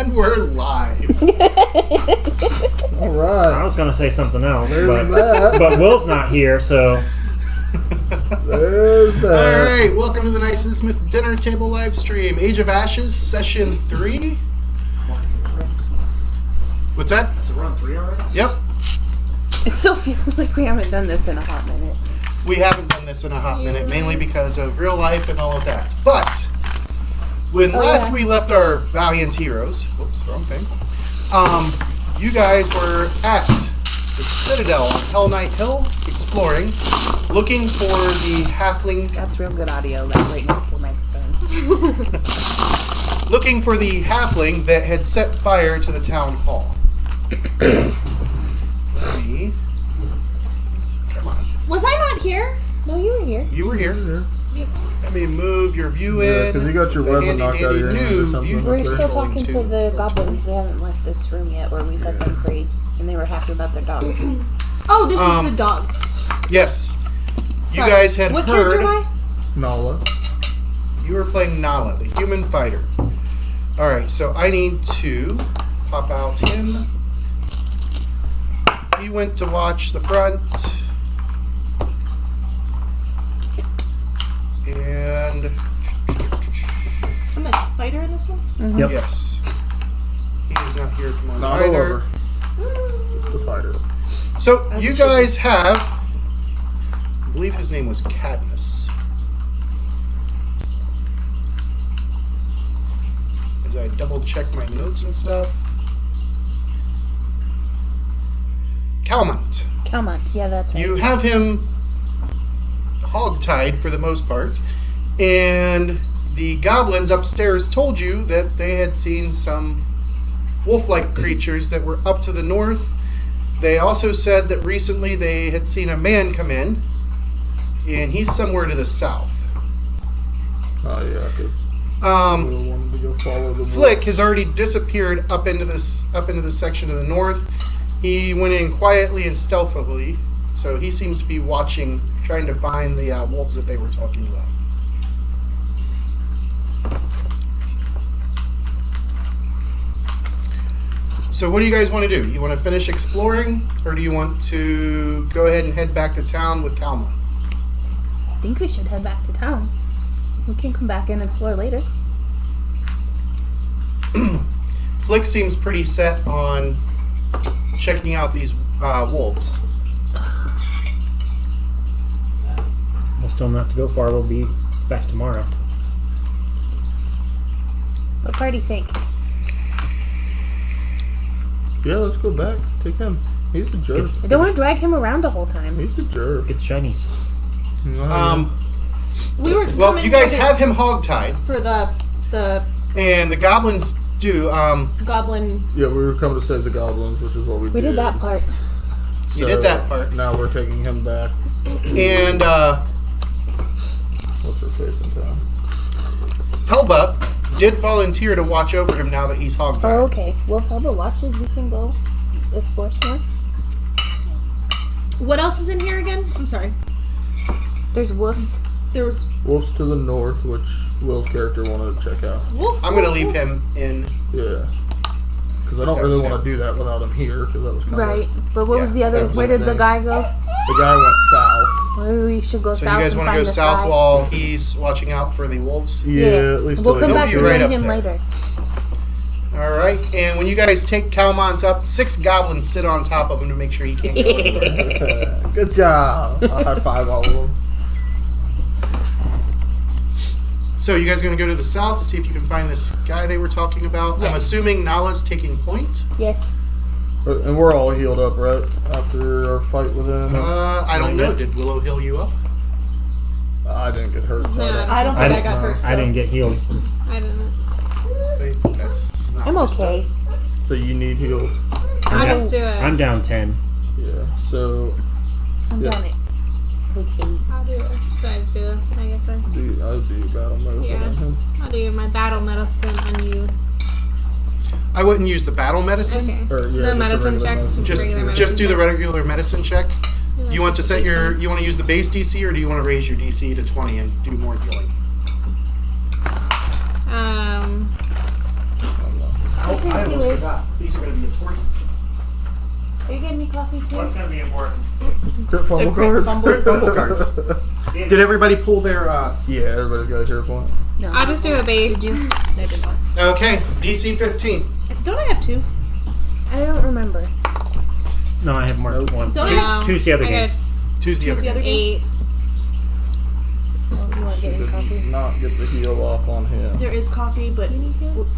And we're live. All right. I was going to say something else, There's that. but Will's not here, so... There's that. Alright, welcome to the Knights of the Smith Dinner Table live stream. Age of Ashes, Session 3. What's that? Is it run 3 already? Yep. It still feels like we haven't done this in a hot minute. We haven't done this in a hot minute, mainly because of real life and all of that. But, when last we left our valiant heroes, whoops, wrong thing, you guys were at the Citadel on Hell Knight Hill, exploring, looking for the halfling... That's real good audio, like right next to the microphone. Looking for the halfling that had set fire to the town hall. Let me... Come on. Was I not here? No, you were here. You were here. Let me move your view in. because you got your The weapon knocked out of your hand or something. We're still Going talking to the goblins. We haven't left this room yet where we set them free. And they were happy about their dogs. Oh, this is the dogs. Yes. You Sorry. guys had What character am heard... I? Nala. You were playing Nala, the human fighter. Alright, so I need to pop out him. He went to watch the front. And... I'm a fighter in this one? Mm-hmm. Yep. Yes. He is not here at the moment Not a either. lover. Just a fighter. So, As you it should guys have... I believe his name was Cadmus. As I double check my notes and stuff. Calmont. Calmont. Yeah, that's right. You have him hog-tied for the most part, and the goblins upstairs told you that they had seen some wolf-like creatures that were up to the north. They also said that recently they had seen a man come in, and he's somewhere to the south. Oh, yeah, because Um, we wanted to go follow the Flick has already disappeared up into this section to the north. He went in quietly and stealthily, so he seems to be watching, trying to find the wolves that they were talking about. So what do you guys want to do? You want to finish exploring, or do you want to go ahead and head back to town with Kalma? I think we should head back to town. We can come back and explore later. Flick seems pretty set on checking out these wolves. We'll still not have to go far. We'll be back tomorrow. What part do you think? Yeah, let's go back. Take him. He's a jerk. I don't want to drag him around the whole time. He's a jerk. Get the shinies. We were Well, coming you guys for have him hogtied, for the and the goblins do. goblin. Yeah, we were coming to save the goblins, which is what we did. We did that part. You did that part. Now we're taking him back. And What's her face in town? Helba did volunteer to watch over him now that he's hogtied. Oh, okay. Well, if Helba watches, we can go explore some more. What else is in here again? I'm sorry. There's wolves. There was Wolves to the north, which Will's character wanted to check out. wolf. I'm going to wolf, leave wolf. him in. Yeah. Because I don't That really was want him. to do that without him here, because that was kind Right. of... But what was the that other? was Where the did the thing. guy go? The guy went south. Maybe we should go So south you guys and want to find go this south guy. while he's watching out for the wolves? Yeah, at least We'll till come he back be and right join up him there. later. Alright, and when you guys take Calmont up, 6 goblins sit on top of him to make sure he can't go anywhere. Good job. I'll high five all of them. So you guys going to go to the south to see if you can find this guy they were talking about? I'm Yes. assuming Nala's taking point. Yes. And we're all healed up, right? After our fight with him. I don't know. Not yet. Did Willow heal you up? I didn't get hurt. So No, I I don't think I got hurt. So I didn't get healed. I didn't. Wait, that's not I'm this okay. So you need healed. I'll just do it. I'm down 10. Yeah. So I'm Yeah. done it. Okay. I'll do it. Should I do it? I guess I'll do battle medicine Yeah. on him. I'll do my battle medicine on you. I wouldn't use the battle medicine. Okay. Or, yeah, The just a medicine regular check. medicine. Just Regular just do the medicine regular medicine check. check. You want to set your you want to use the base DC, or do you want to raise your DC to 20 and do more healing? Um, I almost forgot. These are going to be important. Are you getting me coffee too? What's gonna be important? Crit fumble The crit cards. fumble. Crit fumble cards. Did everybody pull their? Yeah, everybody's got a hero point. No. I'll just do a base. Did you? I did not. Okay, DC 15. Don't I have 2? I don't remember. No, I have marked one. Don't Two- I Two's the other I game. got Two's the Who's other the other game. game? 8. Oh, you want to get me coffee? Did not get the heal off on him. There is coffee, but we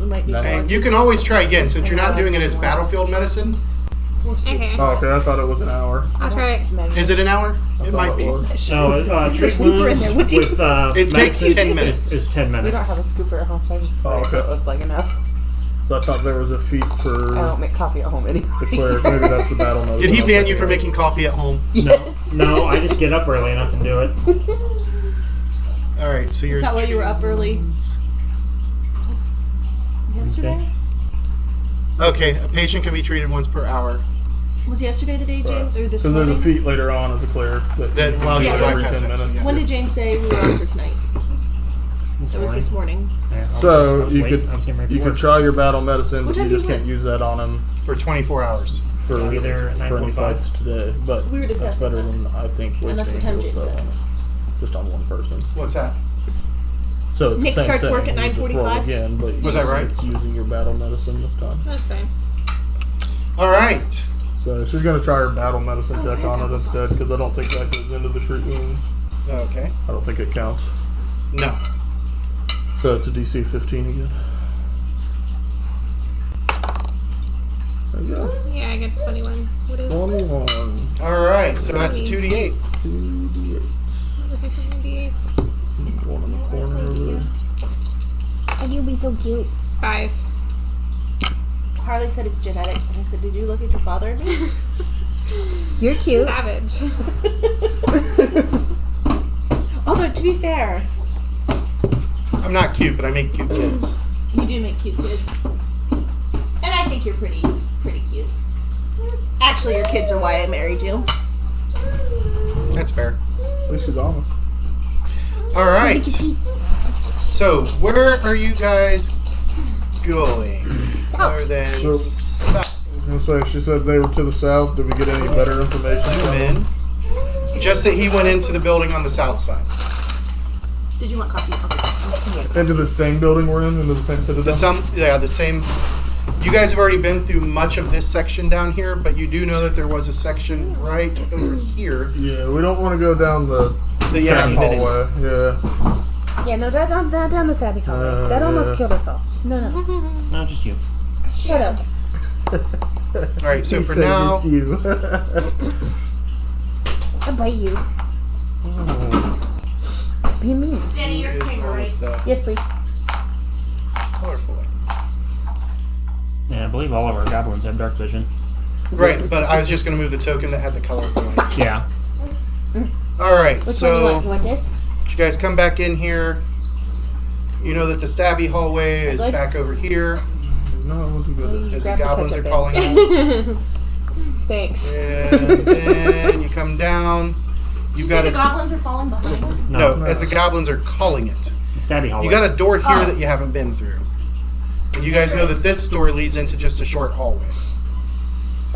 might need No. more. And you can always try again since you're not doing it as battlefield medicine. Okay. Oh, okay, I thought it was an hour. I'll try it. Is it an hour? I It thought might be. was. No, There's a treat scooper in wounds there. What do you- with It takes medicine 10 minutes. Is 10 We minutes. don't have a scooper at home, so I just Oh, okay. It's like enough. So I thought there was a feat I for don't make coffee at home anyway. the cleric. Maybe that's the battle mode. Did he ban you for making coffee at home? No, I just get up early enough and do it. All right, so you're. Is that why you were up early? Yesterday? Okay, a patient can be treated once per hour. Was yesterday the day, James, or this So there's a morning? feat later on as a cleric. That while Yeah, you're it back was at this- it, so, yeah. When did James say we were on for tonight? It was this morning. Yeah, I So was you late. could I was getting ready you for could work. try your battle medicine, What but you time do just you can't work? use that on him For 24 hours. for I'll be there at for any 9:45. fights today. But We were that's discussing better that. than I think And that's wasting what time heal James stuff said. on it. Just on one person. What's that? So it's Nick the same starts thing. work at You just roll 9:45? again, but Was that right? It's using your battle medicine this time. That's fine. All right. So she's gonna try her battle medicine Oh, check and on it applesauce. instead, because I don't think that goes into the treat wounds. Okay. I don't think it counts. No. So it's a DC 15 again. There you go. Yeah, I get 21. What is 21. All right, so that's 2d8. 2d8. the D8s? One in the corner over there. And you'll be so cute. 5. Harley said it's genetics, and I said, did you look at your father and me? You're cute. Savage. Although, to be fair, I'm not cute, but I make cute kids. you do make cute kids. And I think you're pretty cute. Actually, your kids are why I married you. That's fair. At least she's honest. All right. So where are you guys going? Other than So- south. I was gonna say, she said they were to the south. Did we get any better information from them? In. Just that he went into the building on the south side. Did you want coffee? Okay. Into the same building we're in? Into the same citadel? The same. You guys have already been through much of this section down here, but you do know that there was a section right over here. Yeah, we don't want to go down the That you same haven't been in. hallway. Yeah. Yeah, no, that down the stabby hallway. That almost yeah. killed us all. No. Not just you. Shut up. All right. So He for said now, it's you. I'll bite you. Be mean. Danny, you're is camera, all right? of the Yes, please. colorful. Yeah, I believe all of our goblins have dark vision. Right, but I was just going to move the token that had the colorful light. Yeah. All right. Which one So you want? You want this? you guys come back in here. You know that the stabby hallway is Good. back over here No, it wasn't good. as the Grab the goblins are ketchup calling bits. out. Thanks. And then you come down. You You've say got the a goblins are falling behind? no, as the goblins are calling it. The stabby hallway. You got a door here Oh. that you haven't been through. And you guys know that this door leads into just a short hallway.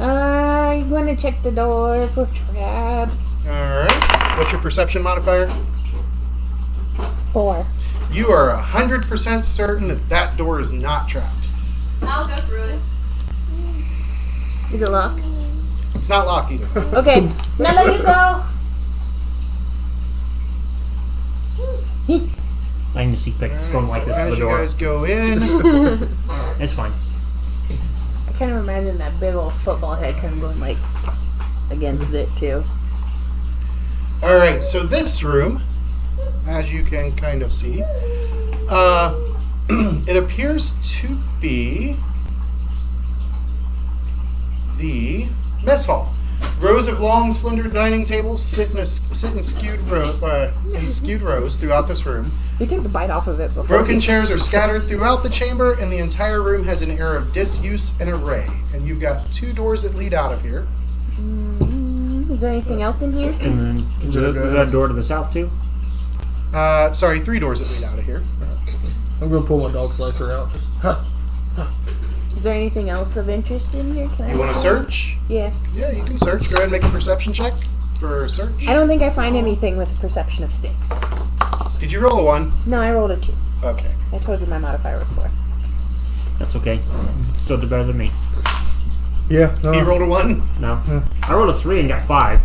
I'm going to check the door for traps. Alright. What's your perception modifier? 4. You are 100% certain that that door is not trapped. I'll go through it. Is it locked? It's not locked either. Okay. Now let you go. I can see pictures going like this to As the you door. guys go in, It's fine. I kind of imagine that big old football head kind of going like against it too. alright, so this room, as you can kind of see, it appears to be the mess hall. Rows of long, slender dining tables sit in skewed rows throughout this room. We took the bite off of it before. Broken chairs are scattered throughout the chamber, and the entire room has an air of disuse and array. And you've got 2 doors that lead out of here. Is there anything else in here? And then is there a door to the south too? Sorry, 3 doors that lead out of here. I'm gonna pull my dog slicer out. Just, Is there anything else of interest in here? Can I You want to search? Yeah. Yeah, you can search. Go ahead and make a perception check for search. I don't think I find anything with a perception of 6. Did you roll a 1? No, I rolled a 2. Okay. I told you my modifier was 4. That's okay. Still did better than me. Yeah. No. He rolled a 1? No. I rolled a 3 and got 5.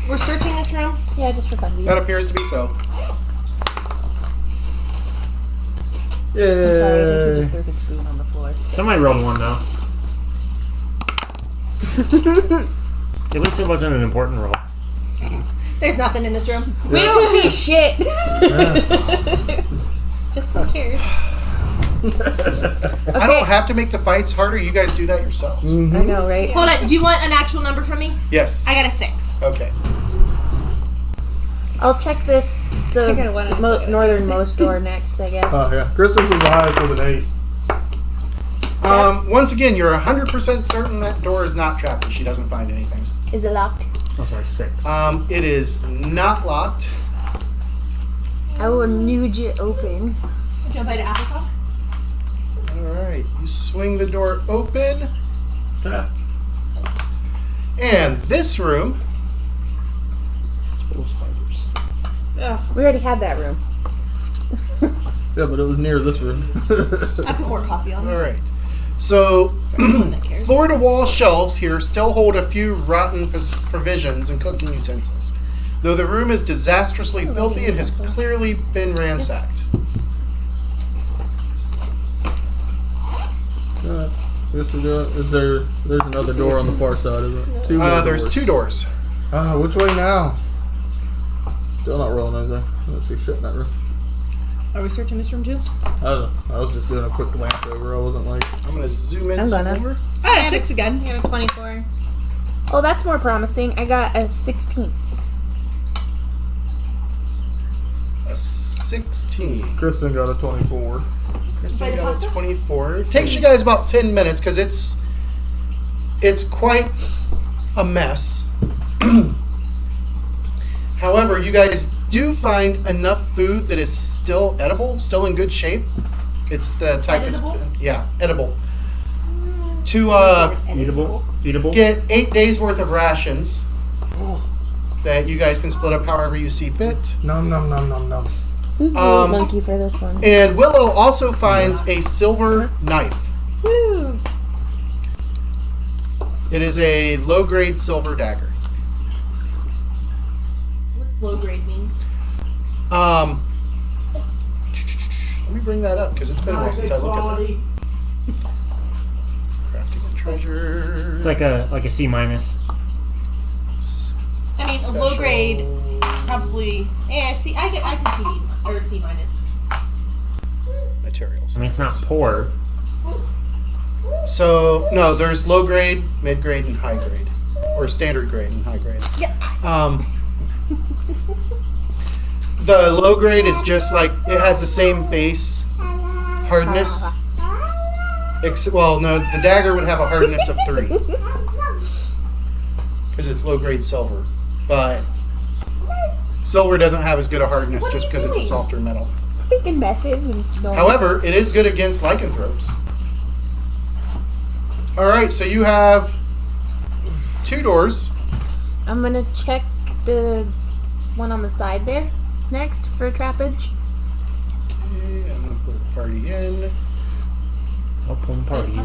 We're searching this room. Yeah, just for fun. That appears to be so. Yeah. I'm sorry, I think he just threw his spoon on the floor. Somebody rolled 1 though. At least it wasn't an important roll. There's nothing in this room. We don't see shit! Just some chairs. I don't have to make the fights harder. You guys do that yourselves. I know, right? Hold on. Do you want an actual number from me? Yes. I got a 6. Okay. I'll check this, I got a 1 and I got a northernmost door next, I guess. Oh yeah. Kristen's was the highest with an 8. Once again, you're 100% certain that door is not trapped and she doesn't find anything. Is it locked? Oh, sorry, 6. It is not locked. I will nudge it open. Do you want to bite of applesauce? Alright, you swing the door open. And this room, It's full of spiders. We already had that room. Yeah, but it was near this room. I put more coffee on there. alright. So, Anyone that cares. floor to wall shelves here still hold a few rotten provisions and cooking utensils, though the room is disastrously filthy and has clearly been ransacked. Guess we do it. There's another door on the far side, isn't it? Two more There's doors. 2 doors. Which way now? Still not rolling anything. Let's see shit in that room. Are we searching this room too? I don't know. I was just doing a quick glance over. I wasn't like. I'm going to zoom in I'm some gonna. more. I got a 6 again. I got a 24. Oh, that's more promising. I got a 16. A 16. Kristen got a 24. Kristen Bite of got a pasta? 24. It takes you guys about 10 minutes because it's quite a mess. However, you guys do find enough food that is still edible, still in good shape. It's the type Edible? yeah, edible. To Eatable? get 8 days worth of rations that you guys can split up however you see fit. Nom nom nom nom nom. Who's the little monkey for this one? And Willow also finds a silver knife. Woo! It is a low-grade silver dagger. What's low grade mean? Let me bring that up because it's been a while since I looked at that. Crafting and treasure. It's like a C minus. I mean, a low grade, probably. Yeah, see, I can see B or C minus. Materials. I mean, it's not poor. So no, there's low grade, mid grade, and high grade, or standard grade and high grade. Yeah. The low grade is just like it has the same base hardness. Well, no, the dagger would have a hardness of 3 because it's low grade silver, but silver doesn't have as good a hardness just because it's a softer metal. Making messes and noise. However, it is good against lycanthropes. All right, so you have 2 doors. I'm gonna check the one on the side there next for trappage. Okay, I'm gonna put the party in. Open party.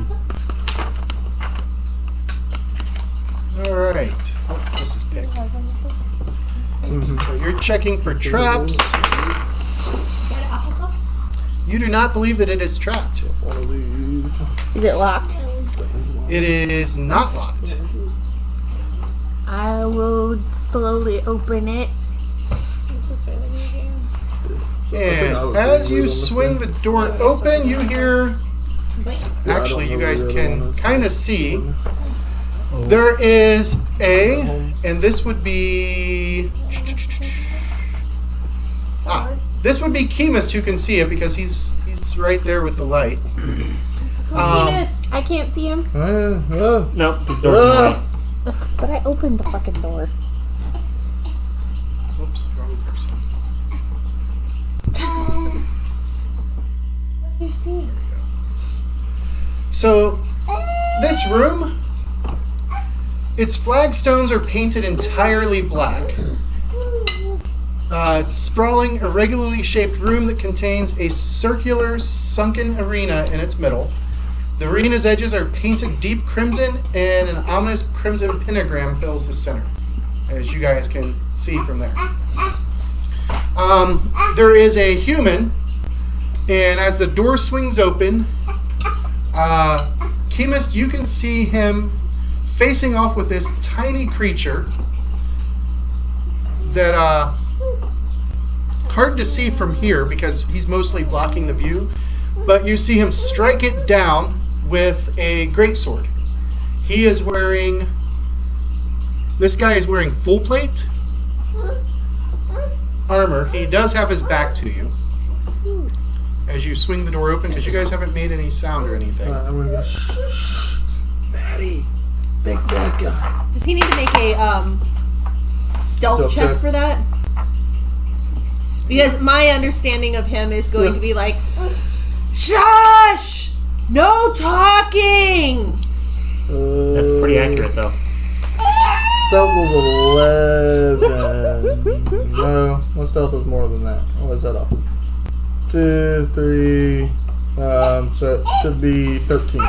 All right. Oh, this is picked. So you're checking for traps. Bite of applesauce? You do not believe that it is trapped. One of these. Is it locked? It is not locked. I will slowly open it. And as you swing the door open, you hear. Wait. Actually, you guys can kind of see. There is and this would be. This would be Kemis who can see it because he's right there with the light. He missed. I can't see him, Nope, this door's white. but I opened the fucking door. Oops, wrong person. What do you see? So, this room, its flagstones are painted entirely black. It's a sprawling, irregularly shaped room that contains a circular, sunken arena in its middle. The arena's edges are painted deep crimson, and an ominous crimson pentagram fills the center, as you guys can see from there. There is a human, and as the door swings open, Chemist, you can see him facing off with this tiny creature that hard to see from here because he's mostly blocking the view, but you see him strike it down with a greatsword. He is wearing, this guy is wearing full plate armor. He does have his back to you as you swing the door open because you guys haven't made any sound or anything. I'm gonna go, shh, Maddie, big bad guy. Does he need to make a stealth check for that? Because my understanding of him is going to be like, shush! No talking! That's pretty accurate, though. Stealth was 11. No, my stealth was more than that. What was that off? 2, 3. So it should be 13.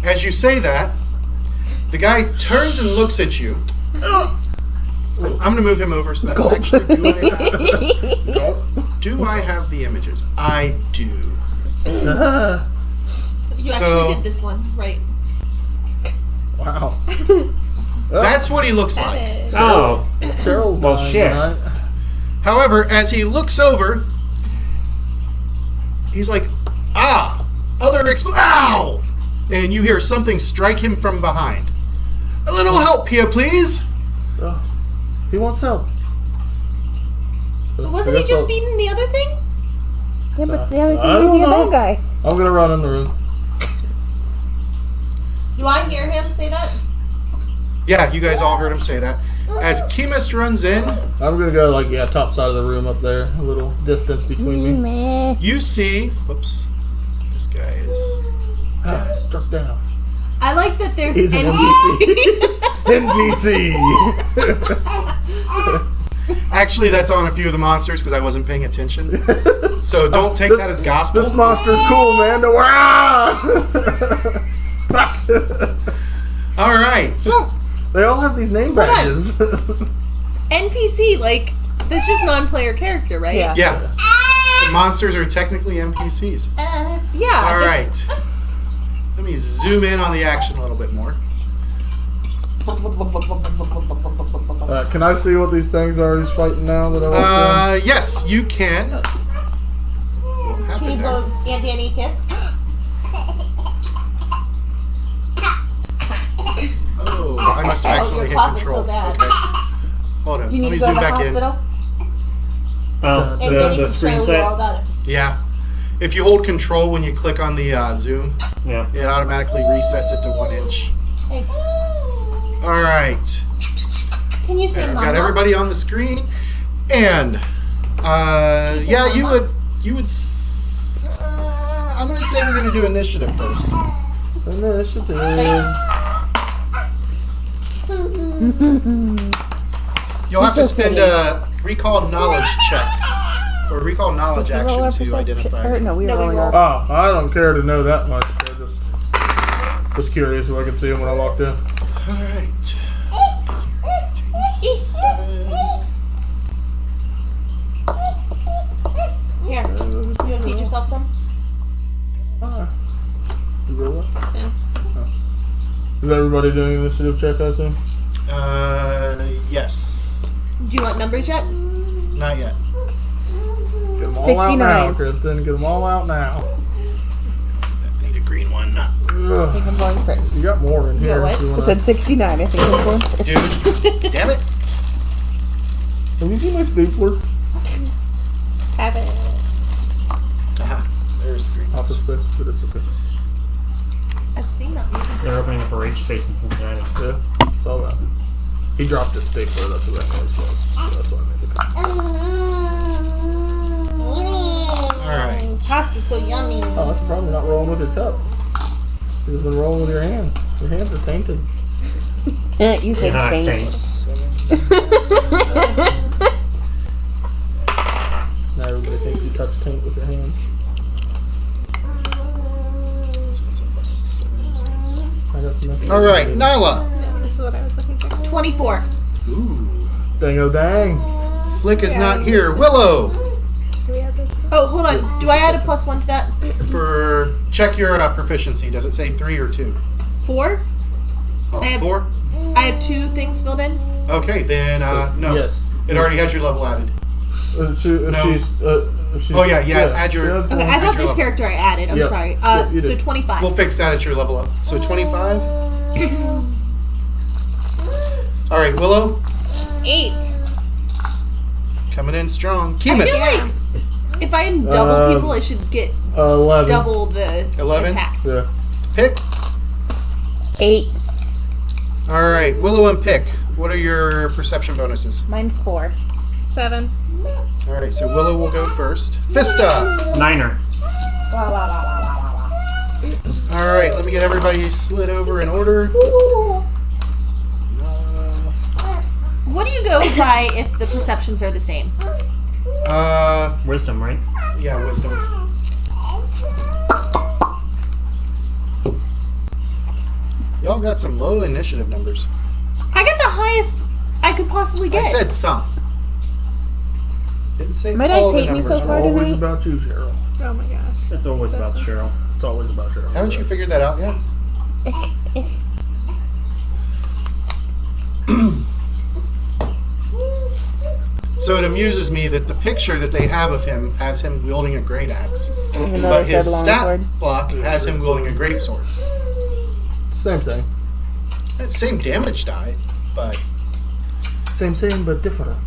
As you say that, the guy turns and looks at you. I'm going to move him over so that actually do I have the images? I do. You actually did this one, right? Wow. That's what he looks like. Oh. Cheryl's Well, dying shit. tonight. However, as he looks over, he's like, ow! And you hear something strike him from behind. A little help here, please. Oh, he wants help. But wasn't he just beating the other thing? Yeah, but the other I thing would don't be a know. bad guy. I'm gonna run in the room. Do I hear him say that? Yeah, you guys all heard him say that. As Chemist runs in, I'm gonna go top side of the room up there, a little distance between me. you see, whoops, this guy is, Struck down. I like that there's He's an NPC. actually that's on a few of the monsters because I wasn't paying attention. So don't take that as gospel. This monster's cool, man. All right. They all have these name badges. NPC, like, that's just non-player character, right? Yeah. Yeah. The monsters are technically NPCs. Yeah. All that's- right. Let me zoom in on the action a little bit more. Can I see what these things are he's fighting now that I walked Yes, you can. What Can you happened blow there? Aunt Danny a kiss? Oh, I must have accidentally you're hit coughing control. so bad. Okay. Hold on. Do you Let need me to go to zoom the back hospital? Oh, Aunt Danny the can show screen you all set? about it. in. Yeah. If you hold control when you click on the zoom, Yeah. it automatically resets it to 1 inch. Hey, All right. can you say I've mama? got everybody on the screen, and yeah, you would. I'm gonna say we're gonna do initiative first. Initiative. You'll have to so spend silly. a recall knowledge check or recall knowledge Did you roll our action to perception? identify. Or, no, we were No, we rolling rolled. our... Oh, I don't care to know that much. I just was curious if I could see him when I walked in. All right. Here, you want to feed yourself some? Is that what? Yeah. Oh. Is everybody doing initiative check, I assume? Yes. Do you want number check? Not yet. Get them all 69. out now, Kristen. Get them all out now. Need a green one. I Ugh. think I'm going first. You got more in here. what? if you I wanna- said 69. I think I'm going first. Dude, damn it. Have you seen my stapler? Have it. Aha, there's the green Office ones. space, but it's okay. I've seen that movie. They're opening up a rage space in Cincinnati. Yeah, saw that. He dropped his stapler, that's what that noise was. So that's why I made the comment. All right. Pasta's so yummy. Oh, that's the problem. You're not rolling with your cup. You've been rolling with your hand. Your hands are tainted. You say Not faint. taint. Now everybody thinks you touch taint with your hands. I got some extra. All right, Nyla. This is what I was looking for. 24. Ooh. Dango dang. Flick is not here. Willow. Do we have this? Oh, hold on. Do I add a +1 to that? For check your proficiency. Does it say 3 or 2? 4? Oh, I have- 4. I have 2 things filled in. Okay, then no. Yes. It already has your level added. If No. she's, Oh, yeah, add your- yeah, Okay, I Add thought your this level. character I added. I'm Yeah. sorry. Yeah, you So did. 25. We'll fix that at your level up. So 25. All right, Willow. 8. Coming in strong. I Kemus. feel like if I double people, I should get 11. double the 11? attacks. Yeah. Pick. 8. All right, Willow and Pick. What are your perception bonuses? Mine's 4. 7. All right, so Willow will go first. Fista. Niner. All right, let me get everybody slid over in order. What do you go by if the perceptions are the same? Wisdom, right? Yeah, wisdom. Y'all got some low initiative numbers. I got the highest I could possibly get. I said some. Didn't say My all dice the hate me numbers. so far Always tonight. about you, Cheryl. Oh my gosh. It's always about Cheryl. It's always about Cheryl. Haven't you figured that out yet? So it amuses me that the picture that they have of him has him wielding a great axe, Even though but they his said stat longsword. block has him wielding a great sword. Same thing. Same damage die, but Same, but different.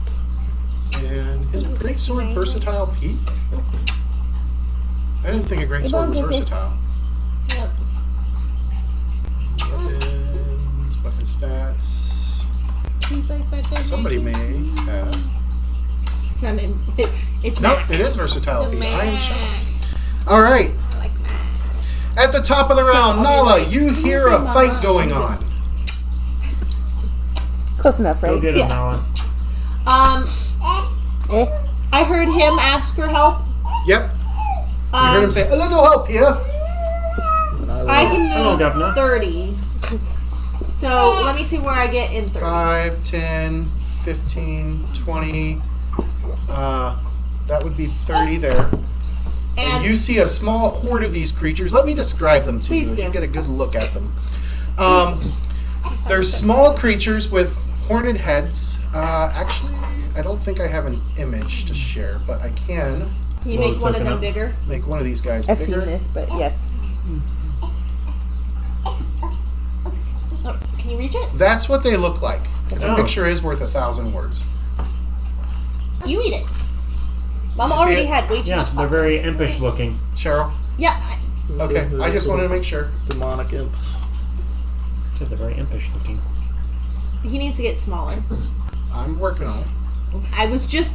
and is a great sword versatile, Pete? I didn't think a great sword was versatile. Weapon stats. He's like, but they're Somebody may making have. It's not in, it's Nope, math. it is versatility. the I am man. shocked. All right. I like math. At the top of the round, I'll be Nala, like, you hear say a Mama, fight going I'll do on. Close enough, Go right? get him, Nala. Eh. I heard him ask for help. Yep. You heard him say, "A little help here." I can Hello, move Governor. 30. So let me see where I get in 30. 5, 10, 15, 20. That would be 30 there. And And you see a small horde of these creatures. Let me describe them to Please you. do. You get a good look at them. They're small creatures with horned heads. Actually, I don't think I have an image to share, but I can can you Well, make one of token them up. bigger? make one of these guys I've bigger. seen this, but yes. Oh, can you reach it? That's what they look like. 'Cause a Oh. picture is worth 1,000 words. You eat it. Mama You see already it? had way too Yeah, much they're pasta. very impish looking. Cheryl? Yeah. Okay, I just wanted to make sure. Demonic imps. Yeah, they're very impish looking. He needs to get smaller. I'm working on it. I was just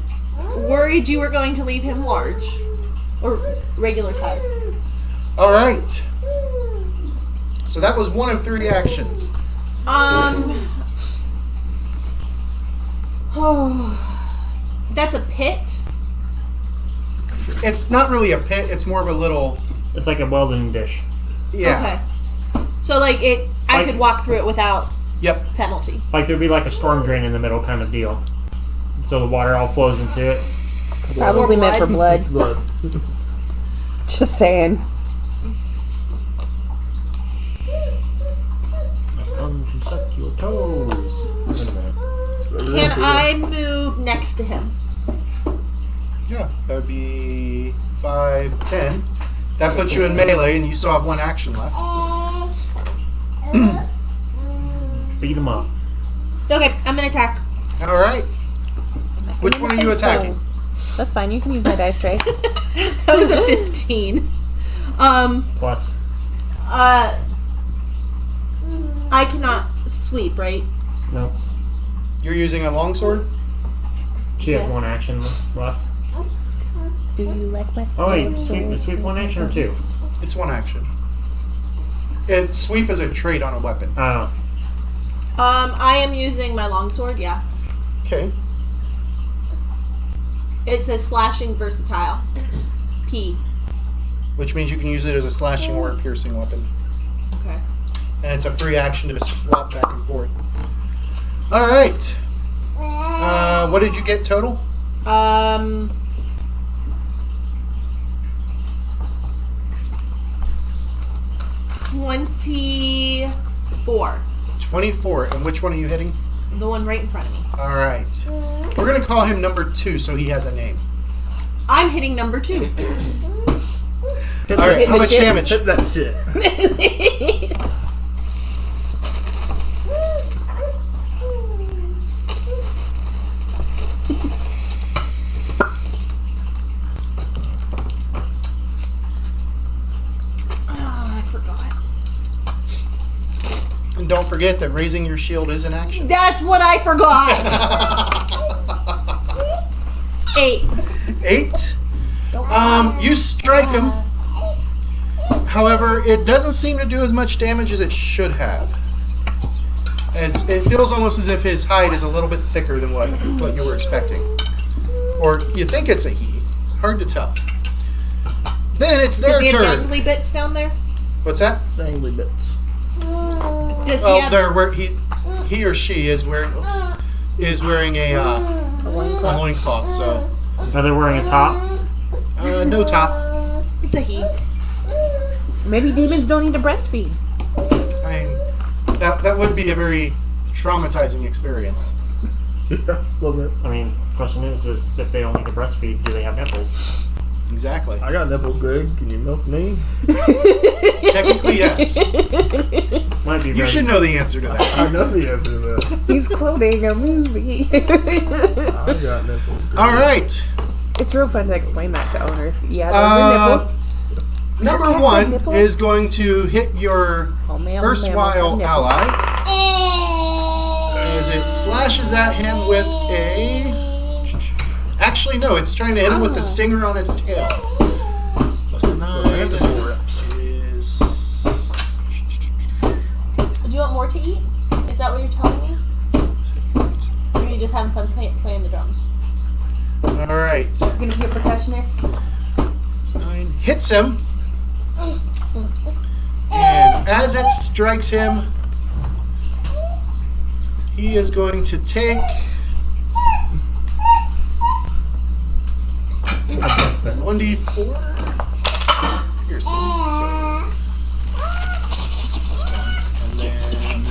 worried you were going to leave him large. Or regular sized. All right. So that was one of 3 actions. Oh. That's a pit? It's not really a pit. It's more of a little. It's like a welding dish. Yeah. Okay. So like I Like- could walk through it without Yep. penalty. Like there'd be like a storm drain in the middle kind of deal. So the water all flows into it. It's probably meant for blood. Blood. Just saying. I come to suck your toes. Wait a minute. Can I move next to him? Yeah. That would be 5, 10. That puts you in melee, and you still have 1 action left. Beat him up. Okay, I'm gonna attack. All right. Which one are you attacking? That's fine. You can use my dice tray. That was a 15. Plus. I cannot sweep, right? No. You're using a longsword? She has 1 action left. Do you like my Oh wait, sword? sweep, is sweep one action or two? It's one action. And sweep is a trait on a weapon. Oh. I am using my longsword, yeah. Okay. It says slashing versatile. P. Which means you can use it as a slashing or a piercing weapon. Okay. And it's a free action to swap back and forth. Alright. What did you get total? 24. 24. And which one are you hitting? The one right in front of me. Alright. We're going to call him number 2 so he has a name. I'm hitting number 2. Alright, how much damage? Hit that shit. I forgot. And don't forget that raising your shield is an action. That's what I forgot. 8. 8. You strike him. However, it doesn't seem to do as much damage as it should have. As it feels almost as if his hide is a little bit thicker than what you were expecting. Or you think it's a he. Hard to tell. Then it's their Does he have turn. dangly bits down there? What's that? Dangly bits. Does he Well, have... they're where he or she is wearing a loincloth. So Are they wearing a top? no top. It's a he. Maybe demons don't need to breastfeed. I mean, that would be a very traumatizing experience. Yeah, a little bit. I mean, question is if they don't need to breastfeed, do they have nipples? Exactly. I got nipples, Greg. Can you milk me? Technically, yes. Might be You very, should know the answer to that. I know the answer to that. He's quoting a movie. I got nipples. Greg. All right. It's real fun to explain that to owners. Yeah, those are nipples. Number Cats have 1 nipples? is going to hit your All male mammals erstwhile have nipples. ally as it slashes at him with a... Actually, no, it's trying to hit him with the stinger on its tail. Plus 9 is... Do you want more to eat? Is that what you're telling me? Or are you just having fun playing the drums? All right. You're gonna be a percussionist? 9 hits him. And as it strikes him, he is going to take 1d4 piercing. And then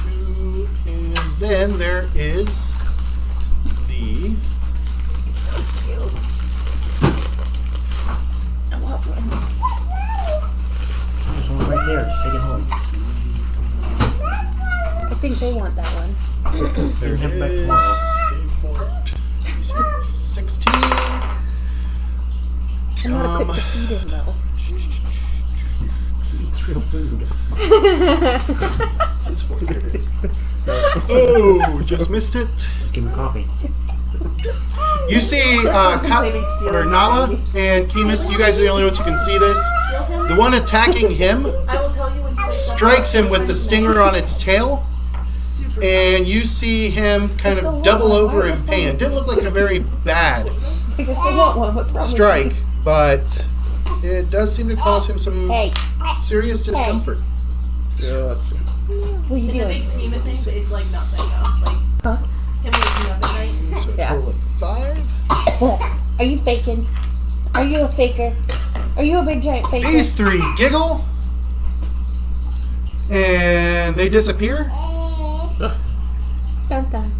2, and then there is the There's one right there. Just take it home. I think they want that one. They're There coming back is tomorrow. save point. 16. I'm not equipped to feed him though. It's real food. It's 4. Oh, just missed it. Just give him coffee. You see Nala and Kimus, you guys are the only ones who can see this. The one attacking him I will tell you when you strikes him with the stinger on its tail, and you see him kind of double over in pain. It didn't look like a very bad Like, I still want one. What's wrong strike, with but it does seem to cause him some me? Hey, serious discomfort. Gotcha. what are you In the big doing? scheme of things, it's like nothing though. Like Huh? him waking up at night. So a Yeah. total of 5. Are you faking? Are you a faker? Are you a big giant faker? These 3 giggle, and they disappear. Dun, dun.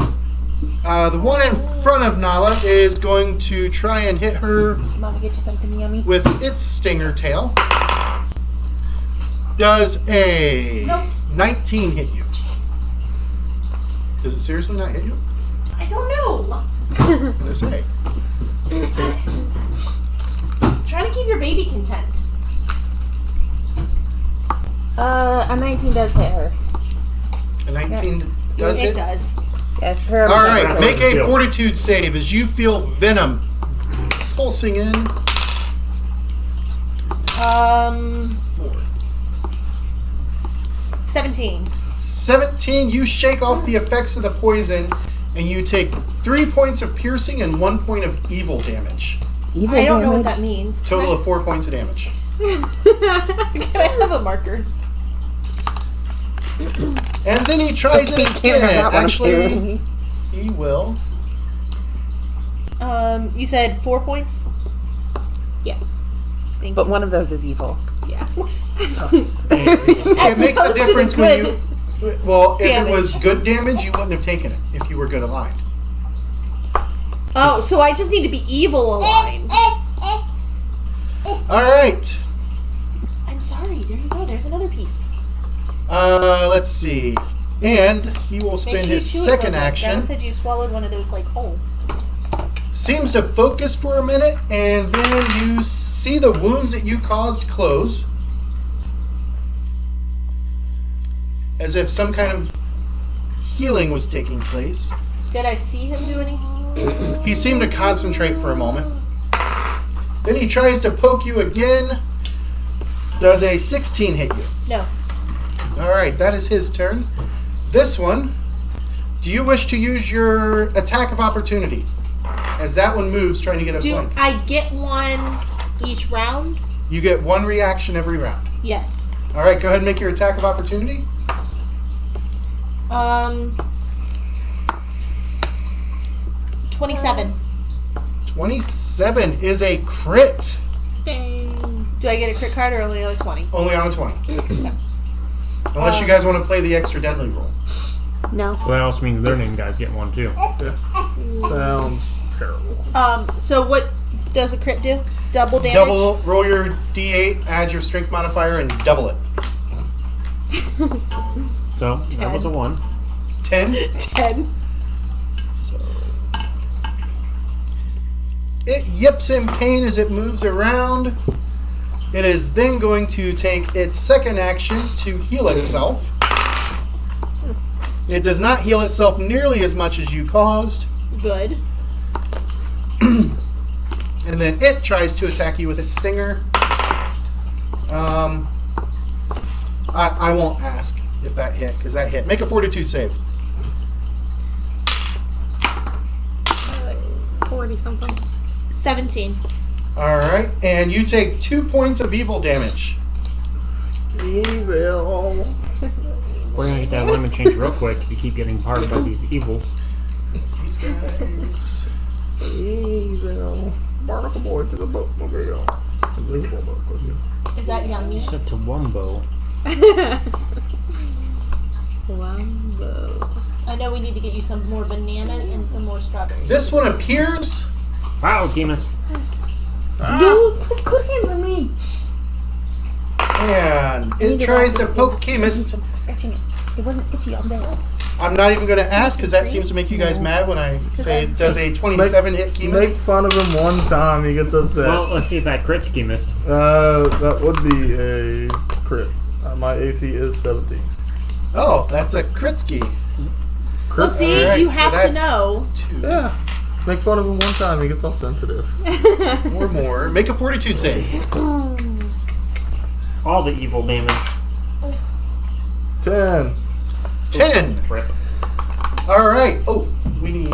The one in front of Nala is going to try and hit her Mama, get you something yummy. with its stinger tail. Does a 19 hit you? Does it seriously not hit you? I don't know. I was gonna say. Trying to keep your baby content. A 19 does hit her. A 19 does It hit. does. Yes, her. All right, That's make how I a feel. fortitude save as you feel venom pulsing in. 4. 17. 17, you shake off the effects of the poison, and you take 3 points of piercing and 1 point of evil damage. Evil I don't know what damage? that means. Total of 4 points of damage. Can I have a marker? And then he tries it He can't have again. that one, Actually, apparently. he will. You said 4 points? Yes. Thank But you. one of those is evil. Yeah. It makes a opposed to the difference when good you. Well, if damage. it was good damage, you wouldn't have taken it if you were good aligned. Oh, so I just need to be evil aligned. All right. I'm sorry. There you go. There's another piece. Let's see. And he will Make spend sure you his chew it second real quick. action. Grandma said you swallowed one of those like whole. Seems to focus for a minute, and then you see the wounds that you caused close. As if some kind of healing was taking place. Did I see him do anything? He seemed to concentrate for a moment. Then he tries to poke you again. Does a 16 hit you? No. Alright, that is his turn. This one, do you wish to use your attack of opportunity? As that one moves, trying to get a Do flank. I get one each round? You get 1 reaction every round. Yes. Alright, go ahead and make your attack of opportunity. 27. 27 is a crit. Dang. Do I get a crit card or only on a 20? Only on a 20. Unless you guys want to play the extra deadly roll. No. Well, that also means their name guys get one too. Sounds terrible. So what does a crit do? Double damage? Roll your d8, add your strength modifier, and double it. So that was a 1. 10. 10. So it yips in pain as it moves around. It is then going to take its second action to heal itself. It does not heal itself nearly as much as you caused. Good. And then it tries to attack you with its stinger. I won't ask if that hit, because that hit. Make a fortitude save. 40 something. 17. Alright, and you take 2 points of evil damage. Evil. We're gonna get that limit change real quick if you keep getting parted by these evils. These guys. Evil. Barnacle boy to the bookmobile. Invisible bookmobile. Is that yummy? Except to Wumbo. Wumbo. I know we need to get you some more bananas and some more strawberries. This one appears. Wow, Demus. Dude, quit cooking for me. And I need it tries wrap to this poke with Chemist. some scratching it. It wasn't itchy all day. I'm not even going to ask because that seems to make you guys mad when I say it does a 27 hit Make Chemist. fun of him one time, he gets upset. Well, let's see if that crits Chemist. That would be a crit. My AC is 17. Oh, that's a Kritsky. Well, see, Alright, you so have to that's know. 2 Yeah. Make fun of him one time, he gets all sensitive. or more. Make a fortitude save. All the evil damage. 10. 10. Rip. Alright. Oh, we need.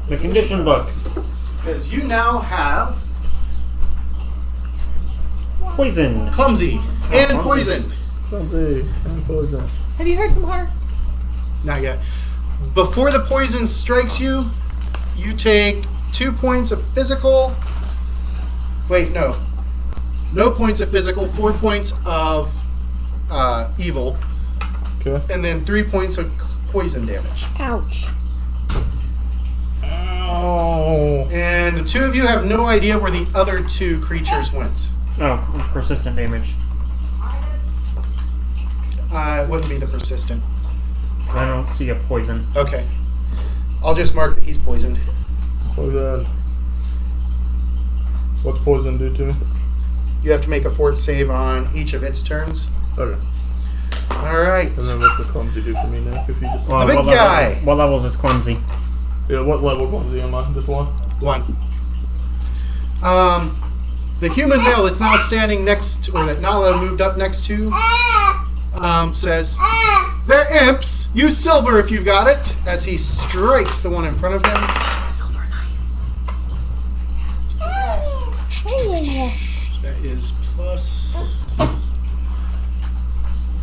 The condition books. Because you now have Poison. Clumsy and Poison. Something. And poison. Have you heard from her? Not yet. Before the poison strikes you, you take 2 points of physical. Wait, no. No points of physical, 4 points of evil, Okay. and then 3 points of poison damage. Ouch. Oh. And the 2 of you have no idea where the other 2 creatures went. Oh, persistent damage. It wouldn't be the persistent. I don't see a poison. Okay. I'll just mark that he's poisoned. Poison. What's poison do to me? You have to make a fort save on each of its turns. Okay. Alright. And then what's the clumsy do for me, Nick? If you just The big guy. What level is clumsy? yeah, what level clumsy am I? Just one. 1. The human male that's now standing next, or that Nala moved up next to, says, "They're imps! Use silver if you've got it!" As he strikes the one in front of him. It's a silver knife. That is plus.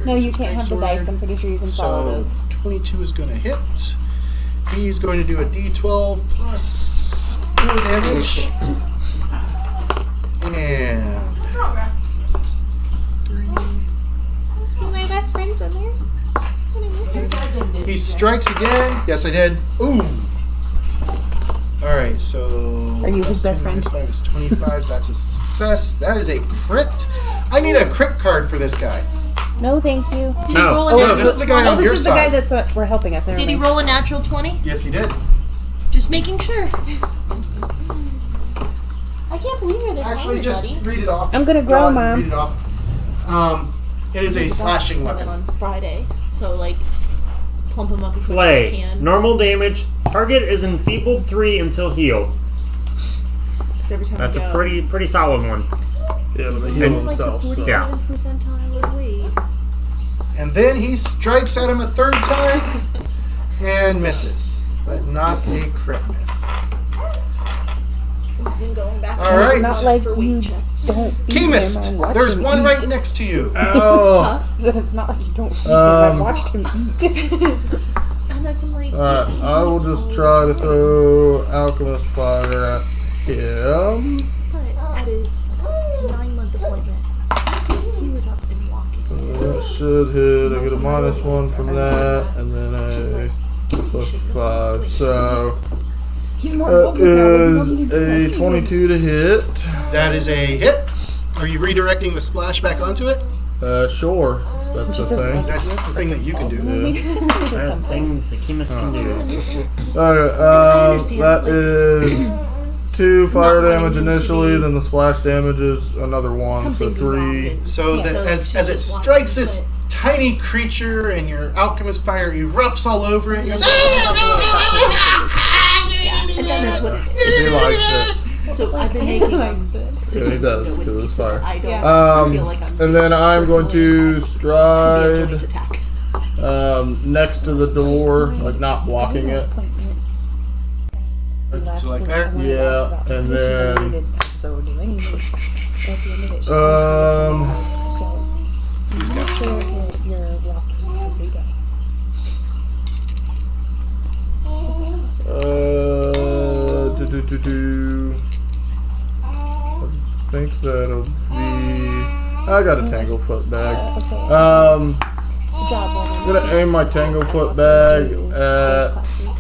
No, you can't have the dice. I'm pretty sure you can swallow So those. 22 is going to hit. He's going to do a d12 plus 4 damage. And My best friend's in there. he strikes again. Yes, I did. Ooh. All right, so Are you his best friend? 5 is 25. So that's a success. That is a crit. I need a crit card for this guy. No, thank you. Did No. he roll a No, natural this is the guy 20? on This your is the guy side. that's we're helping us. Never Did he mind. roll a natural 20? Yes, he did. Just making sure. I can't believe you're this Actually, angry, just buddy. read it off. I'm gonna grow, Go ahead and Mom. Read it off. It is a slashing weapon. On Friday, so like plump him up as much as I Play. can. Normal damage. Target is enfeebled 3 until healed. Because every time That's I a go, pretty solid one. Yeah, but he's he only healed in like the himself. 47th So. Yeah. percentile of weight. And then he strikes at him a third time and misses, but not a crit miss. We've been going back. All and right. It's not like for you weight checks. don't feed Chemist, him. I watch there's him one eat. right next to you. Oh. I said it's not like you don't feed him. I watched him eat. And that's I'm like. Alright, I will just try to throw Alchemist Fire at him. But at his 9-month appointment, he was up and walking. That should hit. I get a -1 from that, and then a +5. So He's more that important now. is a 22 to hit. That is a hit. Are you redirecting the splash back onto it? Sure. That's the thing. That's the thing that you can do. That's the thing the chemist can do. Alright, that is 2 fire damage initially, then the splash damage is another 1, so Something 3. So Yeah, that so as she's it just strikes watching this tiny creature and your alchemist fire erupts all over it, you're And then that's what it He likes it. is. So I've been making him Yeah, he does, with because me it's so that fire. I don't feel like I'm And then I'm going to personally be a stride joint attack. next to the door, like not blocking it. So like that? Yeah, and then So we're doing it. At the end of it, she so he's got sure you're walking every day. I think that'll be. I got a Tanglefoot bag. Okay. Good job, I'm gonna aim my Tanglefoot bag at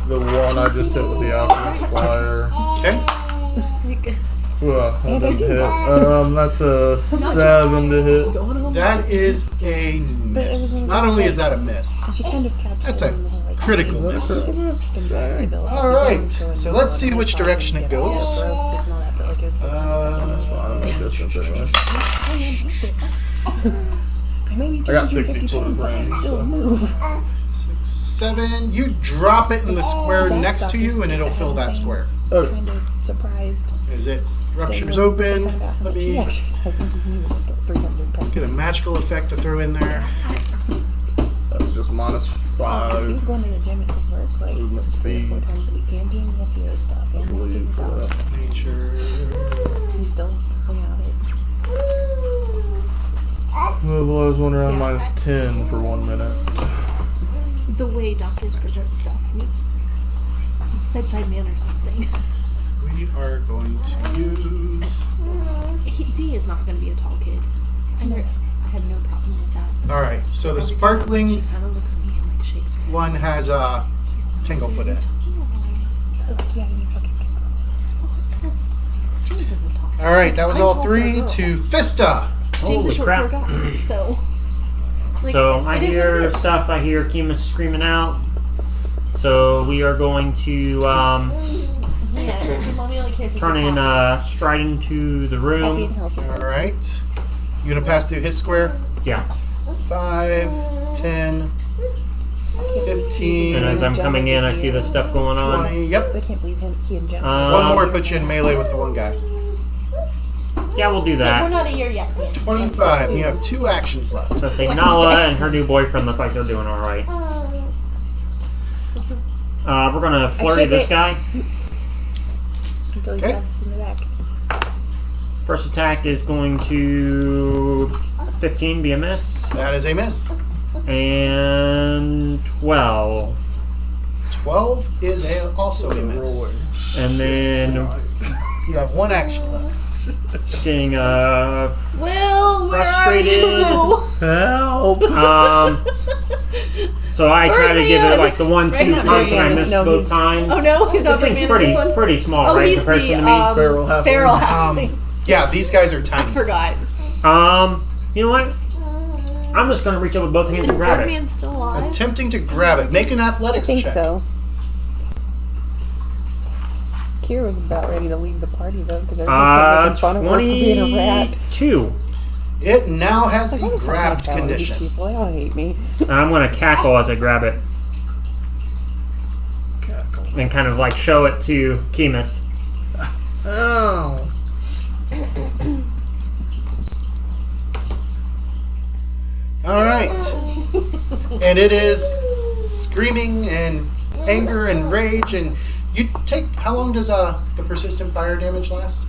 the one I just hit with the Alchemist Flyer. Okay. Well, that didn't hit. That's a 7 to hit. That is a miss. Not only is that a miss, She kind of captured that's a him in her, like, critical miss. develop All right, so let's see which direction it goes. It's not after, like, it's maybe I got 60 250 foot pounds, but I range. still move. 7. You drop it in the square next to you, and it'll fill that square. Okay. Kind of surprised. Is it ruptures They open? found out how Let much he me exercises and he was still 300 pounds. get a magical effect to throw in there. That's just Because he was -5. going to the gym at his work like Movement 3 or 4 speed. times a week and doing SEO stuff and Believe things for out. that. Nature. He's still hanging out here. Otherwise, one around -10 for 1 minute. The way doctors present stuff needs bedside manner something. We are going to use. D is not going to be a tall kid. And I have no problem with that. All right, so the Every time sparkling she kind of looks at me and like shakes her head. one has a He's not Tanglefoot in it. Like, yeah, you fucking That's James isn't tall. All right, that was I'm all tall for a 3 girl. to Fista. James is Holy short crap. for a guy, so. Like, So I it is what hear it is. stuff. I hear Kima screaming out. So we are going to Yeah, see, mommy only cares if turn you're in, happy. stride into the happy and room. healthy. All right, you gonna pass through his square? Yeah. 5, 10, 15. And as I'm coming in, I see this stuff going on. 20. Yep. I can't believe he and Jim. One more puts you in melee with the one guy. Yeah, we'll do It's like, we're that. not a year yet, Dan. 25. And you have 2 actions left. So say Nala and her new boyfriend look like they're doing all right. We're gonna flurry this guy. Until he Okay. starts in the back. First attack is going to 15 be a miss, That is a miss. and 12, 12 is also a miss. and then You have 1 action left. getting Will, where Frustrated. are you? Help! So I try to give it like the 1-2 Right, he's punch, and I not- missed no, both he's- times. Oh no, he's not This thing's big man in this one. pretty small, Oh, right? he's Comparison the to me. Feral halfling. feral halfling. Yeah, these guys are I tiny. forgot. You know what? I'm just gonna reach up with both hands and grab it. Birdman's still alive. Attempting to grab it. Make an I athletics think check. so. Kira was about ready to leave the party though, because everyone kept making fun of her for being a rat. 22. It now has Like, the I'm fucking grabbed like these condition. people, they all hate me. I'm gonna cackle as I grab it Cackle. and kind of like show it to Chemist. Oh. All right. And it is screaming and anger and rage. And you take. How long does the persistent fire damage last?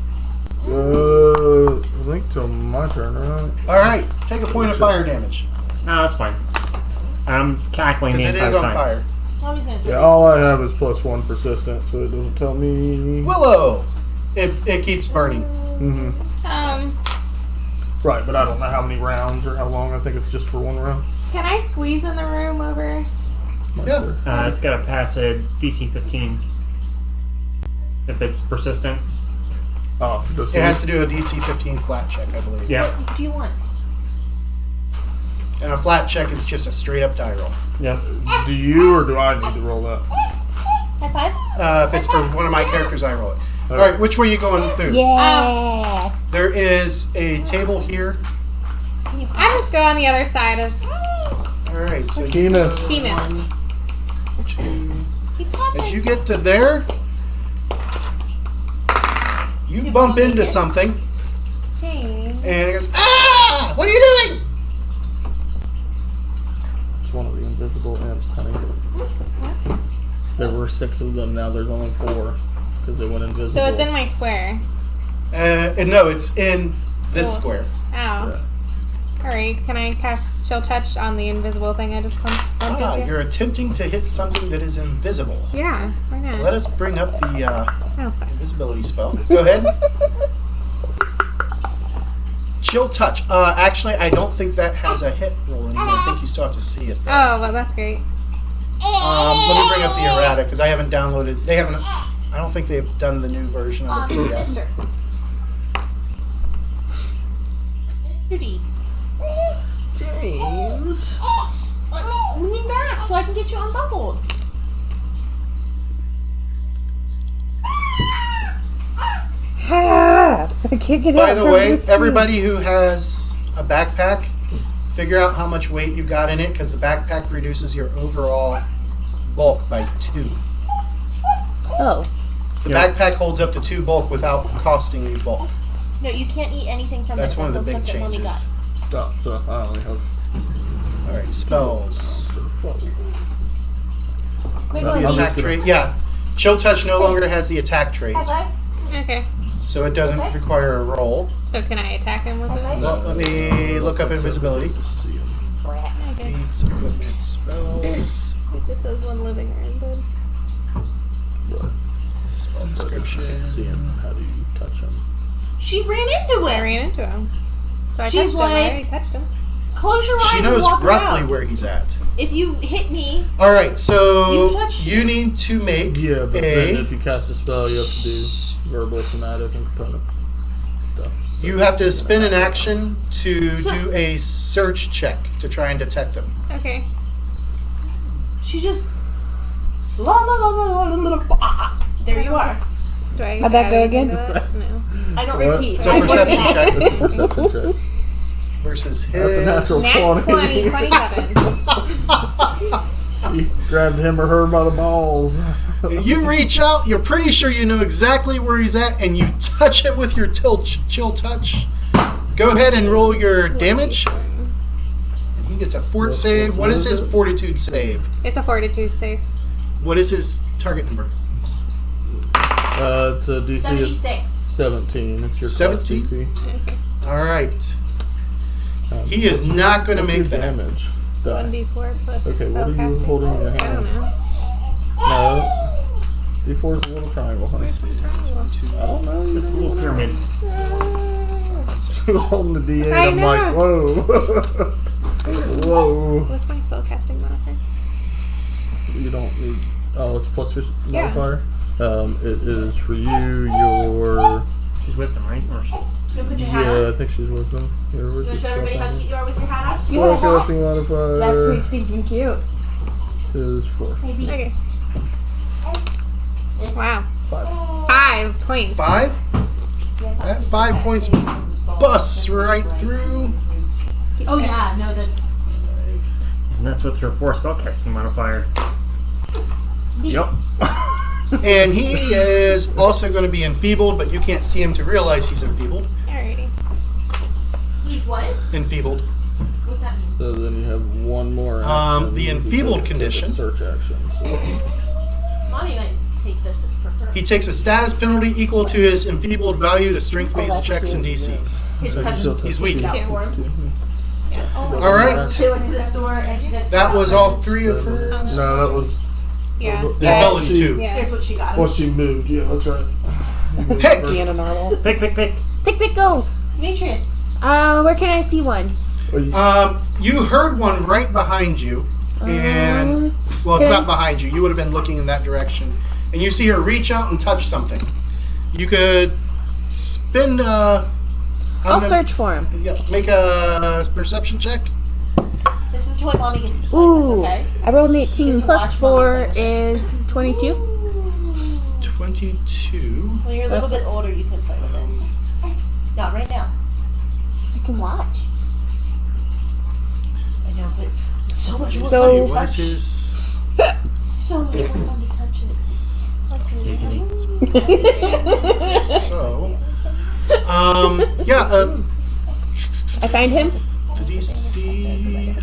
I think till my turn, right? All right. Take a point of fire damage No, that's fine. I'm cackling the because it entire is on time. fire. Mommy's gonna do Yeah, this. all I have is +1 persistent, so it doesn't tell me. Willow. It keeps burning. Mm-hmm. Right, but I don't know how many rounds or how long. I think it's just for 1 round. Can I squeeze in the room over? Yeah. It's got to pass a DC 15 if it's persistent. Oh, does It has to do a DC 15 flat check, I believe. Yeah. What do you want? And a flat check is just a straight up die roll. Yep. Do you or do I need to roll that? High five? If it's for one of my characters, I roll it. All right. Which way are you going through? Yeah. There is a table here. Can you I just go on the other side of All right. So Chemist. Chemist. keep clapping? as you get to there, you bump into something, Jane. and it goes, "Ah! What are you doing?" It's one of the invisible imps, honey. There were 6 of them, now there's only 4. Because they went invisible. So it's in my square. And no, it's in this Cool. square. Oh. Alright, can I cast Chill Touch on the invisible thing I just bumped into? You're attempting to hit something that is invisible. Yeah, why not? Let us bring up the Oh, fuck. invisibility spell. Go ahead. Chill touch. Actually, I don't think that has a hit roll anymore. I think you still have to see it. There. Oh, well, that's great. Let me bring up the errata because I haven't downloaded. They haven't. I don't think they've done the new version of it yet. Mister. Mr. D. James. Lean back so I can get you unbuckled. I can't get By out the from way, this everybody who has a backpack, figure out how much weight you got in it because the backpack reduces your overall bulk by 2. Oh. The Yep. backpack holds up to 2 bulk without costing you bulk. No, you can't eat anything from That's it. one of the That's all big stuff that Mommy changes. Oh, so I only have All right, spells. got. Wait, The go I'll ahead. just attack gonna- trait, yeah. Chill touch no longer has the attack trait, High five. Okay. so it doesn't require a roll. So can I attack him with it? Well, let me look up invisibility. just see him. Okay. Needs equipment spells. It just says one living or undead. Spell See description. him. How do you touch him? She ran into I it. ran into him. So I She's touched him. I like- already touched him. Close your eyes She and knows walk roughly around. where he's at. If you hit me, All right, so You've touched you need to make Yeah, but then a. if you cast a spell, you have to do verbal, somatic, and component stuff. So You have to spend an action to So- do a search check to try and detect him. Okay. she just. La, la, la, la, la, la, la, ah. There you are. Do I How'd that add go anything again? to that? No. I don't What? repeat. It's a I went perception back. check That's a perception check. versus his. That's a natural Nat 20. 20, 27. He grabbed him or her by the balls. You reach out, you're pretty sure you know exactly where he's at, and you touch it with your chill touch. Go ahead and roll your damage. And he gets a fort save. What is his fortitude save? It's a fortitude save. What is his target number? It's a DC of 76. 17. It's your 17? DC. Alright. He is not going to What's make your that. damage. Die. 1d4 plus Okay, what are you spellcasting. holding in your I don't hand? know. No. D4 is a little triangle, honey. I don't know. This little pyramid. You're holding the D8. I I'm like, know. whoa. Whoa. What's my spellcasting modifier? You don't need. Oh, it's plus your Yeah. modifier. It is for you. Your. She's wisdom, right? Or she, Go put your hat Yeah, on. I think she's wisdom. Here, where's So your show everybody how spellcasting? cute you are with your hat on. You have a hat? Spellcasting modifier That's pretty stinking cute. is 4. Maybe. Okay. Wow. 5. 5 points. 5? That 5 points busts right through. Oh yeah, no, that's. and that's with her 4 spellcasting modifier. Yep. And he is also going to be enfeebled, but you can't see him to realize he's enfeebled. Alrighty. He's what? Enfeebled. What's that mean? So then you have one more action. The enfeebled because it's a condition. Search action. So. Mommy might take this for her. He takes a status penalty equal to his enfeebled value to strength-based that's checks and cute. DCs. His So cousin He's weak. took it out for him. All right. She went to the store and she got. That was all 3 of her. No, that was. Yeah. The spell is 2. Yeah. Here's what she got him. Well, she moved. Yeah, that's right. Hey! Being a normal. Pick. Pick, go. Demetrius. Where can I see one? You heard one right behind you, and well, it's okay. not behind you. You would have been looking in that direction, and you see her reach out and touch something. You could spend. I'll search for him. Yeah, make a perception check. This is what mommy gets to sleep Ooh, with, okay? I rolled an 18 Get to plus watch 4 Mommy play is 22. 22. When you're a little bit older, you can play with it. Not right now. I can watch. I know, but it's so much more So- fun to What is touch. his? So much more fun to touch it. So, yeah. I find him. Did he see?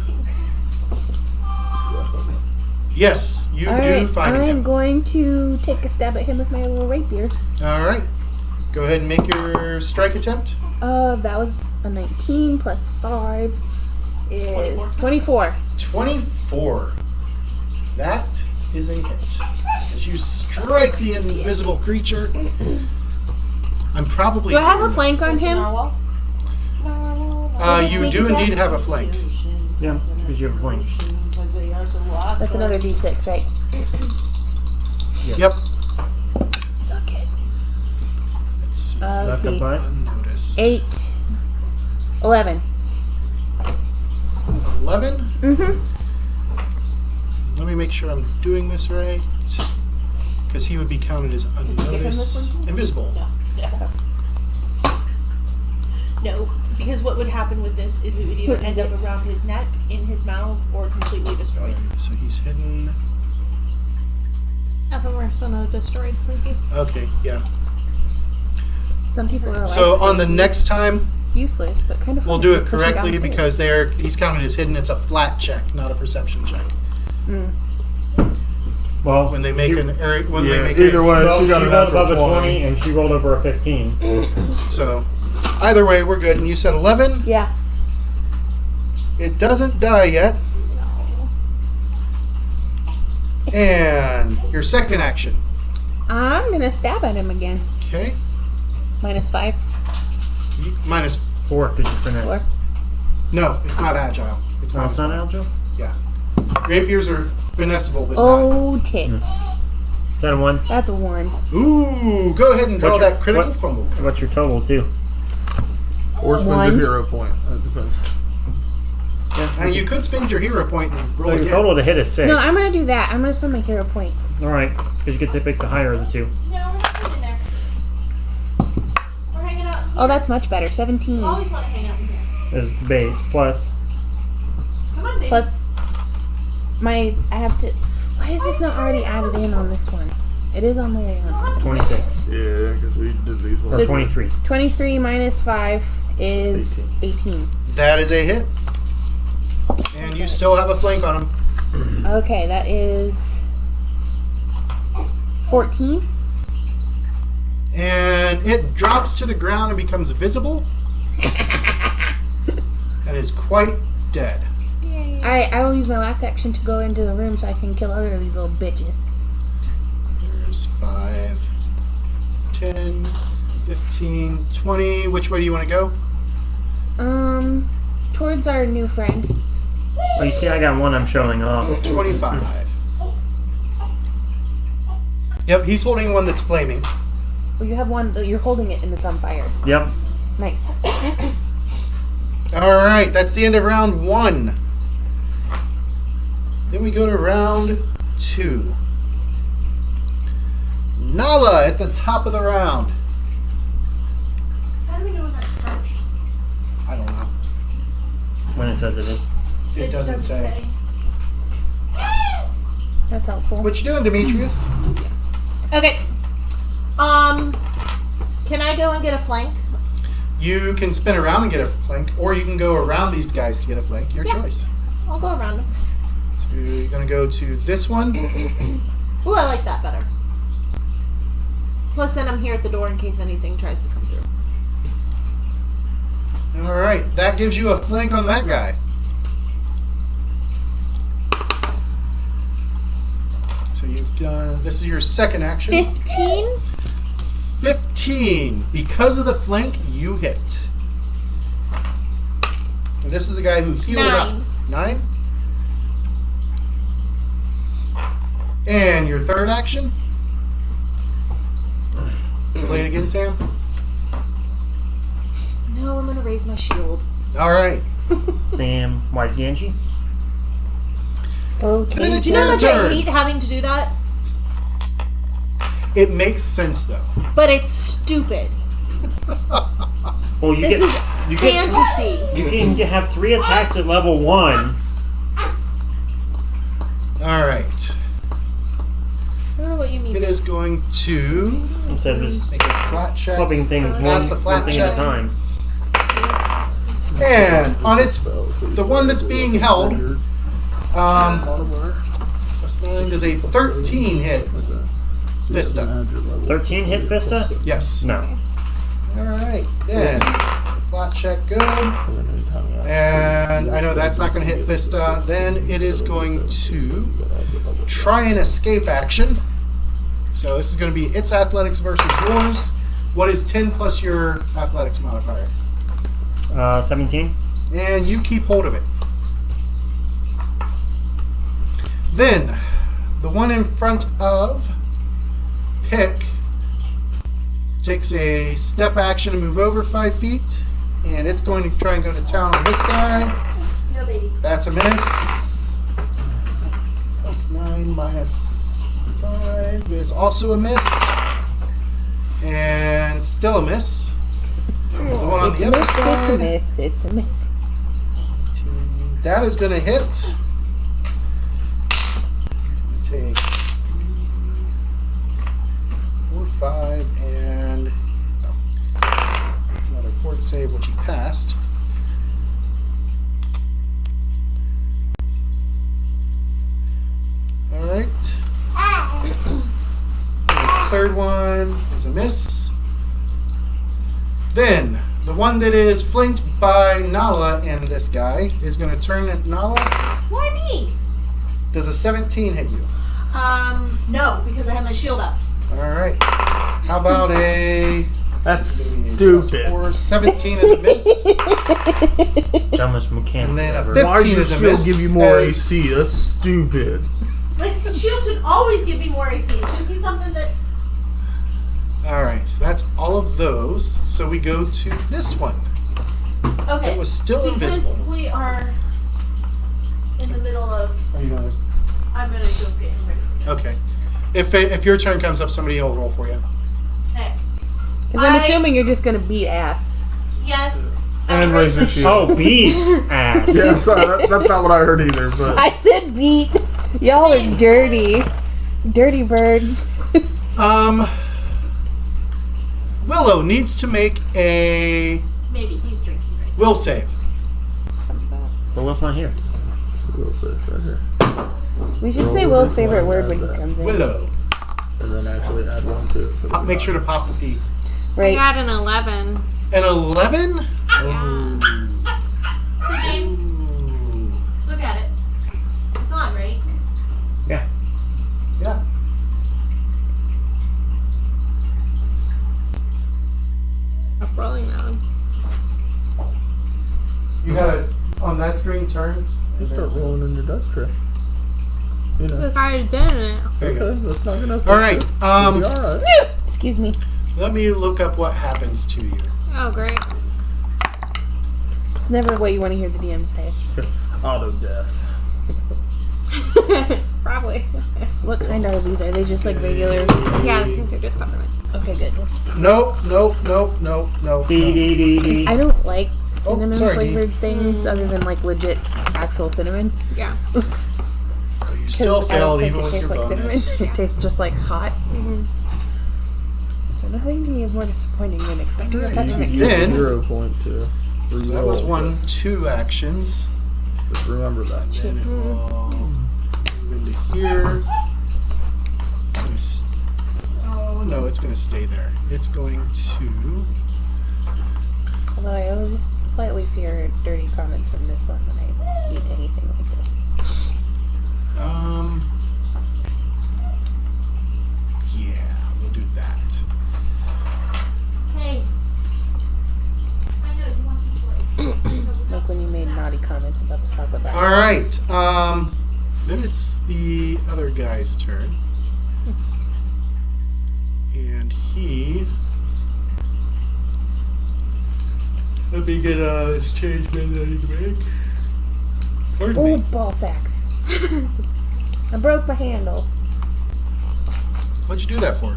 Yes, you do Alright, find I'm him. going to take a stab at him with my little rapier. All right. Go ahead and make your strike attempt. That was a 19 plus 5 is 24. 24. That is a hit. As you strike the invisible creature, I'm probably. Do I have a flank on him? Narwhal? You do indeed have a flank. Yeah, because you have a flank. That's another d6, right? Yep. Suck it. Let's Suck a see. butt. Unnoticed. 8, 11. 11. Mm-hmm. Let me make sure I'm doing this right. Because he would be counted as unnoticed. Invisible. No, because what would happen with this is it would either end up around his neck, in his mouth, or completely destroyed. So he's hidden. Nothing worse than a destroyed Slinky. Okay, yeah. Some people are like So on the saying next time, useless, but kind of we'll fun do if it you push correctly downstairs. because he's counted as hidden. It's a flat check, not a perception check. Well, When they make she, an area, when they Yeah, make either way, well, she got she a rolled natural above a 20. 20 and she rolled over a 15. So either way, we're good. And you said 11. Yeah. It doesn't die yet. And your second action. I'm gonna stab at him again. Okay. Minus 5. Minus. 4 because you finesse. 4. No, it's not agile. It's Oh, minus it's not 5. agile? Yeah. Rapiers are finessable, but Oh, tits. Is that a 1? That's a 1. not. Ooh, go ahead and draw What's your- that critical what- fumble. What's your total, too? Or spend 1. your hero point. That depends. Now you could spend your hero point and roll Well, your again. total to hit is 6. No, I'm gonna do that. I'm gonna spend my hero point. Alright, because you get to pick the higher of the 2. No, we're not sitting there. We're hanging out. Oh, that's much better. 17 Always want to hang out in here. As base, plus. Come on, baby. plus I have to. Why is this not already added in on this one? It is on my 26. Yeah, because we did these ones. Or 23. 23 minus 5 is 18. That is a hit. And you still have a flank on him. Okay, that is 14. And it drops to the ground and becomes visible. And is quite dead. I will use my last action to go into the room so I can kill other of these little bitches. There's 5, 10, 15, 20. Which way do you want to go? Towards our new friend. Oh, you see, I got one I'm showing off. 25. Yep, he's holding one that's flaming. Well, you have one, you're holding it and it's on fire. Yep. Nice. Alright, that's the end of round 1. Then we go to round 2. Nala at the top of the round. How do we know when that's charged? I don't know. When it says it is. It doesn't say. That's helpful. What you doing, Demetrius? Okay. Can I go and get a flank? You can spin around and get a flank, or you can go around these guys to get a flank. Your choice. I'll go around them. So you're going to go to this one. Ooh, I like that better. Plus, then I'm here at the door in case anything tries to come through. Alright, that gives you a flank on that guy. So you've done, this is your second action. 15? 15. Because of the flank, you hit. And this is the guy who healed up. 9. And your third action? Play it again, Sam. No, I'm gonna raise my shield. Alright. Sam Wiseganji. And then it's Do you know how your much I turn. hate having to do that? It makes sense, though. But it's stupid. Well, you This get is you get fantasy. you can have 3 attacks at level 1. Alright. I don't know what you mean. It is going to Instead of just make a flat check. flipping things Pass the one flat thing at a check. time. And on its, the one that's being held, plus 9 does a 13 hit Vista. 13 hit Vista? Yes. No. Alright, then flat check good. And I know that's not going to hit Vista. Then it is going to try an escape action. So this is going to be its athletics versus yours. What is 10 plus your athletics modifier? 17. And you keep hold of it. Then, the one in front of Pick takes a step action to move over 5 feet. And it's going to try and go to town on this guy. No, baby. That's a miss. Plus 9 minus 5 is also a miss. And still a miss. The one on the other side. It's a miss. That is going to hit. He's going to take 4, 5, and that's another fort save, which he passed. All right. Its third one is a miss. Then the one that is flanked by Nala and this guy is going to turn at Nala. Why me? Does a 17 hit you? No, because I have my shield up. All right. How about a? That's plus stupid. 4, 17 is a miss. Dumbest mechanic And then a ever. 15 Why should is a shield miss. give you more as- AC? That's stupid. My shield should always give me more AC. It should be something that... All right. So that's all of those. So we go to this one. Okay. It was still because invisible. we are in the middle of... Are you gonna? I'm going to go get him ready. Okay. If your turn comes up, somebody will roll for you. Okay. Because I'm assuming you're just going to beat ass. Yes. And raise my shield. Oh, beat ass. Yeah, sorry, that's not what I heard either. But I said beat. Y'all are dirty. Dirty birds. Willow needs to make a Maybe he's drinking right will save. But Will's not here. We'll say it's right here. We should say Will's favorite word when he comes in. Willow. And then actually add one to it. For the Make sure to pop the P. I Right. got an 11. An 11? Yeah. So James, look at it. It's on, right? Yeah. Yeah. Stop rolling that one. You gotta, on that screen, turn. You start rolling in your dice tray. You know. Look, I already did it. There you go. Okay, that's not gonna affect Alright, you. You'll be alright. Excuse me. let me look up what happens to you. Oh, great. It's never what you want to hear the DM say. Auto death. Probably. What kind are these? Are they just like regular? Yeah, I think they're just peppermint. Okay, good. Nope. D. I don't like cinnamon sorry, flavored things other than like legit actual cinnamon. Yeah. You still 'Cause I don't failed think even it with tastes your like bonus. cinnamon. It tastes just like hot. So nothing to me is more disappointing than expecting a peppermint. Then, 0.2. so that was 2 actions. Just remember that. Then it will move into here. Oh no, it's going to stay there. It's going to. Although I always slightly fear dirty comments from this one when I eat anything like this. Yeah, we'll do that. Hey. I know you want your toys. Like when you made naughty comments about the chocolate bar. All right. Then it's the other guy's turn, and he. Let me get this change that I need to make. Pardon Oh, me. ball sacks. I broke my handle. What'd you do that for?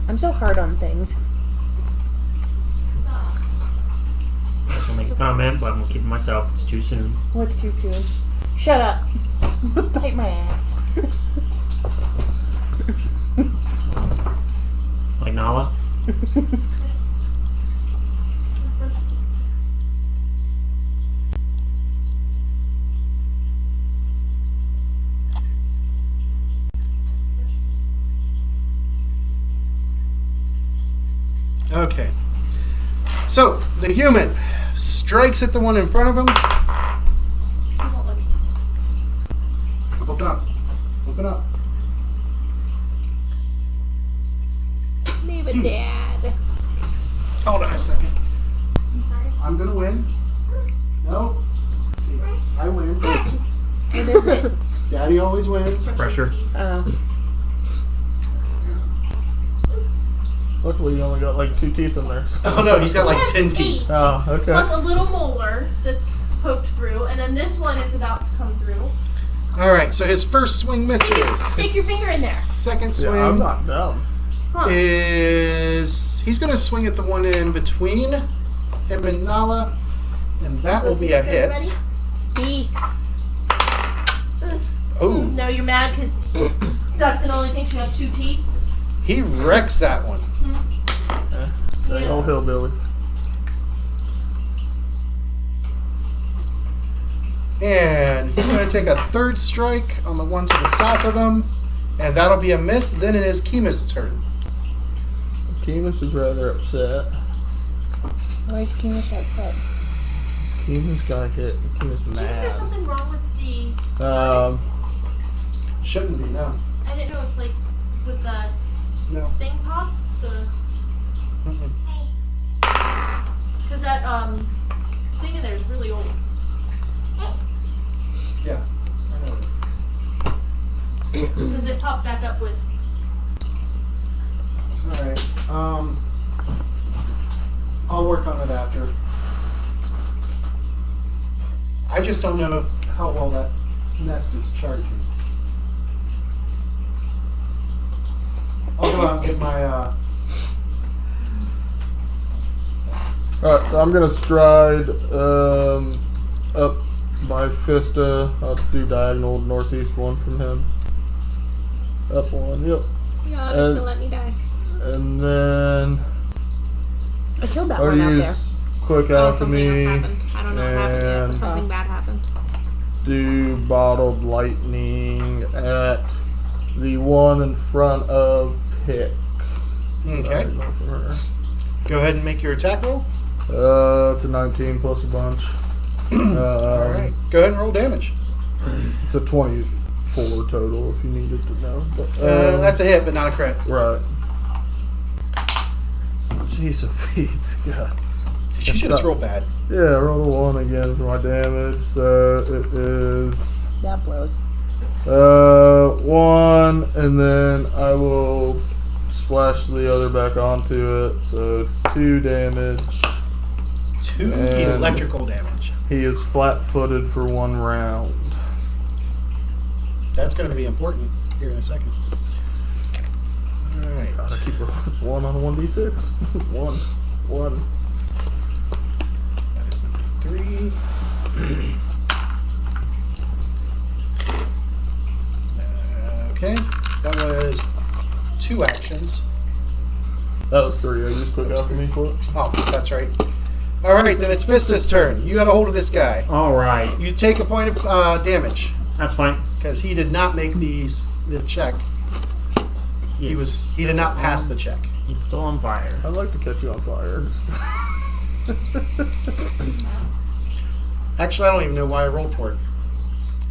I'm so hard on things. I was gonna make a comment, but I'm gonna keep it myself. It's too soon. What's too soon? Shut up. Bite my ass. Like Nala. Okay. So the human strikes at the one in front of him. You won't let me do this. Look up. Look it up. Leave it, Dad. Hold on a second. I'm sorry. I'm gonna win. No. See, I win. What is it? Daddy always wins. Pressure. Luckily, you only got like 2 teeth in there. Oh no, he's got like It 10 has teeth. 8, Oh, okay. plus a little molar that's poked through, and then this one is about to come through. All right, so his first swing misses. Stick your finger in there. Second Yeah, I'm swing not dumb. Huh. is he's gonna swing at the one in between him and Nala, and that will be a hit. B. Oh, No, you're mad because Dustin only thinks you have 2 teeth. he wrecks that one. Dang old hillbilly. And he's going to take a third strike on the one to the south of him, and that'll be a miss. Then it is Kima's turn. Keemus is rather upset. Why came with that cut? Keemus got hit. Keemus Do you think there's mad. something wrong with the Um, Shouldn't be, no. I didn't know if like with the No. thing pop the Mm-mm. because that thing in there is really old. Yeah, I know. Because it popped back up with Alright, I'll work on it after. I just don't know how well that nest is charging. I'll go out and get my, Alright, so I'm gonna stride up by Fista. I'll do diagonal northeast one from him. Up one, yep. Y'all just gonna let me die. And then I killed that I'll one out there. use quick Oh, alchemy. something else happened. I don't know what happened yet, but and- something bad happened. Do bottled lightning at the one in front of Pick. Okay. Diagonal for her. Go ahead and make your attack roll. It's a 19 plus a bunch. All right. Go ahead and roll damage. It's a 24 total if you needed to know. But, That's a hit, but not a crit. right. Jeez, Pete. God. Did you just roll bad? Yeah, I rolled a 1 again for my damage. So it is That blows. 1, and then I will splash the other back onto it. So 2 damage. 2 And- electrical damage. He is flat-footed for 1 round. That's going to be important here in a second. All right. I keep rolling 1 on a 1d6. 1. That is number 3. Okay. That was 2 actions. That was 3. I used quick alchemy for it. Oh, that's right. All right, then it's Vista's turn. You got a hold of this guy. All right. You take a point of damage That's fine. because he did not make the check. He did not pass the check. He's still on fire. I'd like to catch you on fire. Actually, I don't even know why I rolled for it.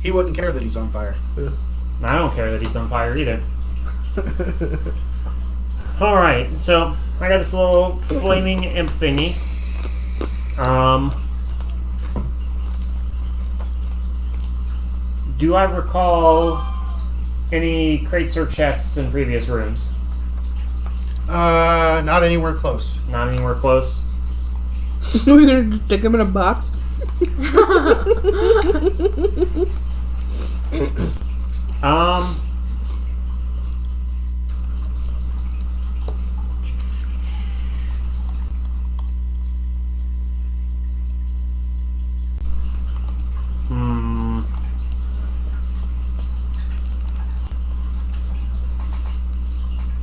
He wouldn't care that he's on fire. I don't care that he's on fire either. All right, so I got this little flaming imp thingy. Do I recall any crates or chests in previous rooms? Not anywhere close. Not anywhere close. We're gonna just stick him in a box.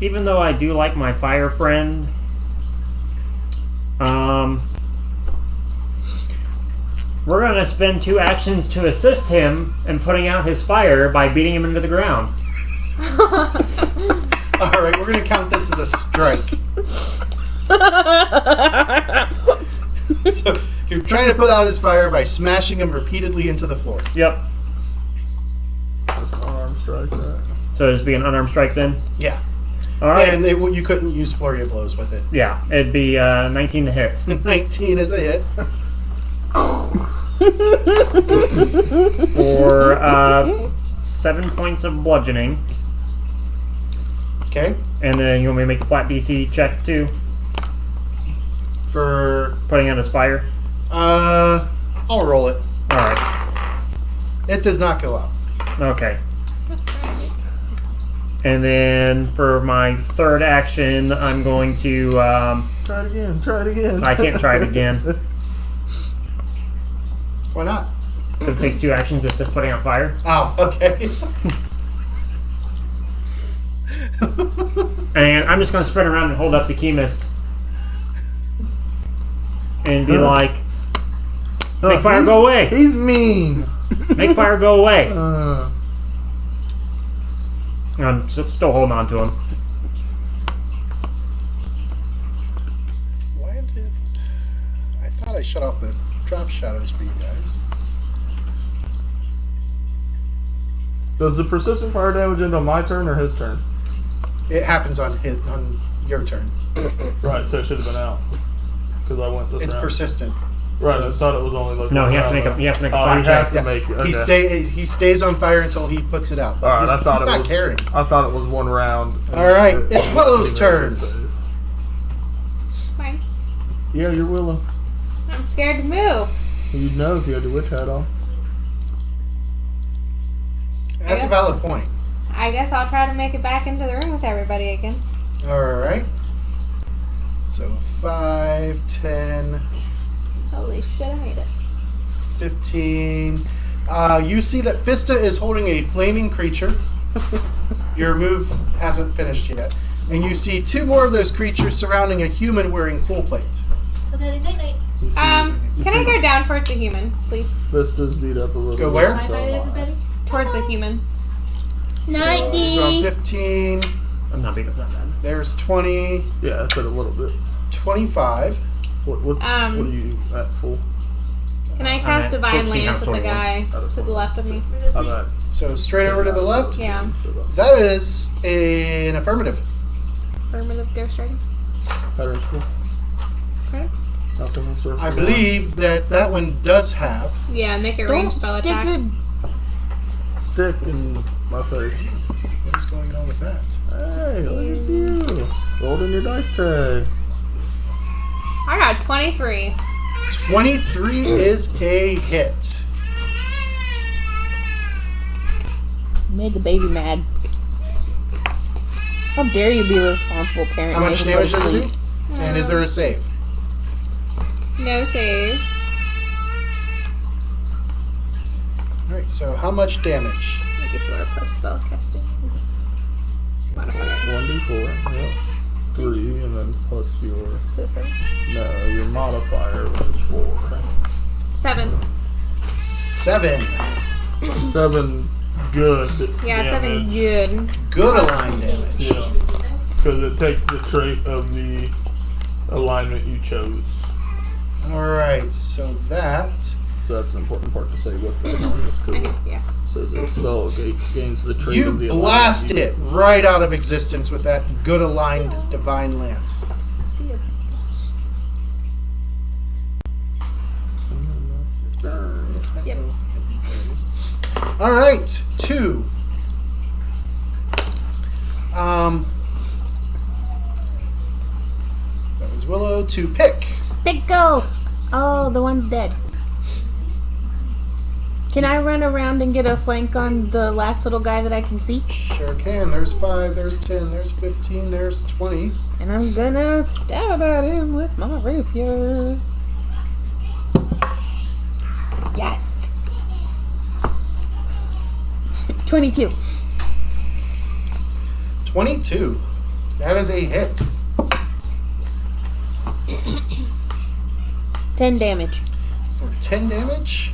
Even though I do like my fire friend, we're gonna spend 2 actions to assist him in putting out his fire by beating him into the ground. All right, we're gonna count this as a strike. So you're trying to put out his fire by smashing him repeatedly into the floor. Yep. Just an unarmed strike, right? So it'd be an unarmed strike then? Yeah. All right. And you couldn't use flurry of blows with it. Yeah, it'd be 19 to hit. 19 is a hit. For 7 points of bludgeoning. Okay. And then you want me to make a flat DC check too? For Putting out his fire? I'll roll it. Alright. It does not go up. Okay. And then for my third action, I'm going to... Try it again. I can't try it again. Why not? Because it takes 2 actions to assist putting out fire. Oh, okay. And I'm just going to sprint around and hold up the key mist. And be like, make fire go away! He's mean. Make fire go away! Uh, I'm still holding on to him. Why did... I thought I shut off the drop shadows for you guys. does the persistent fire damage end on my turn or his turn? It happens on your turn. Right, so it should have been out. Because I went this It's round. persistent. Right, I thought it was only like No, one he has to round, make a though. he has to make a Oh, flat he check. has to make it. Okay. He stays on fire until he puts it out. Alright, I thought he's it not was. caring. I thought it was 1 round. Alright, it's Willow's turn. Fine. Yeah, you're Willow. I'm scared to move. You'd know if you had your witch hat on. That's a valid point. I guess I'll try to make it back into the room with everybody again. Alright. So 5, 10, Holy shit, I made it. 15. You see that Fista is holding a flaming creature. Your move hasn't finished yet. And you see 2 more of those creatures surrounding a human wearing full plate. So night night. You see- you Can see I go down towards the human, please? Fista's beat up a little Go bit. where? Bye bye everybody. Towards the human. You've gone 15. I'm not beat up that bad. There's 20. Yeah, I said a little bit. 25. What are you at full? Can I cast at Divine 14 Lance out of at the 21. guy to the left of me? I'm at So straight over to the left. Yeah. That is an affirmative. Affirmative ghost striking. Pattern school. Okay. Alchemy, sorcery. I believe that one does have. Yeah, make a Don't ranged spell stick attack. a Stick in my face. What is going on with that? Hey, look at you. Rolled in your dice tag. I got 23. 23 is a hit. Made the baby mad. How dare you be a responsible parent? How much making her damage does it sleep? do? And is there a save? No save. Alright, so how much damage? I get to our plus spell casting. Modifier. 1d4. Yeah. 3, and then plus your. So 7. No, your modifier, which is 4. 7. 7. 7 good. Yeah, 7 damage. good. Good aligned damage. Yeah. Because it takes the trait of the alignment you chose. Alright, so that. So that's an important part to say with that. Just 'cause it Yeah. says the spell gains the trait You of the blast alignment. it right out of existence with that good aligned divine lance. See you. Yep. Alright, 2. That was Willow to pick. Big go! Oh, the one's dead. Can I run around and get a flank on the last little guy that I can see? Sure can. There's 5, there's 10, there's 15, there's 20. And I'm gonna stab at him with my rapier. Yes! 22. 22. That is a hit. 10 damage. For 10 damage.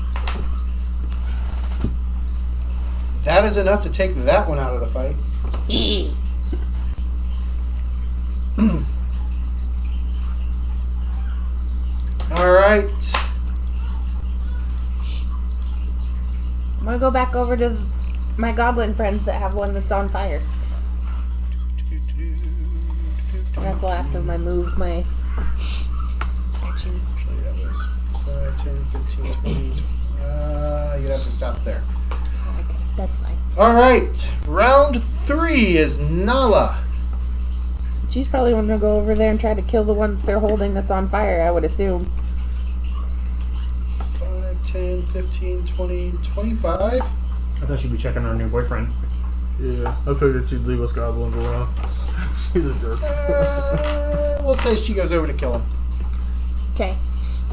That is enough to take that one out of the fight. Alright. I'm gonna go back over to my goblin friends that have one that's on fire. That's the last of my actions. Actually, that was 5, 10, 15, 20. You'd have to stop there. Okay, that's fine. Alright. Round 3 is Nala. She's probably gonna go over there and try to kill the one that they're holding that's on fire, I would assume. 5, 10, 15, 20, 25. I thought she'd be checking on her new boyfriend. Yeah, I figured she'd leave us goblins alone. She's a jerk. We'll say she goes over to kill him. Okay.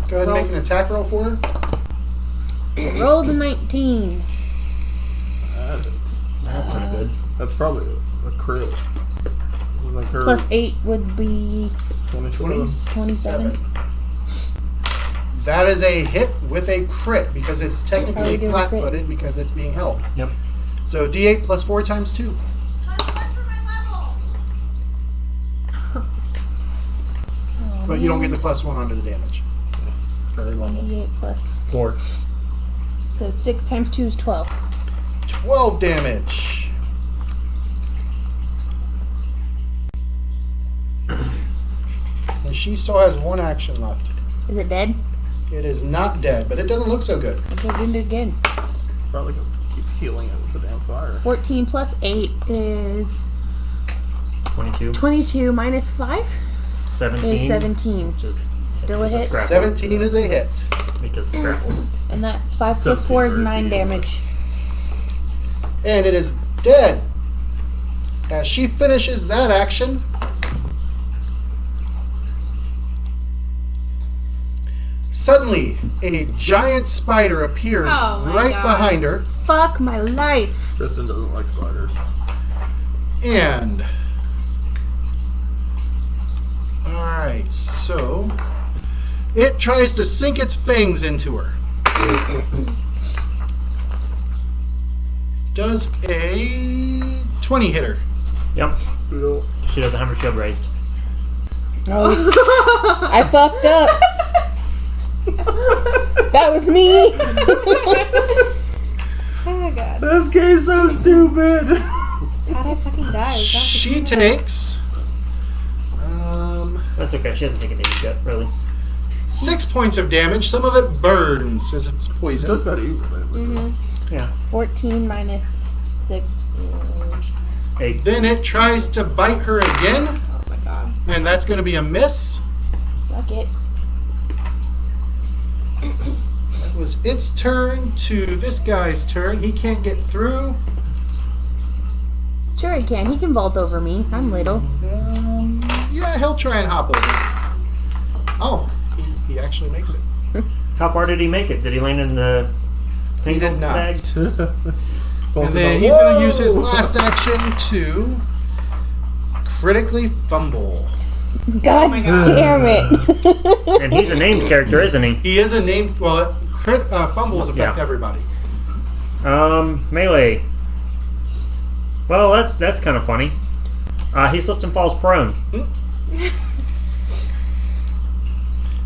Go ahead and Roll. make an attack roll for her. Roll the 19. That's not good. That's probably a crit. Like her Plus 8 would be 27. That is a hit with a crit because it's How are we technically doing flat-footed because it's being held. Yep. So D8 plus 4 times 2. But you don't get the plus 1 onto the damage. For her level. 8 plus. 4. So 6 times 2 is 12. 12 damage. And she still has 1 action left. Is it dead? It is not dead, but it doesn't look so good. Okay, do it again. probably gonna keep healing it with the damn fire. 14 plus 8 is 22. 22 minus 5 17. is 17. Which is Still a hit. scrapple. 17 is a hit. Because it's grappled. And that's 5 plus 4 is 9 damage. And it is dead. As she finishes that action, Suddenly, a giant spider appears Oh my right God. behind her, Fuck my life. Kristen doesn't like spiders. and alright, so it tries to sink its fangs into her. Does a 20 hit her? Yep. Nope. She doesn't have her shield raised. I fucked up. That was me. Oh god. This game's so stupid. How'd I fucking die? She takes That's okay. She hasn't taken damage yet, really. 6 points of damage. Some of it burns as it's poison. Took that evil. Yeah. 14 minus 6 is... 8. Then it tries to bite her again, Oh my god. and that's going to be a miss. Suck it. That was its turn to this guy's turn. He can't get through. Sure he can. He can vault over me. I'm little. Yeah, he'll try and hop over. Oh, he actually makes it. How far did he make it? Did he land in the He did tingle not. bags? And then he's going to use his last action to critically fumble. God my God. damn it. And he's a named character, isn't he? He is a named, well, fumbles affect Yeah. everybody. Melee. Well, that's kind of funny. He slips and falls prone.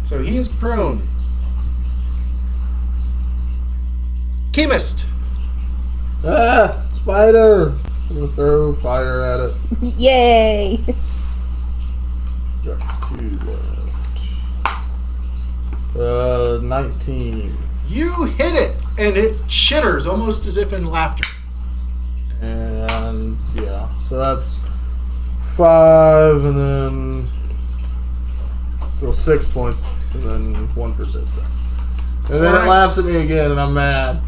So he is prone. Chemist. Ah, spider. I'm gonna throw fire at it. Yay. Got 2 left. 19. You hit it, and it chitters almost as if in laughter. And yeah, so that's 5, and then so 6 points, and then 1 persistent. And then Alright. it laughs at me again, and I'm mad.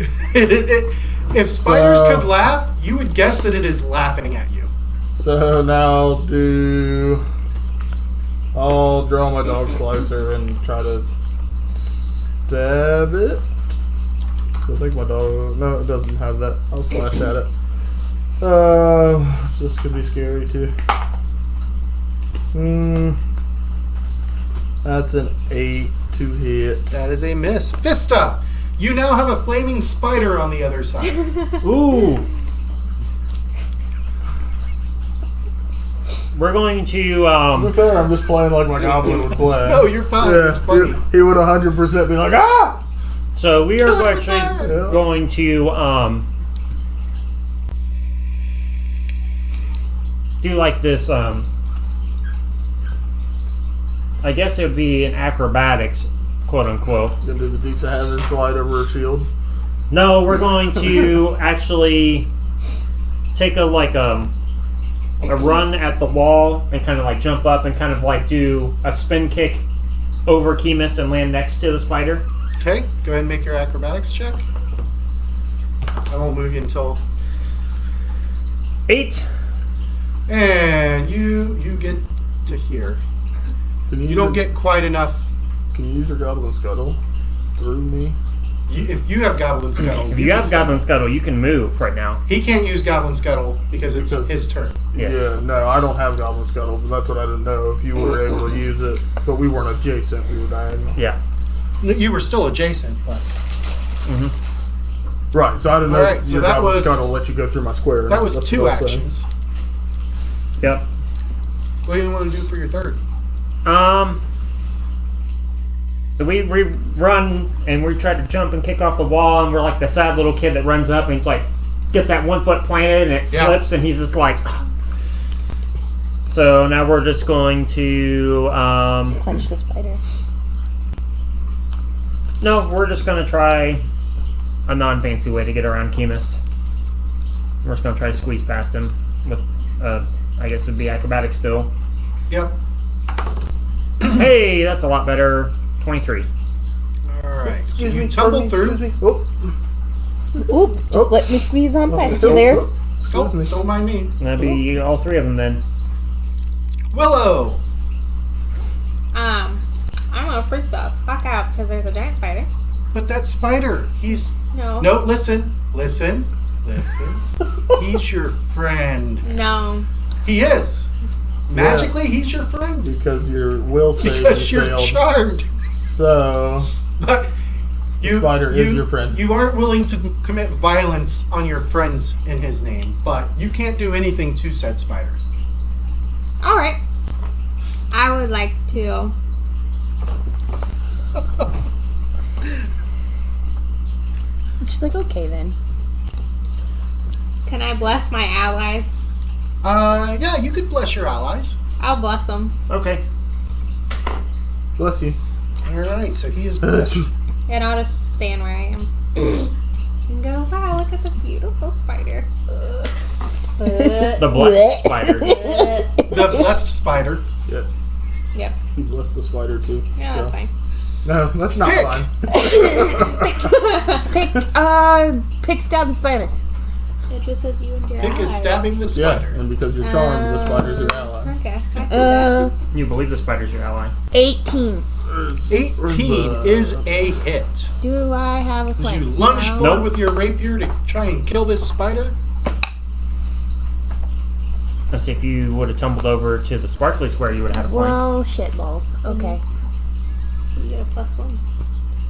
If spiders So- could laugh, you would guess that it is laughing at you. So now I'll draw my dog slicer and try to stab it. I think my dog, no, it doesn't have that. I'll slash at it. This could be scary too. That's an 8 to hit. That is a miss. Vista, you now have a flaming spider on the other side. Ooh. We're going to To be fair, I'm just playing like my goblin would play. No, you're fine. Yeah, It's funny. he would 100% be like, ah! So we are Kill it with actually fire. going to do like this. I guess it would be an acrobatics, quote unquote. Gonna do the Dukes of Hazzard slide over a shield. No, we're going to actually take a run at the wall and kind of like jump up and kind of like do a spin kick over Chemist and land next to the spider. Okay, go ahead and make your acrobatics check. I won't move you until... 8. And you get to here. You don't get quite enough. Can you use your Goblin Scuttle through me? If you have Goblin Scuttle... If you have Goblin Scuttle, you can move right now. He can't use Goblin Scuttle because it's his turn. Yes. Yeah, no, I don't have Goblin Scuttle, but that's what I didn't know. If you were able to use it, but we weren't adjacent, we were diagonal. Yeah. You were still adjacent, but... Right, so I didn't know Alright, if so your that Goblin was- Scuttle let you go through my square. That was That's 2 what I was saying. actions. Yep. What do you want to do for your third? So we run and we try to jump and kick off the wall, and we're like the sad little kid that runs up and like gets that 1 foot planted and it Yeah. slips and he's just like. So now we're just going to Punch the spider. no, we're just gonna try a non-fancy way to get around Chemist. We're just gonna try to squeeze past him with I guess it would be acrobatics still. Yep. Hey, that's a lot better. 23. Alright, so you tumble through. Oh, Oop, just let me squeeze on past you there. Excuse me. Don't mind me. That'd be all 3 of them then. Willow! I'm gonna freak the fuck out because there's a giant spider. But that spider, he's... No. No, listen. He's your friend. No. He is. Magically, he's your friend. Because your will save Because you're failed. charmed. So, But the spider is your friend. You aren't willing to commit violence on your friends in his name, but you can't do anything to said spider. Alright. I would like to. She's like, okay then. Can I bless my allies? Yeah, you could bless your allies. I'll bless them. Okay. Bless you. Alright, so he is blessed. And I'll just stand where I am. And go, wow, look at the beautiful spider. The blessed spider. The blessed spider. Yeah. Yep. You bless the spider too. Yeah, that's fine. No, that's not Pick. fine. Pick stab the spider. It just says you and your Pick is allies. stabbing the Yeah, spider. and because you're charmed, the spider's your ally. Okay, I see that. You believe the spider's your ally. 18. 18 is a hit. Do I have a As flank? you lunge No. forward with your rapier to try and kill this spider. Let's see, if you would have tumbled over to the sparkly square, you would have had a flank. Well, shit balls. Okay. You get a +1.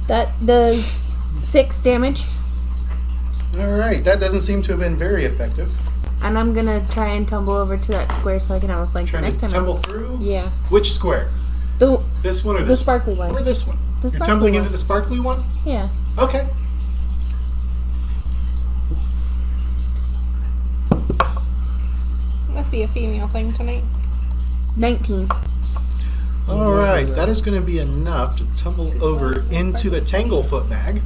That does 6 damage. Alright, that doesn't seem to have been very effective. And I'm gonna try and tumble over to that square so I can have a flank the Trying next to time. tumble through? Yeah. Which square? The This one or the this sparkly one? one. Or this one? The You're sparkly tumbling one. into the sparkly one? Yeah. Okay. Must be a female thing tonight. 19. Alright, that is going to be enough to tumble over into the Tanglefoot bag.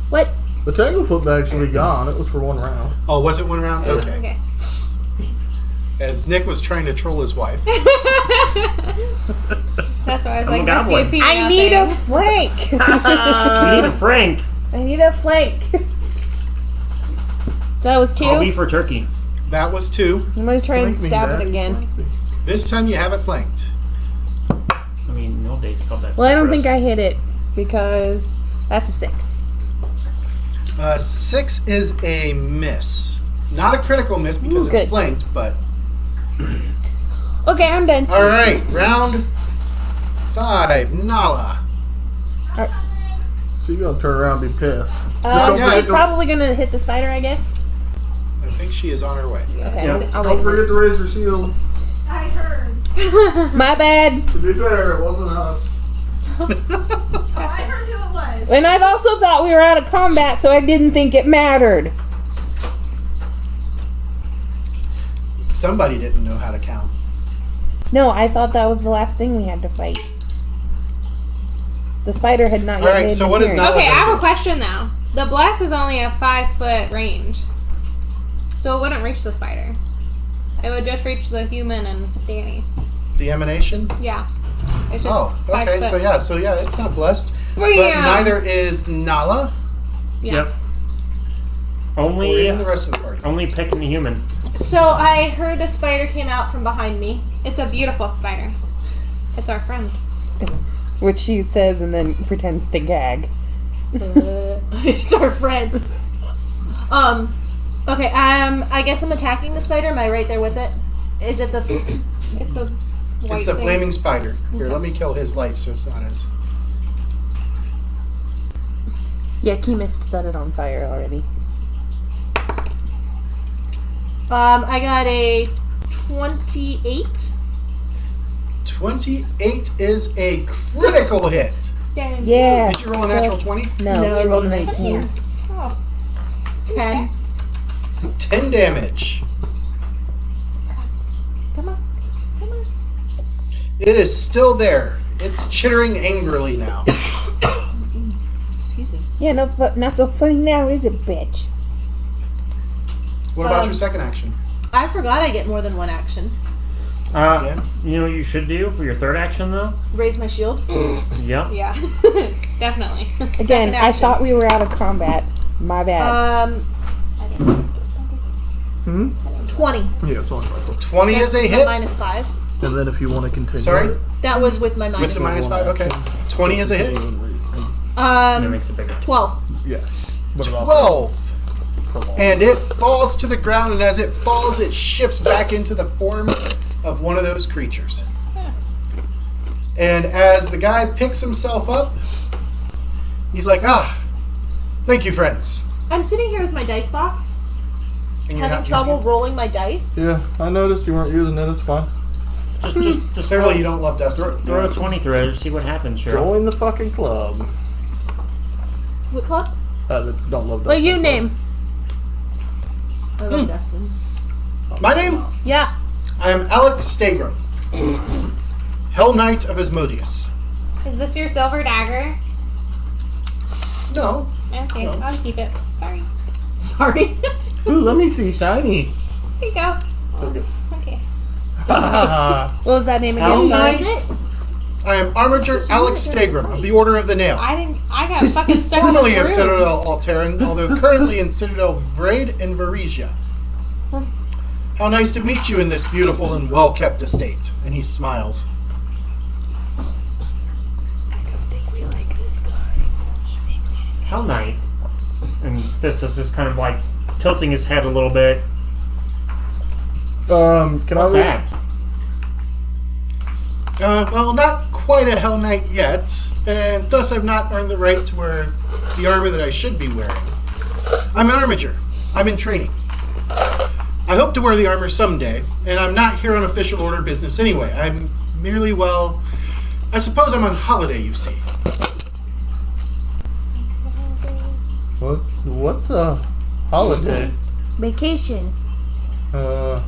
What? The Tanglefoot bag should be gone. It was for one round. Oh, was it one round? Okay. Okay. As Nick was trying to troll his wife. That's why I was I'm a like, must be a goblin. female I need a thing. flank. You need a Frank. I need a flank. That was 2. I'll be for turkey. That was 2. I'm gonna try and Flank me, stab it Dad. again. This time you have it flanked. I mean, in the old days, called that. Well, I don't think I hit it because that's a 6. 6 is a miss. Not a critical miss because Ooh, good. it's flanked, but... Okay, I'm done. Alright, round 5. Nala. So you're going to turn around and be pissed. don't She's forget- probably gonna hit the spider, I guess. I think she is on her way. Okay, Yeah. I'll Don't wait. forget to raise your shield. I heard. My bad. To be fair, it wasn't us. Oh, I heard who it was. And I've also thought we were out of combat, so I didn't think it mattered. Somebody didn't know how to count. No, I thought that was the last thing we had to fight. The spider had not yet Alright, made so an what is appearance. not- Okay, I have a question though. The bless is only a 5-foot range. So it wouldn't reach the spider. It would just reach the human and Danny. The emanation? Yeah. It's just Oh, 5 okay, foot. so yeah, it's not blessed. Well, But yeah. neither is Nala Yeah. Yep. or Only, even the rest of the party. only picking the human. So I heard a spider came out from behind me. It's a beautiful spider. It's our friend. Which she says and then pretends to gag. It's our friend. Okay, I guess I'm attacking the spider. Am I right there with it? Is it the... It's a white It's the thing. flaming spider. Here, let me kill his light so it's not as... Yeah, Kemis set it on fire already. I got a 28. 28 is a critical hit. Yeah. Did you roll a natural 20? No, No, she rolled a I rolled a 19. 10. 10 damage. Come on. Come on. It is still there. It's chittering angrily now. Excuse me. Yeah, no, not so funny now, is it, bitch? What about Um, your second action? I forgot I get more than one action. Yeah. You know what you should do for your third action, though? Raise my shield. Yep. Yeah. Definitely. Again, I action. thought we were out of combat. My bad. 20. Yeah, it's only like 20 is a My hit. minus 5. And then if you want to continue. Sorry? it, That was with my minus With the minus 5. 5, okay. 20 is a hit. and And it makes it bigger. 12. Yes. But it also 12. prolongs. And it falls to the ground, and as it falls, it shifts back into the form of one of those creatures. And as the guy picks himself up, he's like, thank you, friends. I'm sitting here with my dice box, And you're having not trouble using rolling my dice. Yeah, I noticed you weren't using it. It's fine. Just it. Clearly, you don't love Dustin. throw a 20 through it, see what happens, Cheryl. Join the fucking club. What club? That don't love. What Dustin you club. name? I love Dustin. My name? Yeah. I am Alex Stegrum, Hell Knight of Asmodeus. Is this your silver dagger? No. Okay, No. I'll keep it. Sorry. Sorry. Ooh, let me see shiny. Here you go. Okay. Okay. What was that name Hell again? Knight? Sorry. Is it? I am Armiger Alex Stegrum of the Order of the Nail. I got fucking stuck in Formerly of this room. Citadel Alteran, although currently in Citadel Vraid and Varesia. How nice to meet you in this beautiful and well-kept estate. And he smiles. Hell Knight. And Fistus is kind of like tilting his head a little bit. Can What's I read? that? Well, not quite a Hell Knight yet, and thus I've not earned the right to wear the armor that I should be wearing. I'm an armiger. I'm in training. I hope to wear the armor someday, and I'm not here on official order business anyway. I'm merely, well, I suppose I'm on holiday, you see. What's a holiday? Vacation. I've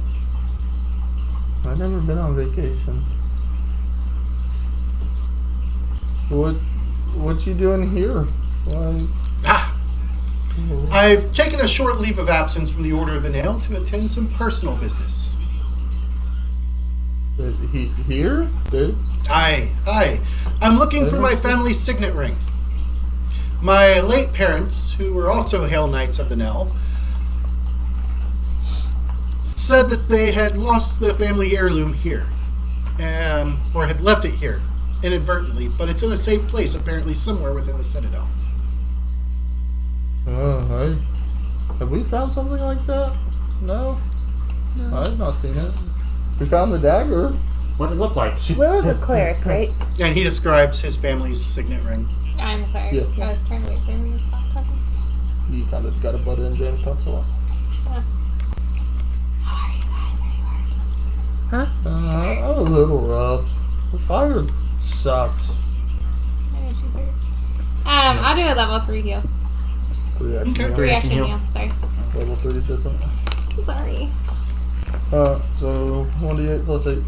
never been on vacation. What you doing here? Why? I've taken a short leave of absence from the Order of the Nail to attend some personal business. Here? Dude? Aye. I'm looking for my family's signet ring. My late parents, who were also Hell Knights of the Nail, said that they had lost the family heirloom here, or had left it here inadvertently, but it's in a safe place apparently somewhere within the Citadel. Have we found something like that? No. I've not seen it. We found the dagger. What did it look like? Willow's a cleric, right? And he describes his family's signet ring. I'm sorry. Yeah. I was trying to wait for him to stop talking. You kind of got a butt in. James talks a lot. How are you guys? Are you working? A little rough. The fire sucks. Maybe she's hurt. I'll do a level 3 heal. 3 action. Okay. heal. 3 action action heal. heal. Sorry. Level 3 is different. Sorry. So 1d8 plus 8.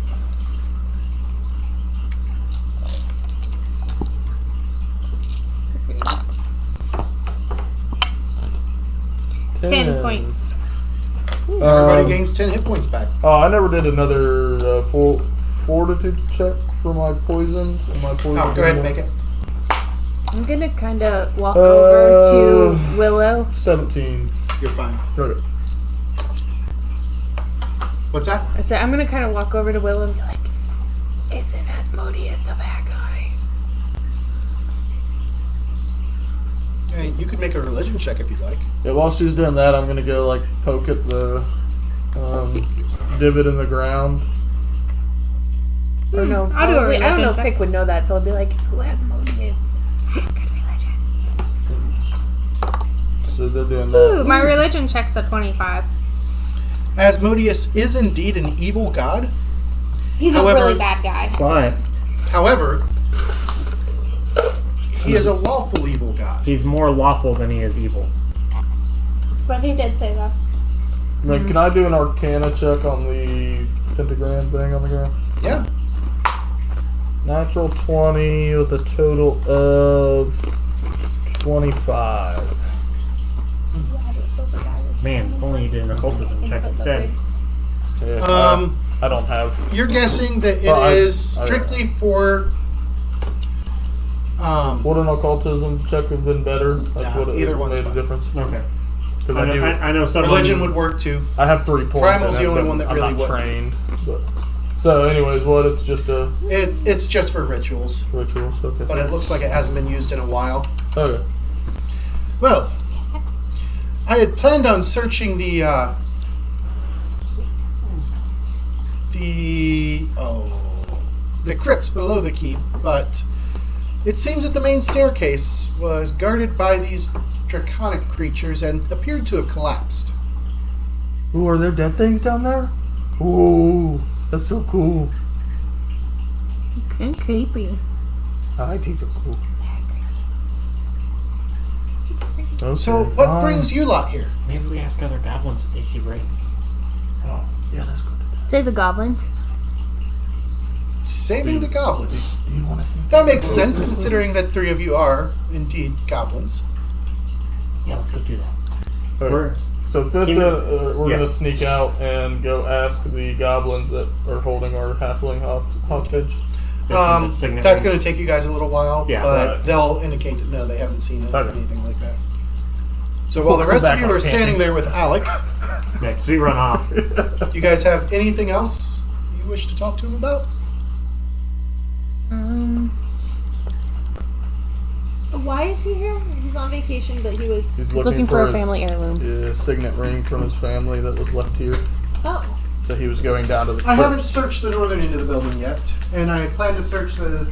Ten 10 points. Everybody gains 10 hit points back. Oh, I never did another fortitude check for my poison. My poison. Oh, go ahead and make it. I'm gonna kind of walk over to Willow. 17. You're fine. Okay. What's that? I said I'm gonna kind of walk over to Willow and be like, "Isn't Asmodeus a bad guy?" Yeah, you could make a religion check if you'd like. Yeah, while she's doing that, I'm gonna go like poke at the divot in the ground. Or no, I'll do a probably- I don't know if religion Pick would know that, so I'll be like, "Who Asmodeus?" Good religion. So they're doing Ooh, that. my religion check's a 25. Asmodeus is indeed an evil god. He's However- a really bad guy. But However, he is a lawful evil god. he's more lawful than he is evil. But he did say this. Like, can I do an Arcana check on the pentagram thing on the ground? Yeah. Natural 20 with a total of 25. Man, if only you did an occultism check instead. Yeah, I don't have. You're guessing that it Well, is I- strictly for. Would an occultism check have been better? That's Nah, what either it one's made a fine. difference. Okay. Because I know some Religion would work too. I have 3 points. Primal's in it, the only but one that I'm really not wouldn't. trained. But. So, anyways, it's just a It's just for rituals, ritual. Okay. but it looks like it hasn't been used in a while. Okay. Well, I had planned on searching the crypts below the keep, but it seems that the main staircase was guarded by these draconic creatures and appeared to have collapsed. Ooh, are there dead things down there? Ooh, that's so cool. And creepy. I think they're cool. Okay, So, what fine. brings you lot here? Maybe we ask other goblins if they see Ray. Oh, yeah, let's go to that. Say the goblins. Saving the goblins. You want to think? That makes sense, considering that 3 of you are indeed goblins. Yeah, let's go do that. Okay. We're So Thista, we're Yeah. gonna sneak out and go ask the goblins that are holding our halfling hostage. signet That's ring. going to take you guys a little while, Yeah, but right. they'll indicate that no, they haven't seen it or Okay. anything like that. So while the We'll rest come of back you on are standing there with Alec, Next, we run off. do you guys have anything else you wish to talk to him about? Why is he here? He's on vacation, but he was. He's Looking for a his, family heirloom. signet ring from his family that was left here. Oh. So he was going down to the I haven't crypts. searched the northern end of the building yet, and I plan to search the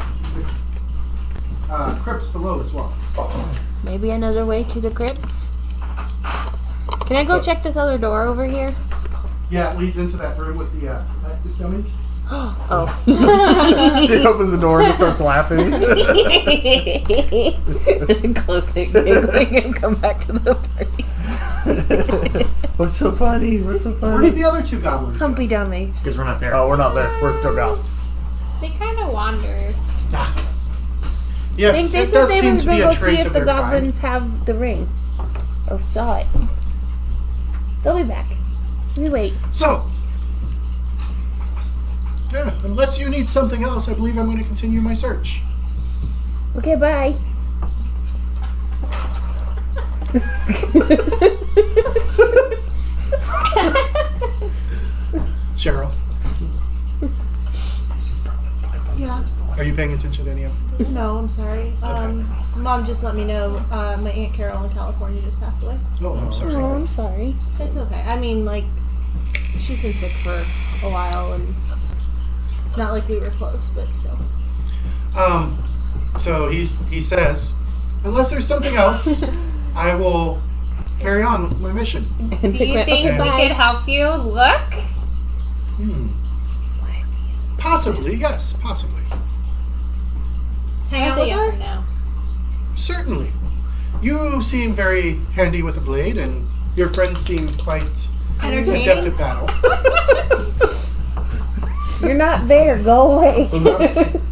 crypts below as well. Maybe another way to the crypts. Can I go check this other door over here? Yeah, it leads into that room with the practice dummies. Oh. She opens the door and just starts laughing. Close it, giggling, and come back to the party. What's so funny? What's so Where funny? did the other 2 goblins go? Humpy dummies. Because we're not there. Oh, we're not there. We're still gone. They kind of wander. Ah. I Yes, think they it said does they seem were to going be to a go see trait if of the their kind. goblins have the ring. Or saw it. They'll be back. We wait. So, yeah, unless you need something else, I believe I'm going to continue my search. Okay, bye. Cheryl, Yeah. are you paying attention to any of them? No, I'm sorry. Mom just let me know my Aunt Carol in California just passed away. Oh, I'm sorry. Oh, I'm sorry. It's okay. I mean, like, she's been sick for a while, and it's not like we were close, but still. So he says, unless there's something else, I will carry on with my mission. Do you think we could help you? Look. Possibly, yes, possibly. Hang out That's a with yes us? or no. Certainly. You seem very handy with a blade, and your friends seem quite Entertaining? adept at battle. You're not there. Go away.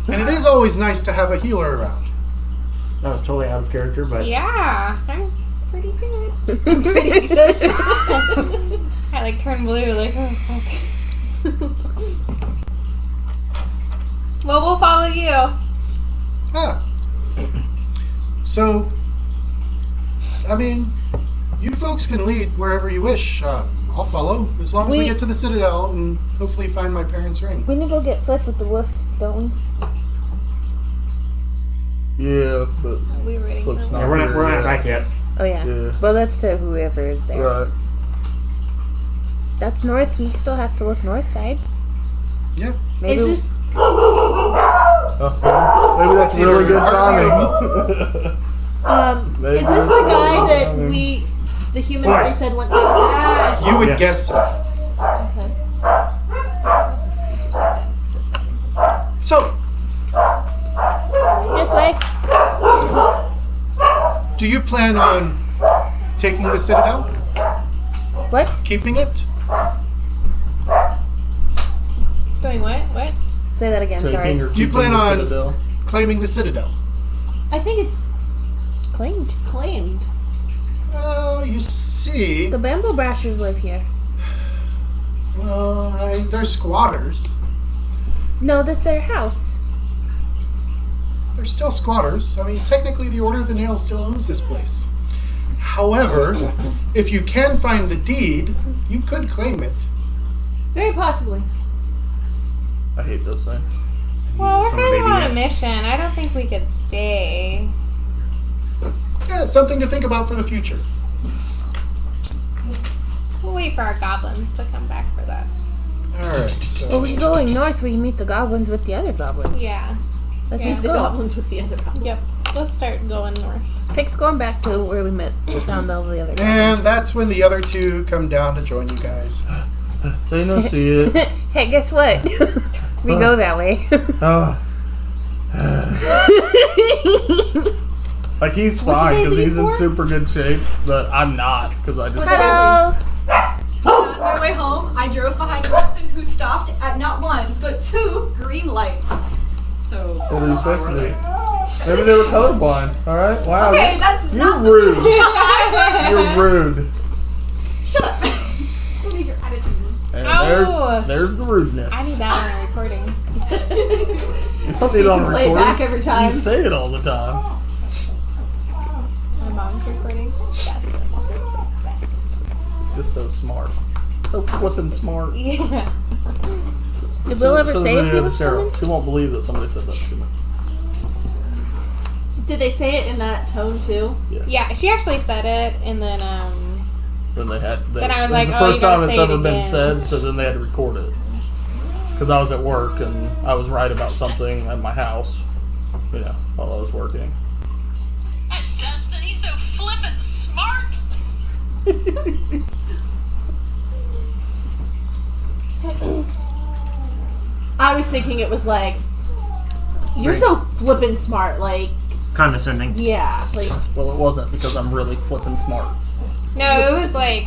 And it is always nice to have a healer around. That was totally out of character, but Yeah, I'm pretty good. I like turn blue, like, oh fuck. Well, we'll follow you. Ah. So, I mean, you folks can lead wherever you wish. I'll follow, as long as we We- get to the Citadel and hopefully find my parents' ring. We need to go get Flip with the wolves, don't we? Yeah, but We were waiting for Flip's them. yeah, we're not back yet. Oh, yeah. Yeah. Well, that's to whoever is there. right. That's north. He still has to look north side. Yeah. Maybe Is this. Maybe that's really either good hard timing. Is this the guy that the human that they said went south? You would Yeah. guess so. Okay. So, this way. do you plan on taking the Citadel? What? Keeping it? Doing what? What? Say that again. Taking Sorry. or Do you keeping plan the on- Citadel? Claiming the Citadel? I think it's Claimed. claimed. Well, you see, The bamboo brashers live here. they're squatters. No, that's their house. They're still squatters. I mean, technically, the Order of the Nail still owns this place. However, if you can find the deed, you could claim it. Very possibly. I hate those things. Well, we're Some kind of baby on yet. a mission. I don't think we could stay. Yeah, it's something to think about for the future. We'll wait for our goblins to come back for that. Alright, so. Well, we're going north. We can meet the goblins with the other goblins. Yeah. Let's Yeah. just The go. goblins with the other goblins. Yep. Let's start going north. Pick's going back to where we met. We found all the other goblins. And that's when the other two come down to join you guys. They don't see it. Hey, guess what? We go that way. Oh. Like he's What fine did they because leave he's in for? super good shape, but I'm not because I just. Hello. On my way home, I drove behind a person who stopped at not one, but 2 green lights. So. What are you supposed to do? Maybe they were colorblind. All right. Wow. Okay, that's You're not. rude. You're rude. Shut up. What is your attitude? And Ow. there's the rudeness. I need that on a recording. You don't So need you it on can play it recording. back every time. You say it all the time. My mom's recording. Best. Just so smart. So flippin' smart. Yeah. Did Will ever So say if he the was Cheryl. coming? She won't believe that somebody said that to me. Did they say it in that tone too? Yeah, she actually said it, and then Then they had. Then I was it like, the oh, you first gotta time it's say it ever been again. said, so then they had to record it. Because I was at work and I was right about something at my house, you know, while I was working. And Dustin, he's so flippin' smart. I was thinking it was like, you're so flippin' smart. Like, Condescending. yeah, like Well, it wasn't because I'm really flippin' smart. no, it was like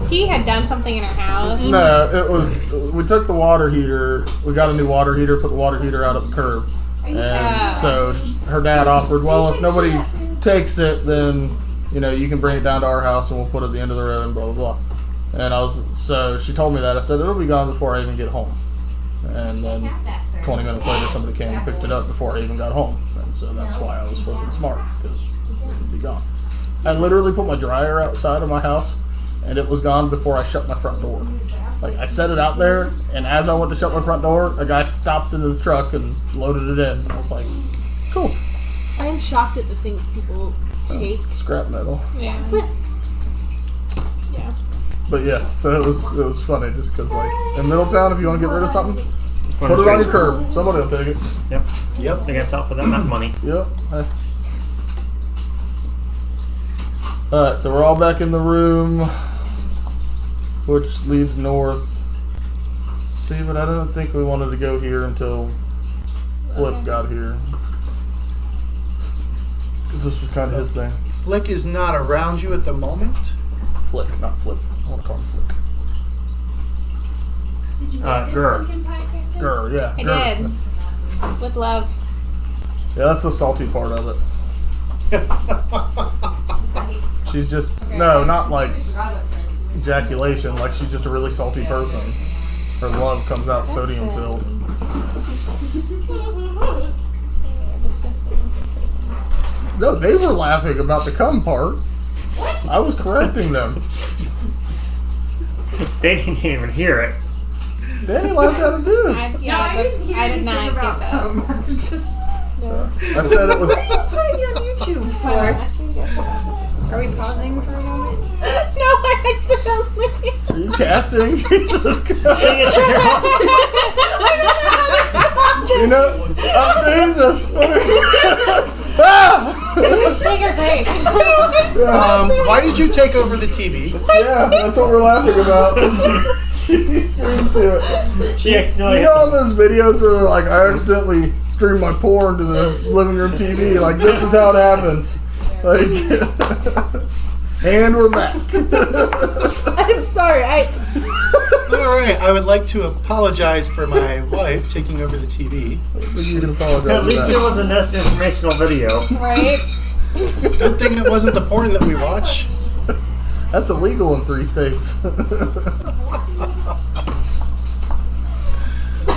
he had done something in her house. No, it was. We took the water heater. We got a new water heater. Put the water heater out at the curb, and so her dad offered, well, if nobody takes it, then you know you can bring it down to our house and we'll put it at the end of the road and blah blah blah. And so she told me that. I said it'll be gone before I even get home. And then 20 minutes later, somebody came and picked it up before I even got home. And so that's why I was flipping smart, because it would be gone. I literally put my dryer outside of my house, and it was gone before I shut my front door. Like, I set it out there, and as I went to shut my front door, a guy stopped in his truck and loaded it in. And I was like, cool. I am shocked at the things people take. Scrap metal. Yeah. Yeah. But yeah, so it was funny just because, like, in Middletown, if you want to get rid of something, put it on your curb. Somebody will take it. Yep. Yep. They gotta sell for that much money. Yep. Alright, so we're all back in the room, which leads north. See, but I don't think we wanted to go here until Flip got here. Because this was kind of his thing. Flick is not around you at the moment. Flick, not Flip. I want to call him Flick. Gur. Grr, yeah. I grr. did. With love. Yeah, that's the salty part of it. She's just, no, not like ejaculation, like she's just a really salty person. Her love comes out sodium filled. No, they were laughing about the cum part. I was correcting them. They didn't even hear it. Danny laughed at it too. I did not get that. I said it was. Putting you on YouTube for. Are we pausing for a moment? No, I accidentally. Are you casting? Jesus Christ. You know, oh, Jesus. Ah! Take a break. Why did you take over the TV? Yeah, that's what we're laughing about. She streamed to it. She accidentally You know all those videos where like I accidentally stream my porn to the living room TV? Like this is how it happens. Like, and we're back. I'm sorry. All right, I would like to apologize for my wife taking over the TV. You can apologize. At for least that. it was a nice informational video. Right? Good thing it wasn't the porn that we watch. That's illegal in 3 states.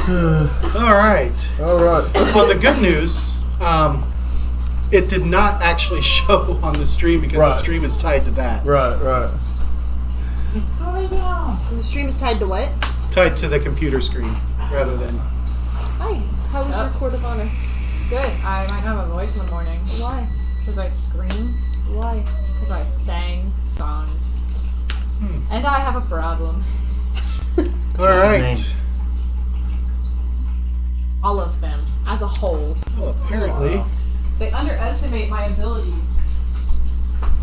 All right. All right. Well, the good news, it did not actually show on the stream because Right. the stream is tied to that. Right. The stream is tied to what? Tied to the computer screen rather than. Hi. How was your court of honor? It's good. I might not have a voice in the morning. Why? Because I scream. Why? Because I sang songs. And I have a problem. All What's his right. All of them, as a whole. Well, apparently, They underestimate my ability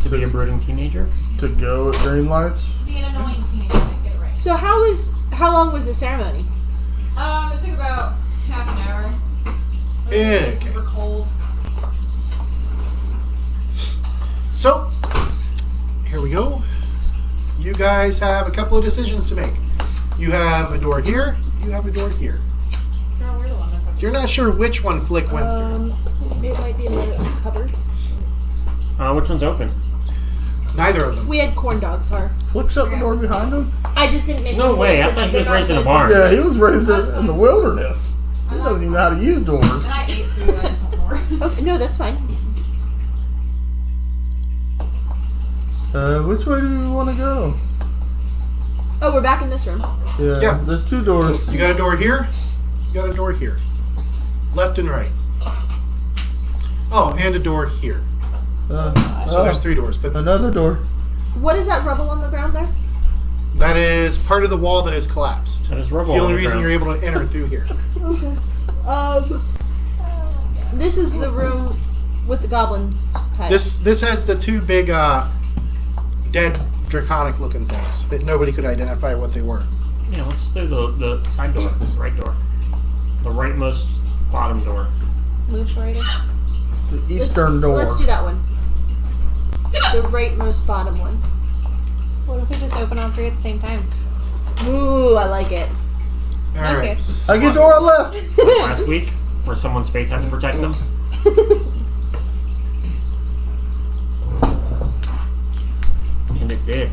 To be a brooding teenager. To go at green lights. to be an annoying teenager and get it right. So how long was the ceremony? It took about half an hour. It was Okay. super cold. So, here we go. You guys have a couple of decisions to make. You have a door here. You have a door here. Girl, we're the one that fucking- You're not sure which one Flick went through. It might be in the cupboard. Which one's open? Neither of them. We had corn dogs, Har. Flick shut the door behind him. I just didn't make No them way. I because thought he they're was not raised in a good. barn. Yeah, he was raised in the wilderness. He doesn't even know how to use doors. And I ate food, I just want more. Okay, no, that's fine. Which way do we want to go? Oh, we're back in this room. Yeah. There's two doors. You got a door here. You got a door here. Left and right. Oh, and a door here. So there's three doors. But Another door. What is that rubble on the ground there? that is part of the wall that has collapsed. That is rubble It's the on only the reason ground. you're able to enter through here. This is the room with the goblin type. This has the two big dead draconic looking things that nobody could identify what they were. Yeah, let's do the side door, the right door. The rightmost bottom door. Move forward. The eastern door. Let's do that one. The rightmost bottom one. What if we just open all three at the same time? Ooh, I like it. All That's right. good. I get door left. Like last week, where someone's faith had to protect them. And it did.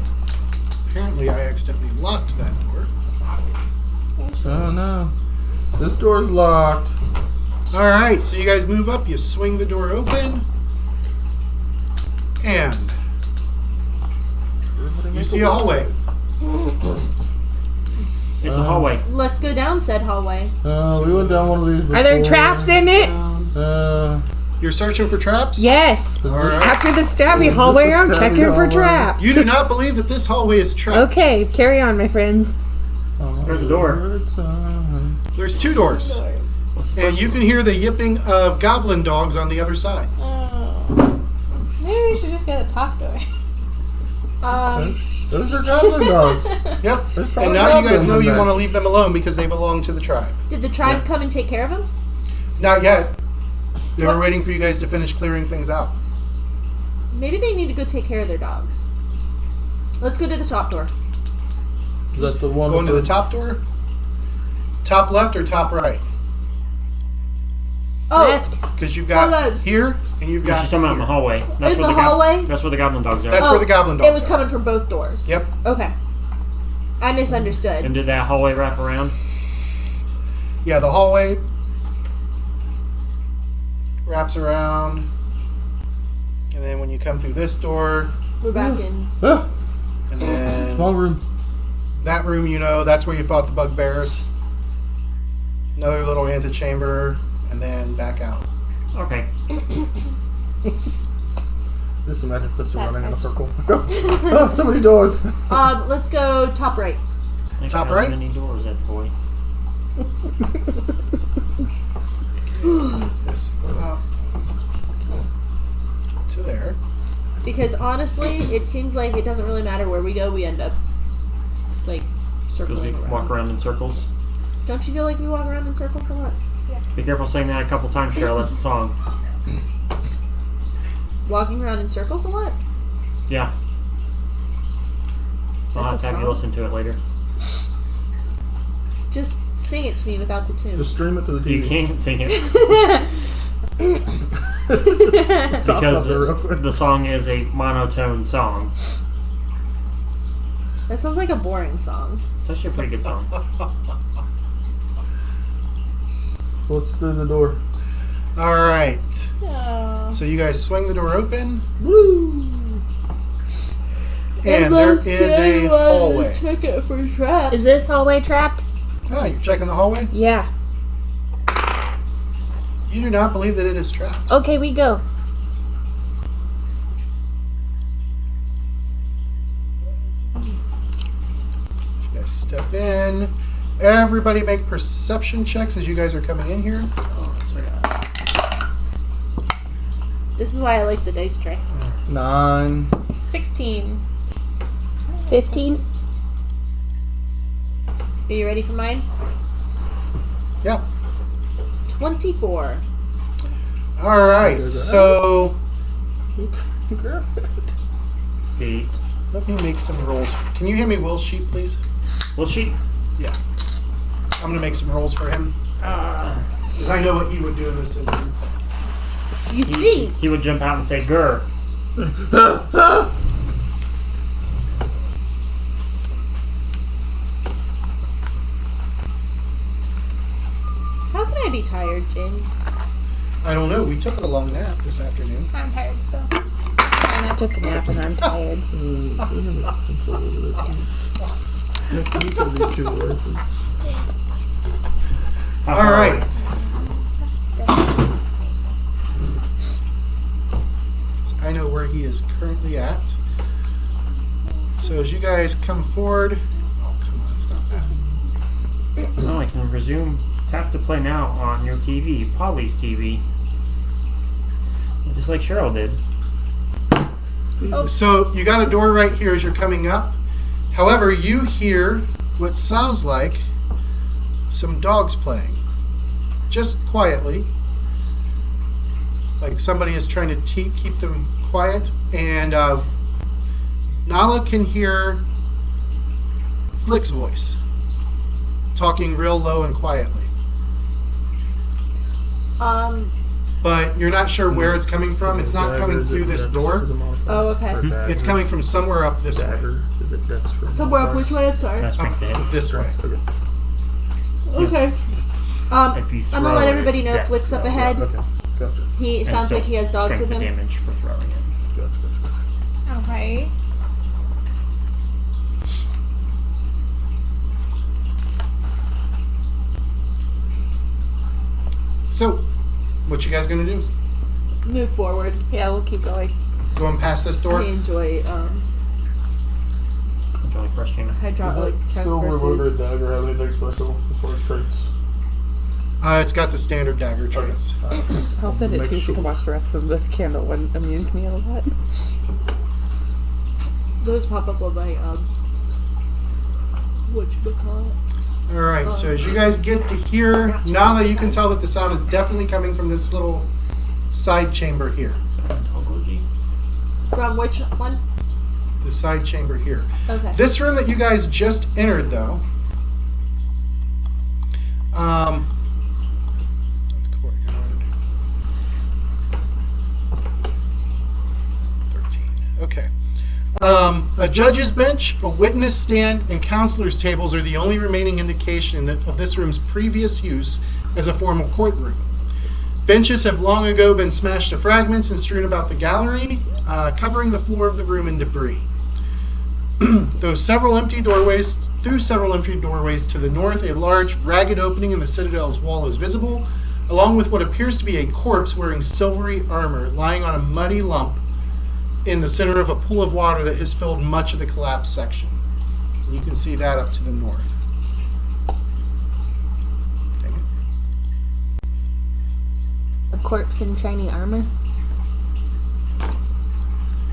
Apparently, I accidentally locked that door. Oh no. This door's locked. All right, so you guys move up. You swing the door open, and you see a hallway. It's a hallway. Let's go down said hallway. We went down one of these before. Are there traps in it? You're searching for traps? Yes. All right. After the stabby hallway, I'm stabby checking for hallway. traps. You do not believe that this hallway is trapped. Okay, carry on, my friends. There's a door. There's two doors, What's the and first you one? can hear the yipping of goblin dogs on the other side. Maybe we should just go to the top door. Those are goblin dogs. Yep. There's probably And now you guys goblins know in you there. want to leave them alone because they belong to the tribe. Did the tribe come and take care of him? Not yet. They were What? waiting for you guys to finish clearing things out. Maybe they need to go take care of their dogs. Let's go to the top door. Is that the one? Going to the top door? Top left or top right? Oh, Left. Because you've Hold got on. here and you've Yeah, got she's talking about in the here. hallway. That's In where the the hallway? That's where the goblin dogs are. That's where the goblin dogs it was are. coming from both doors. Yep. Okay. I misunderstood. And did that hallway wrap around? Yeah, the hallway wraps around. And then when you come through this door, We're back in. Ah, and then small room. that room, you know, that's where you fought the bugbears. Another little antechamber, and then back out. Okay. Just imagine Fitz running in a circle. Oh, so many doors. Let's go top right. Think Top how right? many doors that boy? This up to there. Because honestly, it seems like it doesn't really matter where we go, we end up like Because we circling around. walk around in circles. Don't you feel like we walk around in circles a lot? Be careful saying that a couple times, Cheryl. That's a song. Walking around in circles a lot? Yeah. I'll That's have to a have you song? listen to it later. Just sing it to me without the tune. Just stream it to the TV. You can't sing it Stop because there real quick. the song is a monotone song. That sounds like a boring song. It's actually a pretty good song. Let's do the door. All right. Oh. So you guys swing the door open, Woo! and there is a hallway. Check it for traps. Is this hallway trapped? Ah, you're checking the hallway? Yeah. You do not believe that it is trapped. Okay, we go. then everybody make perception checks as you guys are coming in here. Oh, that's right. This is why I like the dice tray. 9. 16. 15. Are you ready for mine? Yeah. 24. All right. So Grab it. 8. let me make some rolls. Can you hand me Will's sheet, please? Well, she. Yeah. I'm gonna make some rolls for him because I know what he would do in this instance. You think? He would jump out and say, "Grr." How can I be tired, James? I don't know. We took a long nap this afternoon. I'm tired still. And I took a nap and I'm tired. All right. So I know where he is currently at. So as you guys come forward, oh come on, stop that. Well, I can resume tap to play now on your TV, Polly's TV. Just like Cheryl did. So you got a door right here as you're coming up. However, you hear what sounds like some dogs playing, just quietly, like somebody is trying to keep them quiet. And Nala can hear Flick's voice, talking real low and quietly. But you're not sure where it's coming from. It's not coming through this door. Oh, okay. It's coming from somewhere up this way. Somewhere up which way? I'm sorry. That's Up strength to hit. this way. Okay. If you I'm gonna throw let it, everybody know dex. Flick's up ahead. Okay, gotcha. He And sounds so like he has dogs strength with to him. damage for throwing it. Gotcha. Okay. So, what you guys gonna do? Move forward. Yeah, we'll keep going. Going past this door? I enjoy Jolly Christina. hydraulic press Silver loaded versus. dagger have anything special as far as traits? It's got the standard dagger traits. I'll send it Make to you so you sure. can watch the rest of the candle one amused me a lot. Those pop up on my whatchamacallit. Alright, so as you guys get to here, Nala, you can tell that the sound is definitely coming from this little side chamber here. From which one? The side chamber here. Okay. This room that you guys just entered, though, that's courtyard. 13. Okay. A judge's bench, a witness stand, and counselor's tables are the only remaining indication of this room's previous use as a formal courtroom. Benches have long ago been smashed to fragments and strewn about the gallery, covering the floor of the room in debris. Through several empty doorways to the north, a large, ragged opening in the citadel's wall is visible, along with what appears to be a corpse wearing silvery armor lying on a muddy lump in the center of a pool of water that has filled much of the collapsed section. You can see that up to the north. Dang it. A corpse in shiny armor.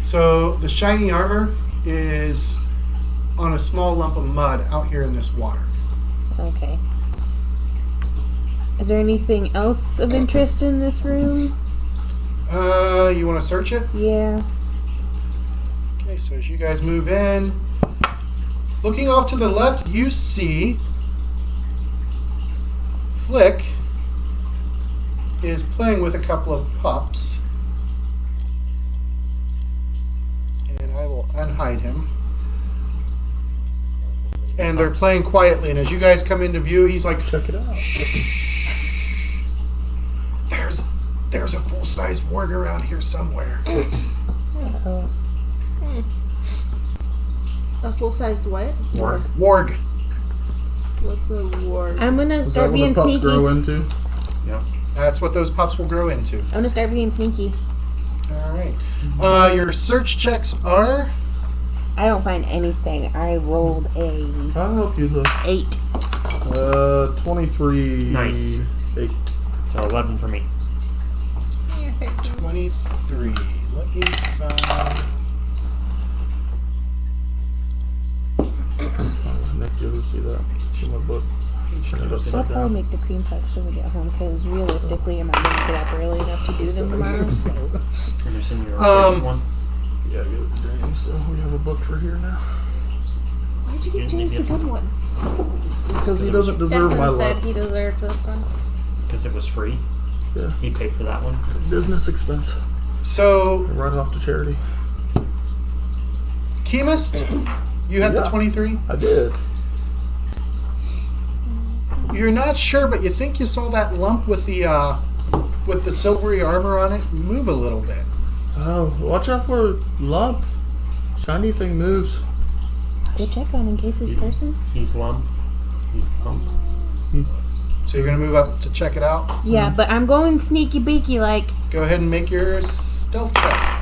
So the shiny armor is on a small lump of mud out here in this water. Okay. Is there anything else of interest in this room? You want to search it? Yeah. Okay, so as you guys move in, looking off to the left, you see Flick is playing with a couple of pups. And I will unhide him. And they're playing quietly, and as you guys come into view, he's like, Check it out. "Shh. There's a full-size warg around here somewhere." A full-sized what? Warg. What's a warg? I'm gonna Is that start what being the pups sneaky. grow into? That's what those pups will grow into. I'm gonna start being sneaky. All right. Your search checks are I don't find anything. I rolled a I'll help you look. 8. 23. Nice. 8. So 11 for me. Yeah, 13. 23. Let me find. Nick, you ever see that? In my book. I'll probably make the cream puffs when we get home because realistically, am I going to get up early enough to do them tomorrow? And there's in your basic one. Yeah, give it to James. So we have a book for here now. Why'd you give James the good one? Because he doesn't deserve my Destin said love. he deserved this one. Because it was free. Yeah. He paid for that one. Business expense. So, Write it off to charity. Chemist, you had the Yeah. 23? I did. You're not sure, but you think you saw that lump with the silvery armor on it move a little bit. Oh, watch out for lump. Shiny thing moves. Go check on in case it's person. He's lump. He's lump. So you're going to move up to check it out? Yeah, but I'm going sneaky beaky like. Go ahead and make your stealth check.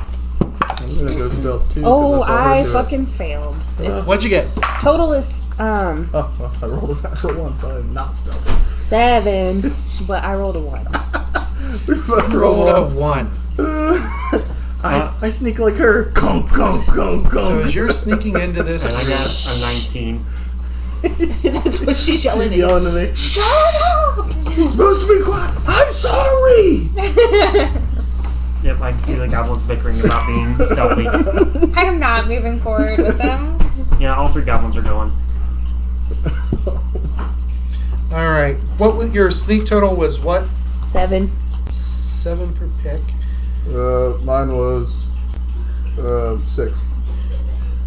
I'm gonna go stealth too. Oh, 'cause I saw her I do it. fucking failed. It's, What'd you get? total is Oh, well, I rolled a natural 1, so I'm not stealthy. 7, but I rolled a 1. We both Roll a ones. 1. I sneak like her. Conk, conk, conk, conk. So as you're sneaking into this, And I got a 19. That's what she's yelling She's at you. yelling at me. Shut up! You're supposed to be quiet. I'm sorry. Yep, I can see the goblins bickering about being stealthy. I am not moving forward with them. Yeah, all 3 goblins are going. all right. What was your sneak total was what? 7. 7 per pick. Mine was 6.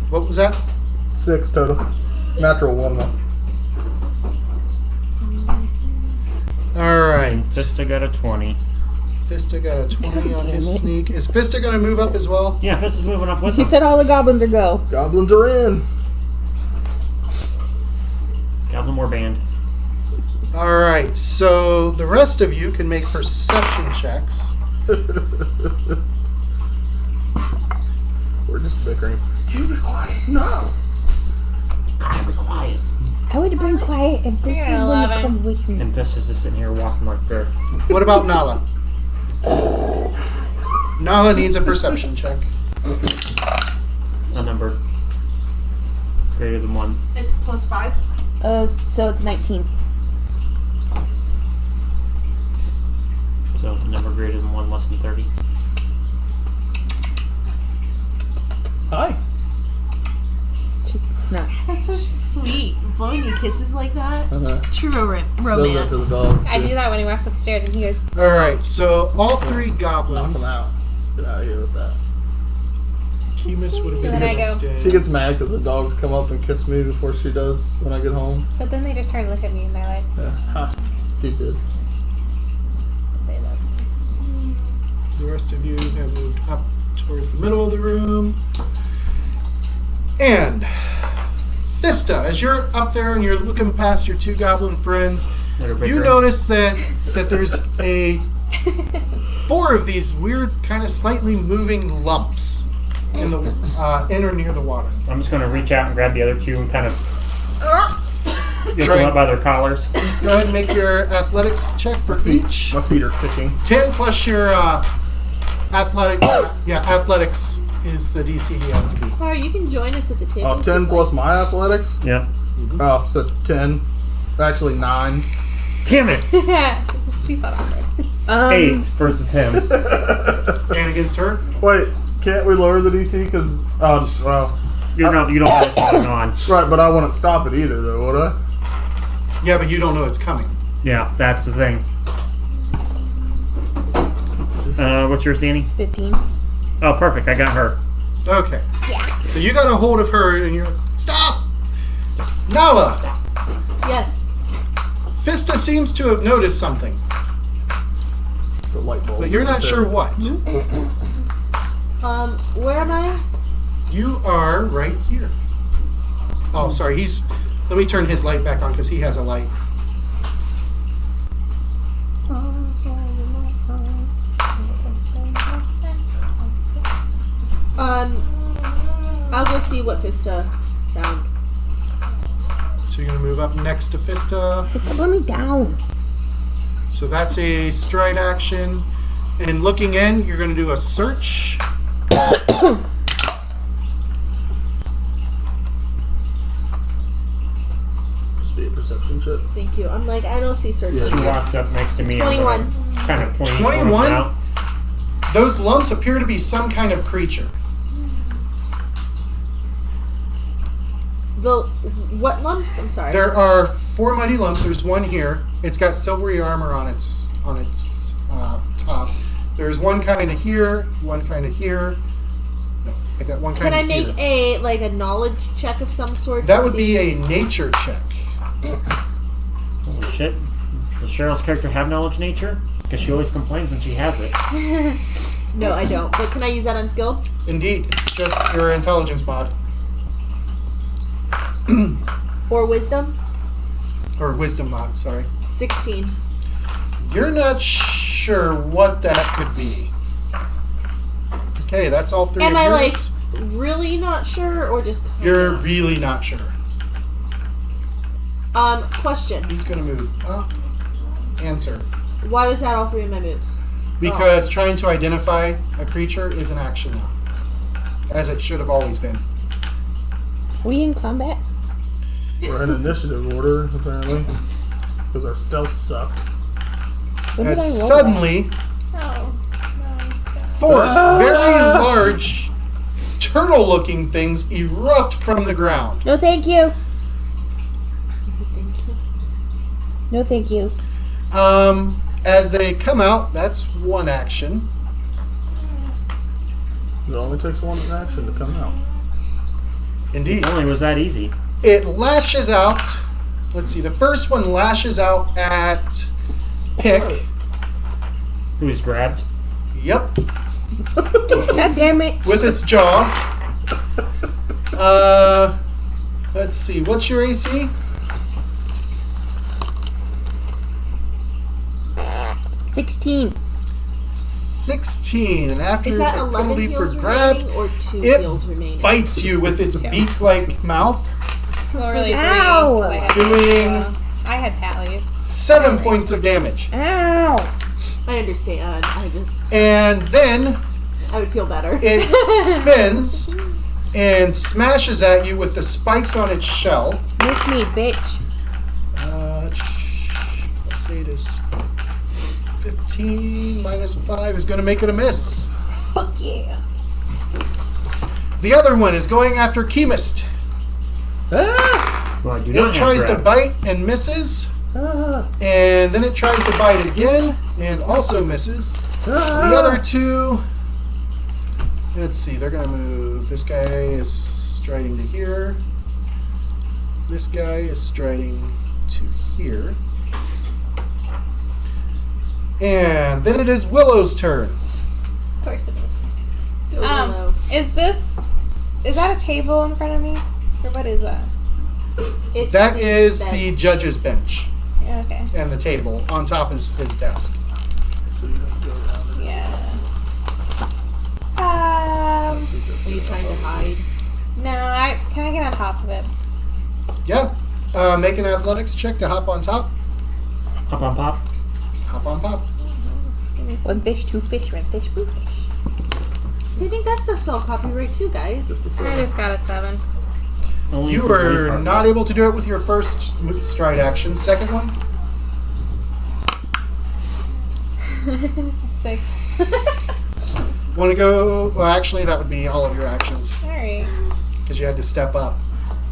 What was that? 6 total. Natural 1 though. All right. Fista got a 20. Fista got a 20 on damn his it. sneak. Is Fista going to move up as well? Yeah, Fista's moving up with He him. said all the goblins are go. Goblins are in. Goblin War Band. All right. So the rest of you can make perception checks. We're just bickering. You be quiet. No. Gotta be quiet. I would bring quiet if this Yeah, one wouldn't 11. come with me. And Fista's just sitting here walking like this. What about Nala? Nala needs a perception check. A number greater than 1. It's +5. So it's 19. So a number greater than 1, less than 30. Hi. She's not. That's so sweet. Blowing you kisses like that. True Does that to the romance. dog. I do that when he walks upstairs and he goes, All right. So all 3 Knock goblins. him out. Get out of here with that. Chemus would have been Then here I go. instead. She gets mad because the dogs come up and kiss me before she does when I get home. but then they just turn to look at me and they're like, Yeah. Ha. Stupid. they love me. The rest of you have moved up towards the middle of the room. And Fista, as you're up there and you're looking past your 2 goblin friends, That are you bickering. notice that there's 4 of these weird, kind of slightly moving lumps in the in or near the water. I'm just going to reach out and grab the other 2 and kind of get Try- them up by their collars. Go ahead and make your athletics check for each. My feet are kicking. 10 plus your athletics is the DC he has to beat. Alright, you can join us at the table. 10 plus my athletics? Yeah. Oh, so 10. Actually 9. Damn it! She felt awkward. 8 versus him. And against her? Wait, can't we lower the DC? Because, well, You don't have this going on. right, but I wouldn't stop it either, though, would I? Yeah, but you don't know it's coming. Yeah, that's the thing. What's yours, Danny? 15. Oh, perfect. I got her. Okay. Yeah. So you got a hold of her and you're like, stop! Nala! Yes. Fista seems to have noticed something, The light bulb. but you're not sure what. Where am I? You are right here. Oh, sorry. Let me turn his light back on because he has a light. I'll go see what Fista found. So you're going to move up next to Fista. Just put me down. So that's a stride action. And looking in, you're going to do a search. Just be a perception check. Thank you. I'm like, I don't see surgery. She walks up next to me. 21. Kind of pointing 21? out. Those lumps appear to be some kind of creature. The what lumps? I'm sorry. There are 4 mighty lumps. There's one here. It's got silvery armor on its top. There's one kind of here, one kind of here. No, I got one kind Can I of make here. a knowledge check of some sort? That to would see? be a nature check. Holy shit. Does Cheryl's character have knowledge nature? Because she always complains when she has it. No, I don't. But can I use that on skill? Indeed, it's just your intelligence mod. Or wisdom? Or wisdom mod, sorry. 16. You're not sure what that could be. Okay, that's all 3 Am of I yours. really not sure or just kinda? You're really not sure. Question. He's going to move up. Answer. Why was that all 3 of my moves? Because trying to identify a creature is an action now. As it should have always been. We in combat? We're in initiative order, apparently. Because our stealth sucked. What did I roll? As suddenly, Oh. 4 very large turtle-looking things erupt from the ground. No, thank you. Thank you. No, thank you. As they come out, that's one action. It only takes one action to come out. Indeed. If only was that easy. It lashes out. Let's see. The first one lashes out at Pick. Who is grabbed? Yep. God damn it. With its jaws. Let's see. What's your AC? 16. 16. And after Is that the 11 penalty for heals grab, remaining or 2 it heals remaining? bites you with its beak-like mouth. Well, really Ow! 3, 'cause I had Doing- extra. I had tallies. 7 points of damage. Ow. I understand. And then I would feel better. it spins and smashes at you with the spikes on its shell. Miss me, bitch. Let's say it is 15 minus 5 is going to make it a miss. Fuck yeah. The other one is going after Chemist. Well, I do It not have tries to grab. bite and misses. And then it tries to bite again and also misses. The other 2, let's see, they're going to move. This guy is striding to here. This guy is striding to here. And then it is Willow's turn. Of course it is. Willow. Is that a table in front of me? Or what is that? It's That the is bench. the judge's bench Yeah, okay. and the table. On top is his desk. Yeah. Are you trying to hide? No, can I get on top of it? Yeah. Make an athletics check to hop on top. Up on pop. Hop on top. 1 fish, 2 fish, 1 fish, 2 fish. See, I think that stuff's all copyright too, guys. I just got a 7. Only You for were Braveheart. not able to do it with your first stride action. Second one? 6. Want to go? Well, actually, that would be all of your actions Alright. because you had to step up.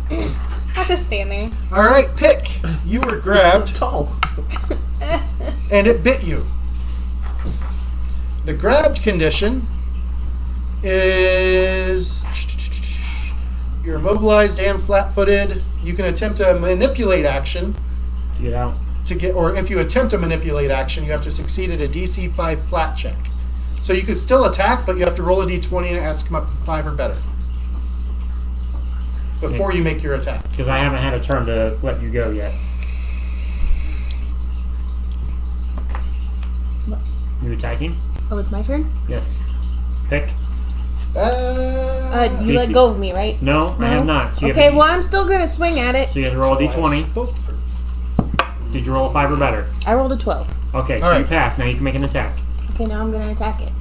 I'll just stand there. All right, Pick. You were grabbed Tall. and it bit you. The grabbed condition is you're immobilized and flat-footed. You can attempt a manipulate action To get out. to get, or if you attempt a manipulate action, you have to succeed at a DC 5 flat check. So you could still attack, but you have to roll a d20 and it has to come up to 5 or better before you make your attack. Because I haven't had a turn to let you go yet. You attacking? Oh, it's my turn? Yes. Pick. You let go of me, right? No, I have not. So you Okay, have, well, I'm still gonna swing at it. so you have to roll a d20. Oh, Did you roll a 5 or better? I rolled a 12. Okay, so All right. you passed. Now you can make an attack. Okay, now I'm gonna attack it.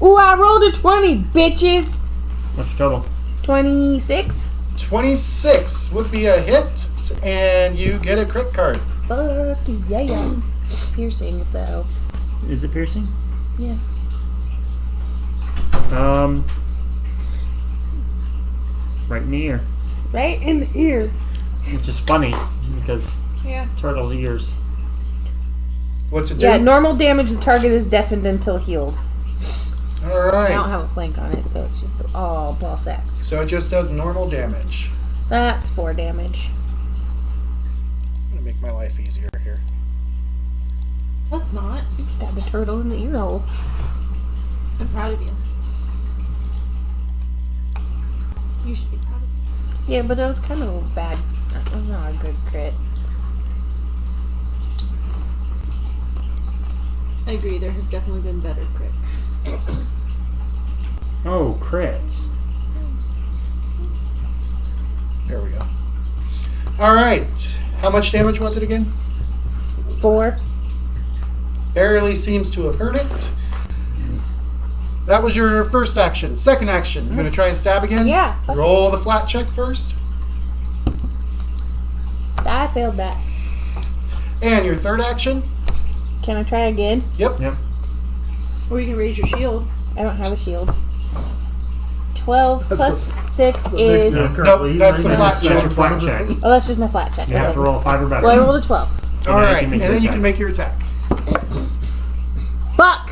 Ooh, I rolled a 20, bitches! What's your total? 26? 26 would be a hit, and you get a crit card. Fuck yeah. It's piercing, though. Is it piercing? Yeah. Right in the ear. Right in the ear. Which is funny because Yeah. turtle's ears. What's it do? Yeah, normal damage, the target is deafened until healed. All I right. don't have a flank on it, so it's just all ball sacks. So it just does normal damage. That's 4 damage. I'm gonna make my life easier here. Let's not. Stab a turtle in the ear hole. I'm proud of you. You should be proud of me. Yeah, but that was kind of a bad. That was not a good crit. I agree, there have definitely been better crits. Oh, crits. There we go. All right. How much damage was it again? 4. Barely seems to have hurt it. That was your first action. Second action. You're gonna try and stab again? Yeah. Fuck Roll the flat check first. I failed that. And your third action. Can I try again? Yep. Yep. Or you can raise your shield. I don't have a shield. 12 plus 6 That's is. next turn currently. that's the That's flat your check. flat check. Oh, that's just my flat check. You have Okay. to roll a 5 or better. Well, I rolled a 12. So All now you right. can make And your then you attack. can make your attack. Fuck!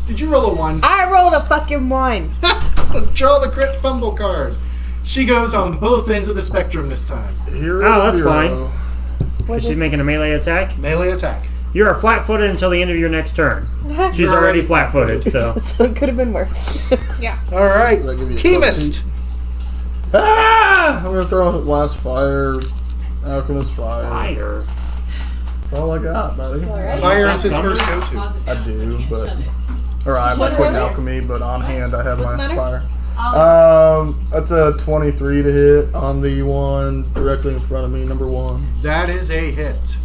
Did you roll a 1? I rolled a fucking 1. Draw the crit fumble card. She goes on both ends of the spectrum this time. Hero Oh, that's 0. fine. Is she making a melee attack? Melee attack. You are flat-footed until the end of your next turn. She's already flat-footed, so. So it could have been worse. All right. Did I give you a Chemist. Ah! I'm gonna throw a blast fire. Alchemist fire. Fire. That's all I got, buddy. Fire is his first go-to. I do, but or I have my What quick are they? alchemy, but on hand I have What's my the matter? fire. That's a 23 to hit on the one directly in front of me, number 1. That is a hit.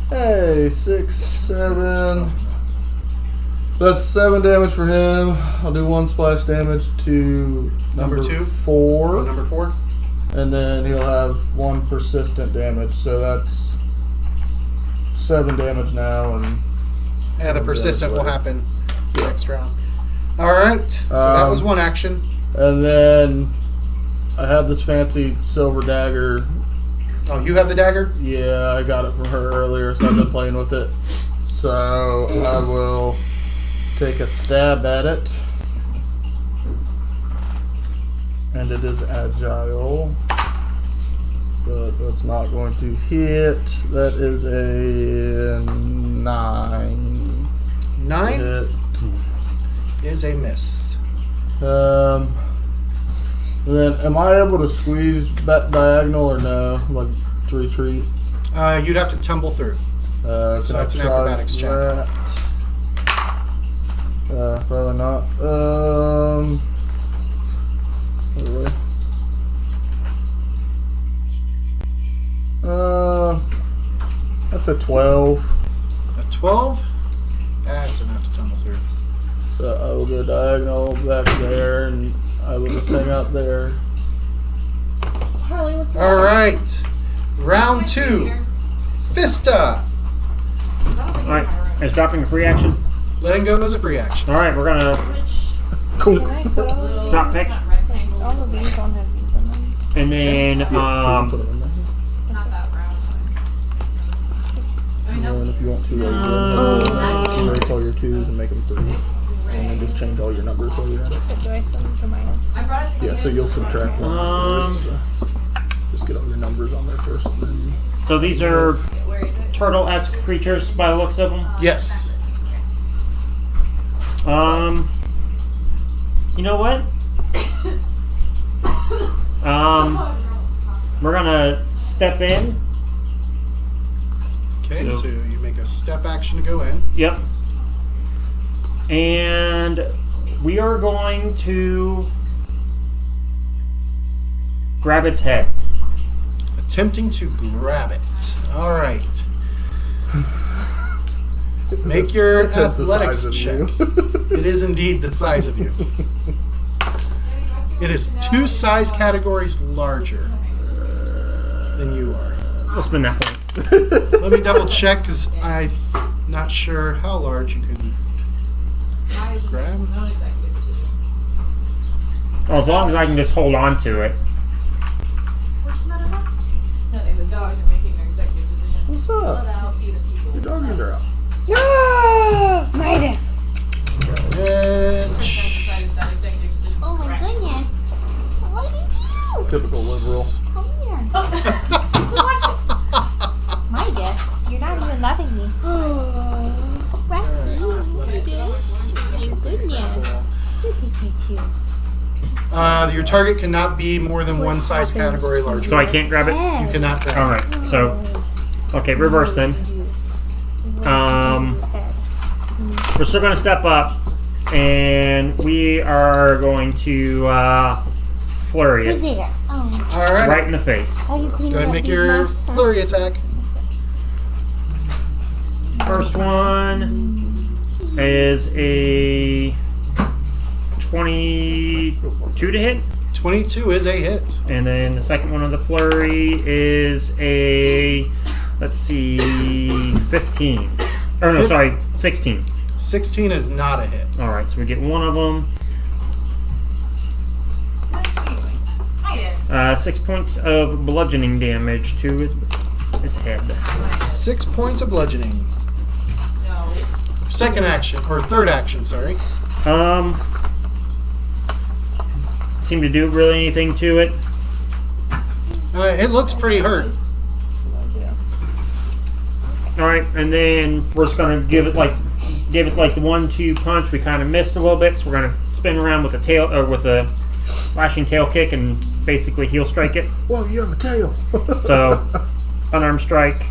Hey, 6, 7. So that's 7 damage for him. I'll do 1 splash damage to Number 2? 4. Number 4. And then he'll have 1 persistent damage. So that's 7 damage now. And Yeah, the Yeah, persistent will later. happen next round. All right. So that was one action. And then I have this fancy silver dagger. Oh, you have the dagger? Yeah, I got it from her earlier, so I've been playing with it. So I will take a stab at it. And it is agile. But that's not going to hit. That is a 9. 9 Hit. is a miss. And then, am I able to squeeze back diagonal or no? Like, to retreat? You'd have to tumble through. Can So I that's an try acrobatics check. that? Probably not. Really? That's a 12. A 12? That's enough to tumble through. So I will go diagonal back there, and I will just hang out there. Harley, what's All right. Round 2. Vista. Alright, is dropping a free action? Letting go is a free action. Alright, we're gonna Cool. Can I put all, drop pick. all of these on have these in them? And then, Put them in there. And then if you want to, you can erase all your 2s and make them 3s. And then just change all your numbers while you're at it. Do I still need to minus? Yeah, so you'll subtract 1. So just get all your numbers on there first. And then so these are turtle-esque creatures by the looks of them. Yes. You know what? We're gonna step in Okay, so you make a step action to go in. Yep. And we are going to grab its head. Attempting to grab it. All right. Make your This head's the athletics size of check. you. It is indeed the size of you. It is 2 size categories larger than you are. We'll spin that point. Let me double check because I'm not sure how large you can grab. Well, as long as I can just hold on to it. What's the matter now? Nothing. The dogs are making their executive decision. What's up? I'll see the people. Your doggies are out. No! Midas! Edge. Decided that executive decision was Oh my correct. goodness. What did you do? Typical liberal. Come here. Midas, you're not even loving me. Rusty, my goodness. Your target cannot be more than 1 size category larger. So I can't grab it? You cannot grab it. Alright, so. Okay, reverse then. We're still going to step up. And we are going to flurry Who's it. there? Oh, All right. Right in the face. are you cleaning Go ahead and up make these your mess? flurry attack. First one is a 22 to hit. 22 is a hit. And then the second one of the flurry is a, let's see, 15. Or no, sorry, 16. 16 is not a hit. Alright, so we get one of them. What are you doing? Midas. 6 points of bludgeoning damage to its head. 6 points of bludgeoning. No. Second action, or third action, sorry. Seem to do really anything to it. It looks pretty hurt. Alright, and then we're just gonna give it like the 1-2 punch. We kind of missed a little bit, so we're gonna spin around with the tail, or with a lashing tail kick, and basically heel strike it. Whoa, you have a tail. So, unarmed strike.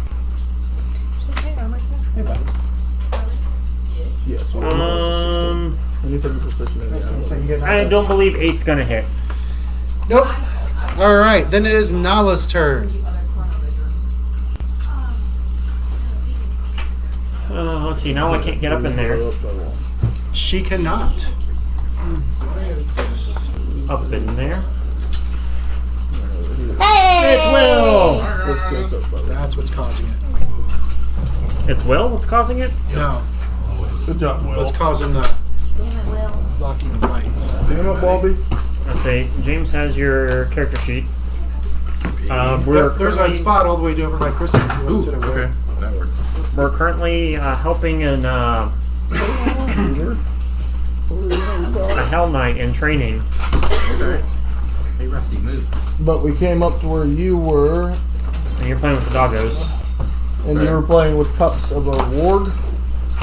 Yes. Anything proficient in the I don't believe 8's gonna hit. Nope. All right, then it is Nala's turn. Let's see. Now I can't get up in there. She cannot. Why is this? Up in there. Hey! It's Will. That's what's causing it. It's Will. What's causing it? No, Good job, Will. what's causing the Damn it, Will. blocking the light? Damn it, Bobby. Let's see. James has your character sheet. We're There's a currently, spot all the way over by Kristen. If you want to sit over there. Okay, that works. we're currently helping in a Hell Knight in training. Okay. Hey, Rusty, move. But we came up to where you were, And you're playing with the doggos. and you were playing with cups of a warg.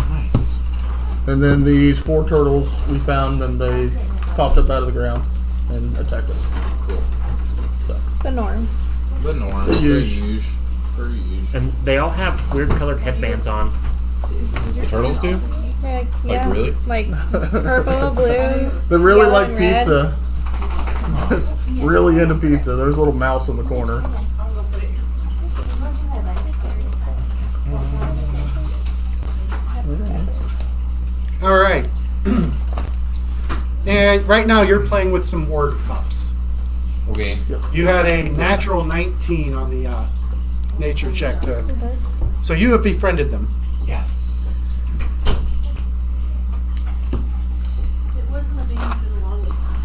Nice. And then these 4 turtles we found, and they popped up out of the ground and attacked us. Cool. The norm. The norm. The The usual. usual. Very usual. And they all have weird colored headbands on. The turtles do? Like, Like, really? Like purple, blue. They really Yellow like and red. pizza. Just really into pizza. There's a little mouse in the corner. All right. And right now you're playing with some ward cups. Okay. You had a natural 19 on the nature check to, so you have befriended them. Yes. It wasn't a band for the longest time.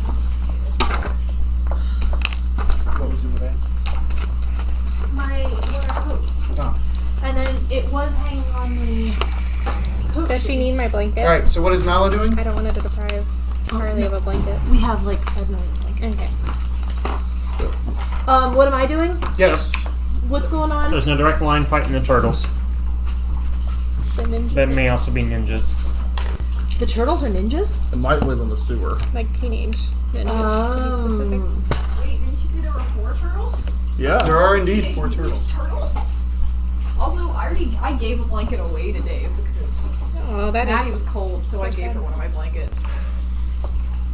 What was in the bag? My winter coat. Oh. And then it was hanging on the coat. Does she need my blanket? All right. So what is Nala doing? I don't want her to deprive Harley of a blanket. We have like 5 million blankets. Okay. What am I doing? Yes. What's going on? There's no direct line fighting the turtles. The ninja. That may also be ninjas. The turtles are ninjas? It might live in the sewer. Like teenage ninjas, to be specific. Wait, didn't you say there were 4 turtles? Yeah. There are indeed 4 turtles. Turtles? Also, I gave a blanket away today because Oh, that Maddie is. was cold, so I gave her one of my blankets.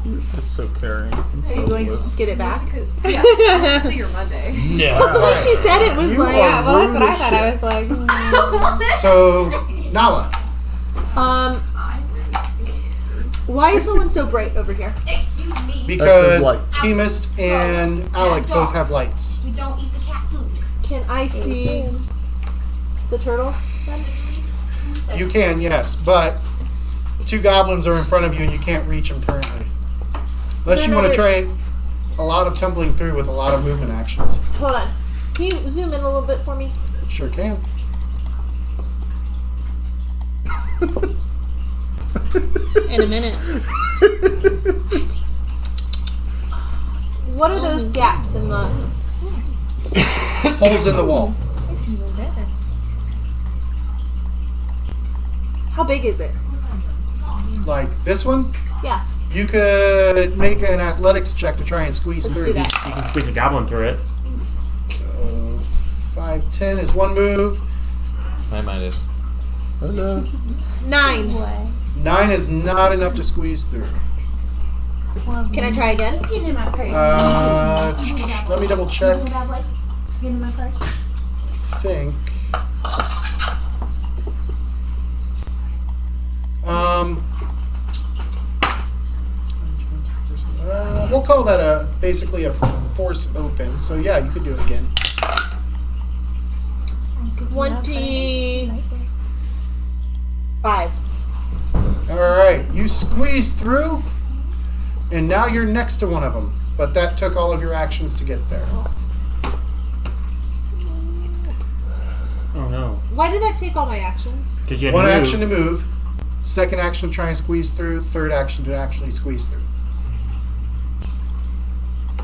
It's so caring. Are you going to get it back? Yeah, I'll see her Monday. The way she said it was like. Yeah, well, that's what I thought. I was like, So, Nala. Why is someone so bright over here? Excuse me. Because light. Chemist and Alec both have lights. We don't eat the cat food. Can I see the turtles? You can, yes, but the two goblins are in front of you and you can't reach them currently. Unless you want to try a lot of tumbling through with a lot of movement actions. Hold on. Can you zoom in a little bit for me? Sure can. in a minute. What are those gaps in the... Holes in the wall. How big is it? Like this one, Yeah. you could make an athletics check to try and squeeze Let's through. do that. You can squeeze a goblin through it. So 5, 10 is one move. My mind is. Hello. 9. 9 is not enough to squeeze through. Can I try again? Let me double check. Think. We'll call that basically a force open. So yeah, you could do it again. 25. All right, you squeeze through, and now you're next to one of them. But that took all of your actions to get there. Oh no. Why did that take all my actions? Because you had One to move. action to move, second action to try and squeeze through, third action to actually squeeze through.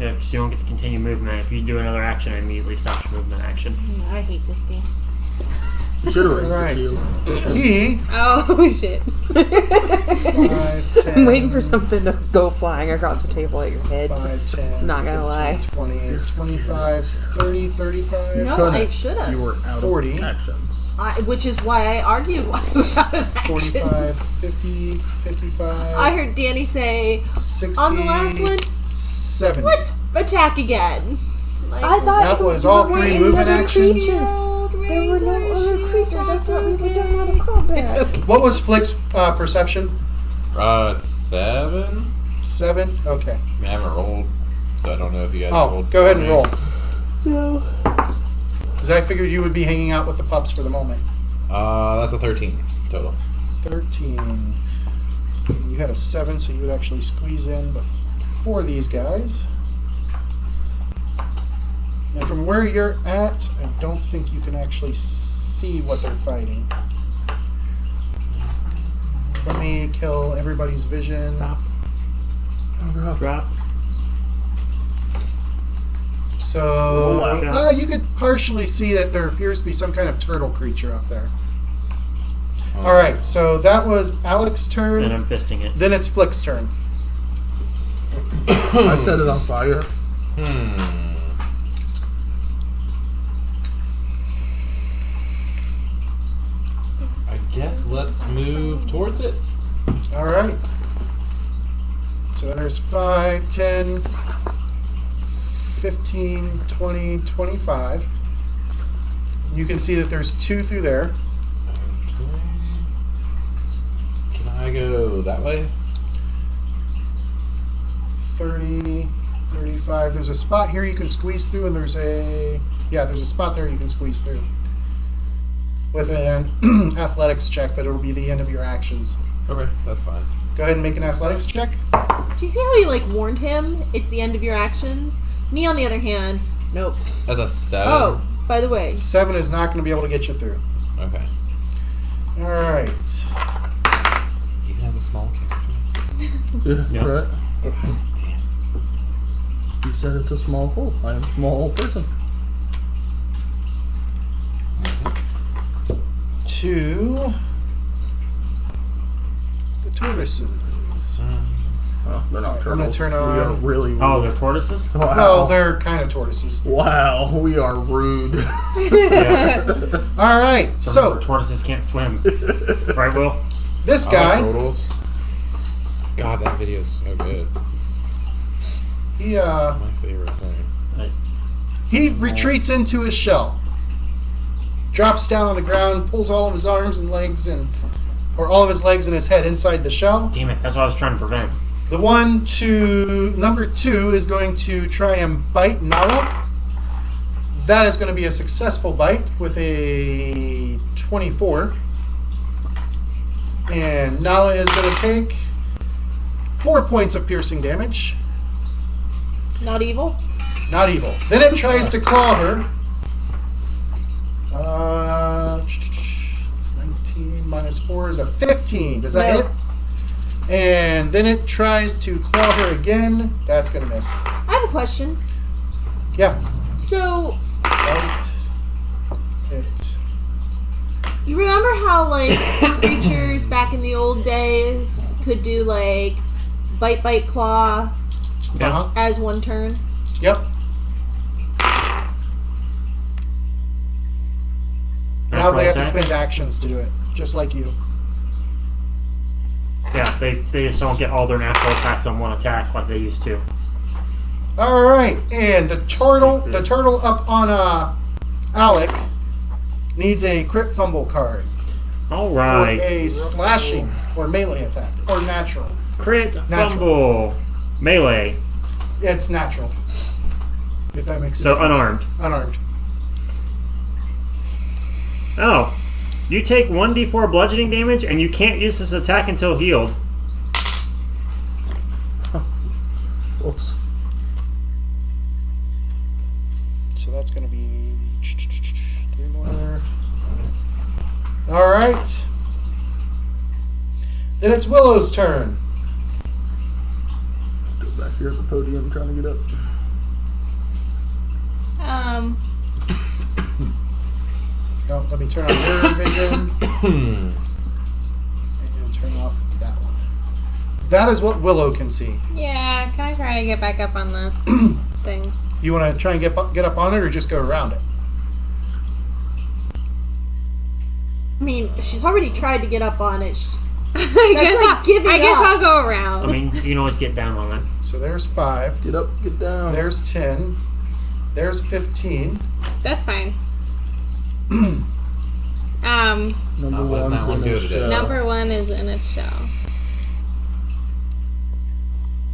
Yeah, because you don't get to continue movement. If you do another action, it immediately stops your movement action. I hate this game. You should have raised Right. the shield. He, Oh shit. 5, 10, I'm waiting for something to go flying across the table at your head. 5, 10, Not gonna 15, 20, 25, 30, 35, No, Couldn't. I should You have. were out 40. of actions. Which is why I argued why I was out of 45, actions. 50, 55, I heard Danny say, 60, on the last one, 70. let's attack again. Like, I thought That was there all were 3 any movement other actions. creatures. There were no other creatures. I thought we were done out of combat. It's okay. What was Flick's perception? It's 7. 7? Okay. I mean, I haven't rolled, so I don't know if you guys Oh, rolled. go ahead and for me. roll. No. Because I figured you would be hanging out with the pups for the moment. That's a 13 total. 13. You had a 7, so you would actually squeeze in before these guys. And from where you're at, I don't think you can actually see what they're fighting. Let me kill everybody's vision. Stop. Drop. So, Wow. you could partially see that there appears to be some kind of turtle creature up there. Oh. All right, so that was Alex's turn. Then I'm fisting it. Then it's Flick's turn. I set it on fire. I guess let's move towards it. All right. So there's 5, 10, 15, 20, 25. You can see that there's 2 through there. Okay. Can I go that way? 30, 35. There's a spot here you can squeeze through, and there's a spot there you can squeeze through with an athletics check, but it'll be the end of your actions. Okay, that's fine. Go ahead and make an athletics check. Do you see how he warned him? It's the end of your actions. Me, on the other hand, nope. That's a 7. Oh, by the way, 7 is not going to be able to get you through. Okay. All right. Even as a small character. Yeah, Yeah. right. You said it's a small hole. I am a small person. To the tortoises. Oh, they're not I'm turtles. gonna turn We are on. really rude. Oh, they're tortoises? Wow. Well, they're kind of tortoises. Wow, we are rude. Yeah. All right, so Remember, tortoises can't swim. Right, Will? this I like guy, turtles. God, that video is so good. he My favorite thing. he retreats into his shell, drops down on the ground, pulls all of his arms and legs or all of his legs and his head inside the shell. Damn it, that's what I was trying to prevent. The number 2 is going to try and bite Nala. That is going to be a successful bite with a 24. And Nala is going to take 4 points of piercing damage. Not evil. Not evil. Then it tries to claw her. It's 19 minus 4 is a 15. Does that No. hit? And then it tries to claw her again. That's going to miss. I have a question. Yeah. So, Right. Hit. you remember how, like, creatures back in the old days could do, like, bite, bite, claw Uh-huh. as one turn? Yep. Now Natural they have to attacks? spend actions to do it, just like you. Yeah, they just don't get all their natural attacks on one attack like they used to. All right, and the turtle up on Alec needs a crit fumble card All for right. a slashing or melee attack or natural. Crit, Natural. fumble, melee. It's natural. If that makes sense. So unarmed. Unarmed. Oh. You take 1d4 bludgeoning damage and you can't use this attack until healed. Whoops. So that's going to be 3 more. All right. Then it's Willow's turn. Still back here at the podium trying to get up. Oh, let me turn on your vision. And turn off that one. That is what Willow can see. Yeah, can I try to get back up on the thing? You want to try and get up on it or just go around it? I mean, she's already tried to get up on it. I guess I'll go around. I mean, you can always get down on it. So there's 5. Get up, get down. There's 10. There's 15. That's fine. Number Not letting that one's one in go a today. shell. Number 1 is in a shell.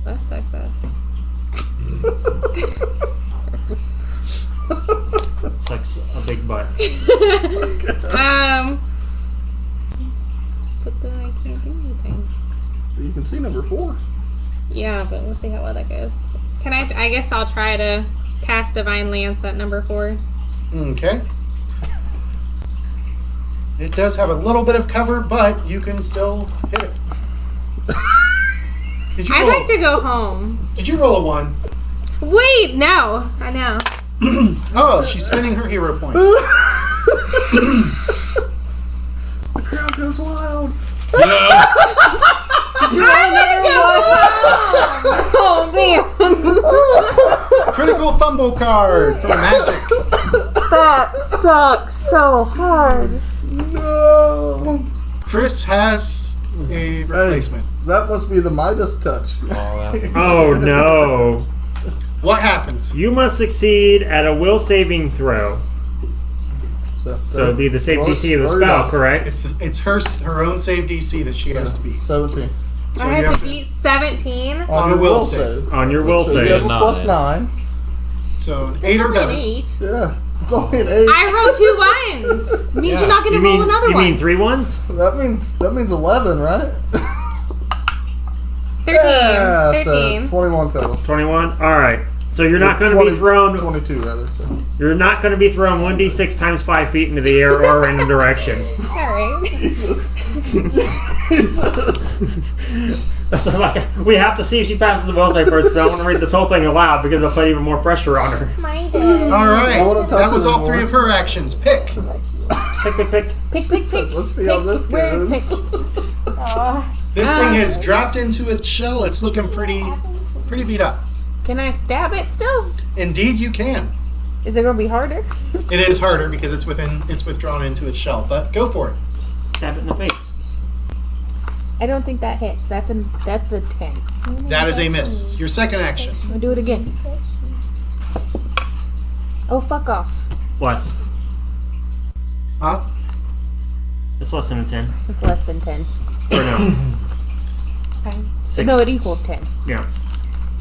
That's success. It's like a big butt. But then I can't do anything. You can see number 4. Yeah, but let's see how well that goes. Can I guess I'll try to cast Divine Lance at number 4. Okay. It does have a little bit of cover, but you can still hit it. Did you I'd roll? like to go home. Did you roll a 1? Wait, no. I know. Oh, she's spending her hero point. The crowd goes wild. Oh, man. Critical fumble card for magic. That sucks so hard. No. Chris has a replacement. That must be the Midas touch. Oh, that's Oh no. What happens? You must succeed at a will saving throw. So it'd be the save DC of the spell, correct? It's her own save DC that she has to beat. 17. So I you have to beat 17. On a will save. On your will So you have save. a plus 9. So an It's 8 or only an better. 8. Yeah. It's only an 8. I rolled 2 ones. Means you're not going You to roll mean, another you one. mean 3 ones? That means 11, right? 13. Yeah, 13. so 21 total. 21? Alright. So you're not going to be thrown. 22 rather. So. You're not going to be thrown 1d6 times 5 feet into the air or a random direction. Alright. Jesus. Jesus. So like, we have to see if she passes the will save first. Because I want to read this whole thing aloud because it'll put even more pressure on her. My head. All right. I wanna touch That was it all anymore. 3 of her actions. Pick. Pick. Pick. Let's see how this Where is goes. pick? This thing has dropped into its shell. It's looking pretty beat up. Can I stab it still? Indeed, you can. Is it gonna be harder? It is harder because it's withdrawn into its shell. But go for it. Stab it in the face. I don't think that hits. That's a 10. That is a miss. Your second action. I'll do it again. Oh, fuck off. Less. Huh? It's less than a 10. It's less than 10. Or no. 6. No, it equals 10. Yeah.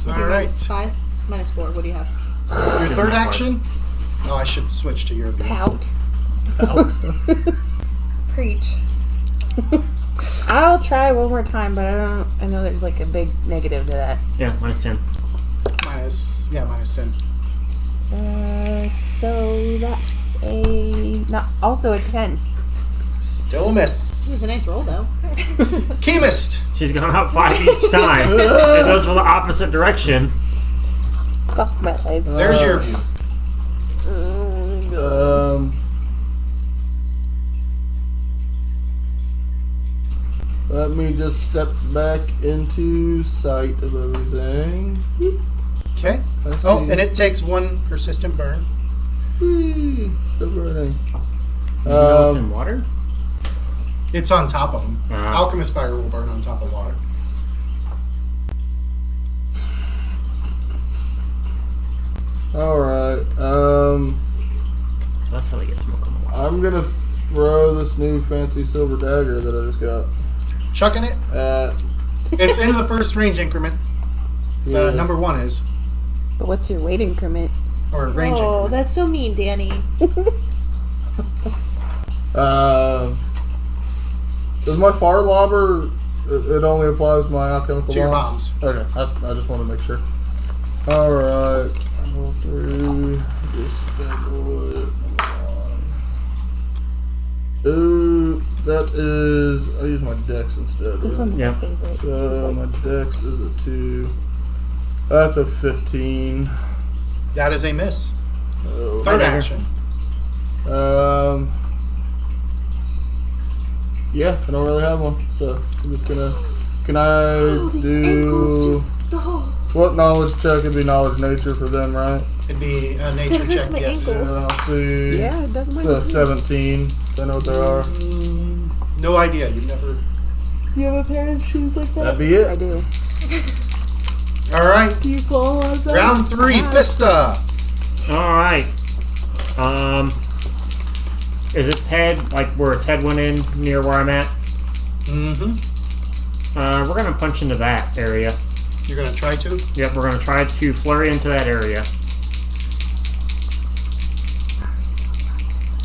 All right. -5, -4. What do you have? Your third action. Oh, I should switch to your view. Pout. Preach. I'll try one more time, but I know there's like a big negative to that. Yeah, -10. Minus 10. So that's also a 10. Still a It miss. was a nice roll, though. Chemist. She's gone up 5 each time. It goes from the opposite direction. Fuck my leg. There's your view. Let me just step back into sight of everything. Okay. I see. Oh, and it takes 1 persistent burn. Still burning. You know it's in water? It's on top of them. Ah. Alchemist fire will burn on top of water. Alright, So that's how they get smoke on the water. I'm gonna throw this new fancy silver dagger that I just got Chucking it. at. It's in the first range increment. Yeah. Number 1 is. But what's your weight increment? Or range Oh, increment. that's so mean, Danny. Does my fire lobber? It only applies to my alchemical To your bombs? bombs. Okay, I just want to make sure. Alright. Level 3. This bad boy. Ooh, that is. I use my dex instead. This right? one's Yeah. my favorite. So my dex is a 2. That's a 15. That is a miss. Oh. Third action. Yeah, I don't really have one, so I'm just gonna. Can I do? What knowledge check would be knowledge nature for them, right? It'd be a nature check, my yes. ankles. And I'll see. Yeah, it doesn't It's matter. a 17. I know what they are. No idea. You've never. You have a pair of shoes like That'd be I it. do. All right. Do you fall on that? Round 3, Vista. Alright. Is its head, like where its head went in, near where I'm at? Mm-hmm. We're gonna punch into that area. You're gonna try to. Yep, we're gonna try to flurry into that area.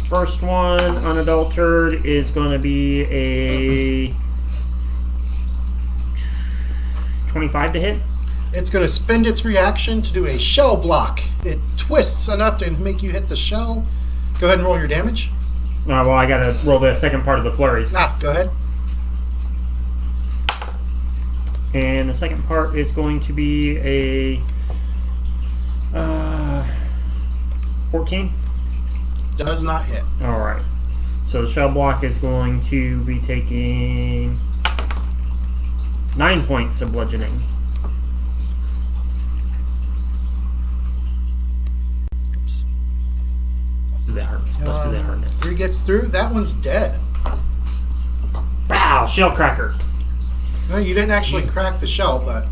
First one, unadulterated, is gonna be a 25 to hit. It's gonna spend its reaction to do a shell block. It twists enough to make you hit the shell. Go ahead and roll your damage. Well, I gotta roll the second part of the flurry. Go ahead. And the second part is going to be a 14. Does not hit. Alright. So the shell block is going to be taking 9 points of bludgeoning. Do that hardness. Let's do that hardness. 3 gets through. That one's dead. Bow! Shell cracker. No, you didn't actually crack the shell, but.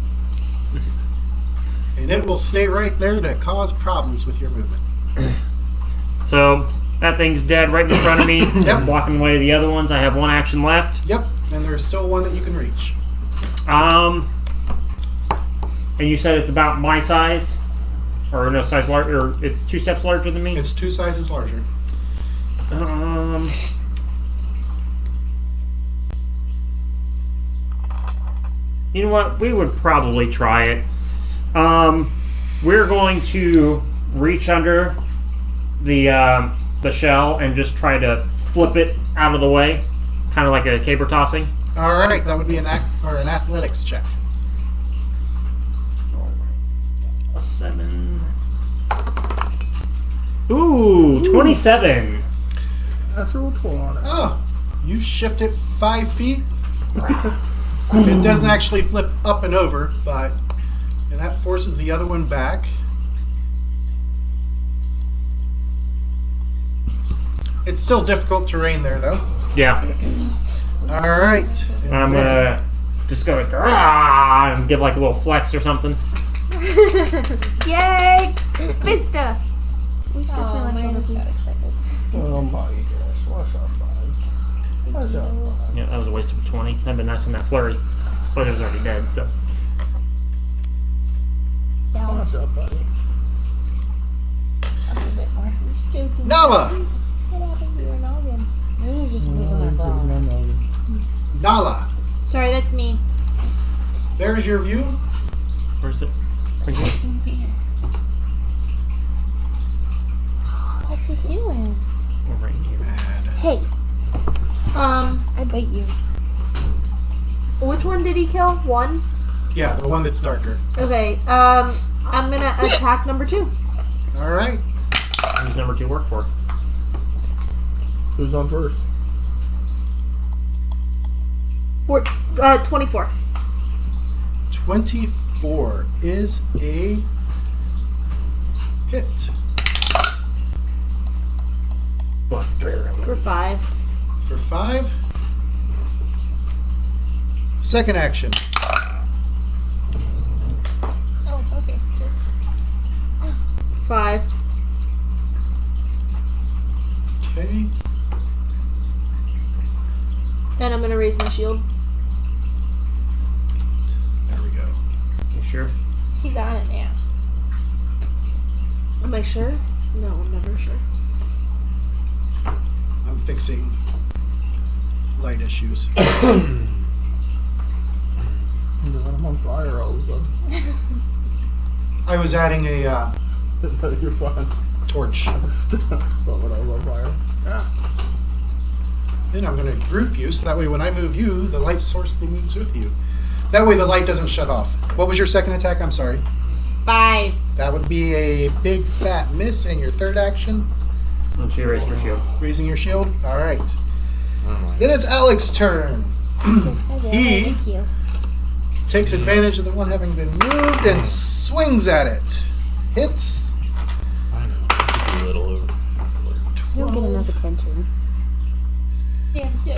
And it will stay right there to cause problems with your movement. So that thing's dead right in front of me. Yep. Blocking away the other ones. I have one action left. Yep, and there's still one that you can reach. And you said it's about my size, or no size larger, or it's 2 steps larger than me. It's 2 sizes larger. You know what? We would probably try it. We're going to reach under the shell and just try to flip it out of the way, kind of like a caber tossing. All right, that would be an athletics check. A 7. Ooh, 27. Natural 20. Oh, you shift it 5 feet. It doesn't actually flip up and over, and that forces the other one back. It's still difficult terrain there, though. Yeah. All right. And I'm gonna just go like, "Ah," and give like a little flex or something. Yay! Vista! We still feel like all of these. Oh my gosh. What's up, bud? What's up, bud? Yeah, that was a waste of a 20. That'd been nice in that flurry. But it was already dead, so. What's up, buddy? Nala. Maybe just moving that wrong. Nala. Sorry, that's me. There's your view. Where's it? Where's it? What's he doing? Oh, right here. Bad. Hey, I bite you. Which one did he kill? One? Yeah, the one that's darker. Okay, I'm gonna attack number 2. All right. Who's number 2 work for? Who's on first? 24. 24 is a hit. What? For 5. For 5. Second action. Oh, okay. Sure. 5. Okay. And I'm gonna raise my shield. There we go. You sure? She's on it now. Am I sure? No, I'm never sure. I'm fixing light issues. I'm on fire all of a sudden. I was adding a You're fine. torch. Saw when I was on fire. Then I'm going to group you, so that way when I move you, the light source moves with you. That way the light doesn't shut off. What was your second attack? I'm sorry. 5. That would be a big fat miss in your third action. And she raised her shield. Raising your shield. All right. Oh my Then it's Alex's turn. He Thank you. takes advantage of the one having been moved and swings at it. Hits. I know. It's a little over. You don't get enough attention.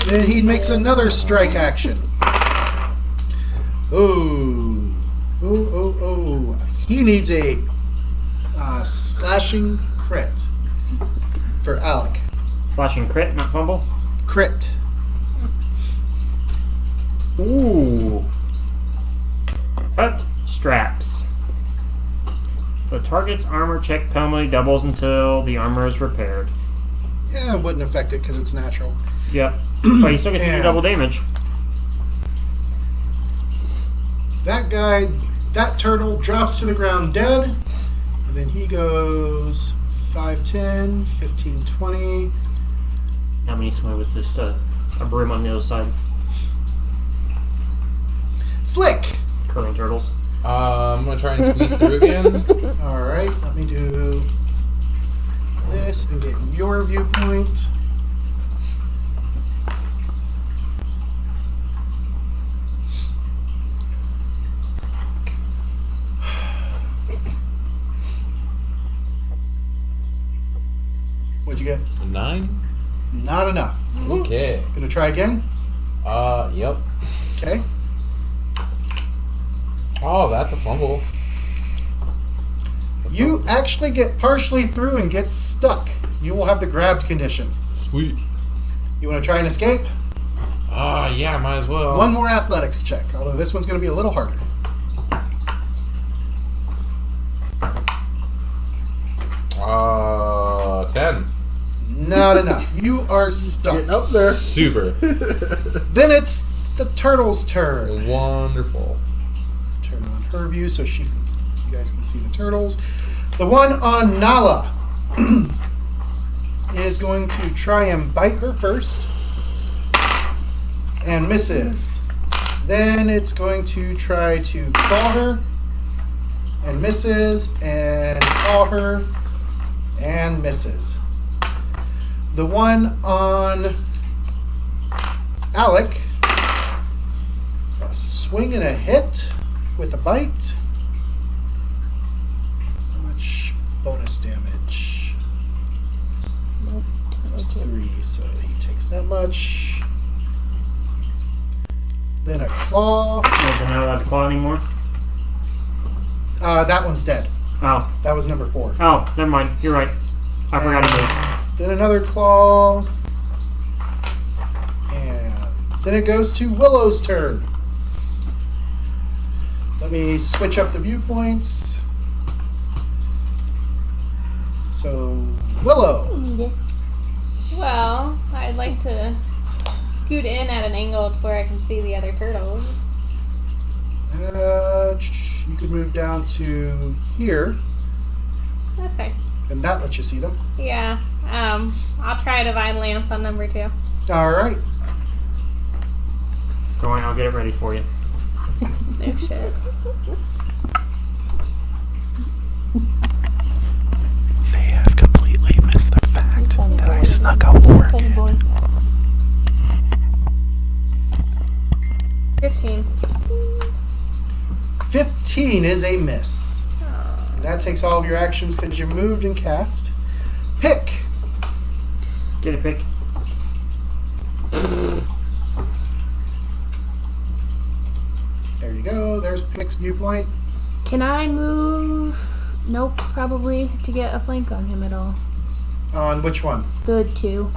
Then he makes another strike action. Oh. Oh. He needs a slashing crit for Alec. Slashing crit, not fumble. Crit. Ooh. But straps. The target's armor check penalty doubles until the armor is repaired. Yeah, it wouldn't affect it because it's natural. Yep. But he still gets to do Yeah. double damage. That guy, that turtle drops to the ground dead. And then he goes 5, 10, 15, 20. Now we need somebody with just a broom on the other side. Flick! Curling turtles. I'm gonna try and squeeze through again. Alright, let me do this and get your viewpoint. What'd you get? 9? Not enough. Okay. Gonna try again? Yep. Okay. Oh, that's a fumble. You actually get partially through and get stuck. You will have the grabbed condition. Sweet. You want to try and escape? Yeah, might as well. One more athletics check, although this one's going to be a little harder. Uh, 10. Not enough. You are stuck. Getting up there. Super. Then it's the turtle's turn. Wonderful. Turn on her view so you guys can see the turtles. The one on Nala is going to try and bite her first and misses. Then it's going to try to claw her and misses, and claw her and misses. The one on Alec, swing and a hit with a bite. How much bonus damage? Nope. Plus 3, so he takes that much. Then a claw. Is it not allowed to claw anymore? That one's dead. Oh. That was number 4. Oh, never mind. You're right. I forgot to move. Then another claw. And then it goes to Willow's turn. Let me switch up the viewpoints. So, Willow. Well, I'd like to scoot in at an angle to where I can see the other turtles. You could move down to here, That's fine. and that lets you see them. Yeah. I'll try Divine Lance on number 2. All right. Go on, I'll get it ready for you. No shit. They have completely missed the fact that I snuck a warning. 15. 15 is a miss. That takes all of your actions because you moved and cast. Pick. Get a pick. There you go. There's Pick's viewpoint. Can I move? Nope, probably to get a flank on him at all. On which one? The 2.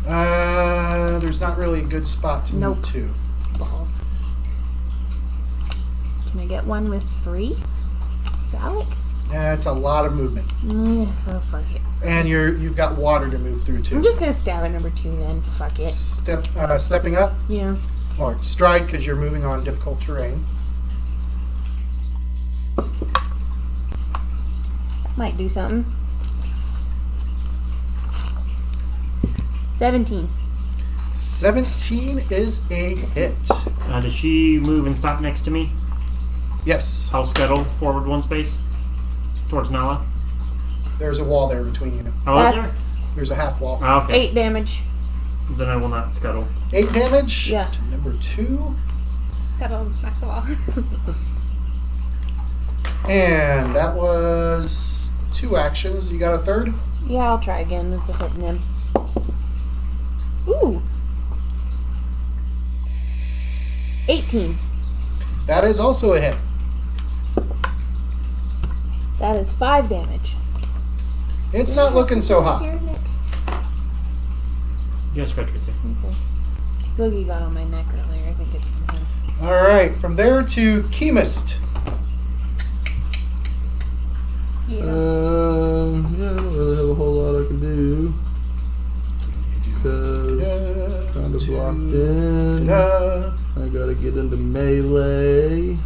There's not really a good spot to move to. Balls. Can I get one with 3? Alex? That's a lot of movement. Oh, fuck it. And you've got water to move through too. I'm just gonna stab at number 2 then. Fuck it. Stepping up, Yeah. or stride because you're moving on difficult terrain. Might do something. 17. 17 is a hit. Does she move and stop next to me? Yes. I'll scuttle forward 1 space towards Nala. There's a wall there between you. Oh, is there? There's a half wall. Oh, okay. 8 damage. Then I will not scuttle. 8 damage. Yeah. To number 2. Scuttle and smack the wall. And that was 2 actions. You got a third? Yeah, I'll try again with the hitting him. Ooh. 18. That is also a hit. That is 5 damage. It's not looking so hot. Here, Nick. You gotta scratch right there. Okay. Boogie got on my neck earlier. I think it's from him. All right. From there to Chemist. Yeah, I don't really have a whole lot I can do. Because kind of blocked in. I gotta get into melee.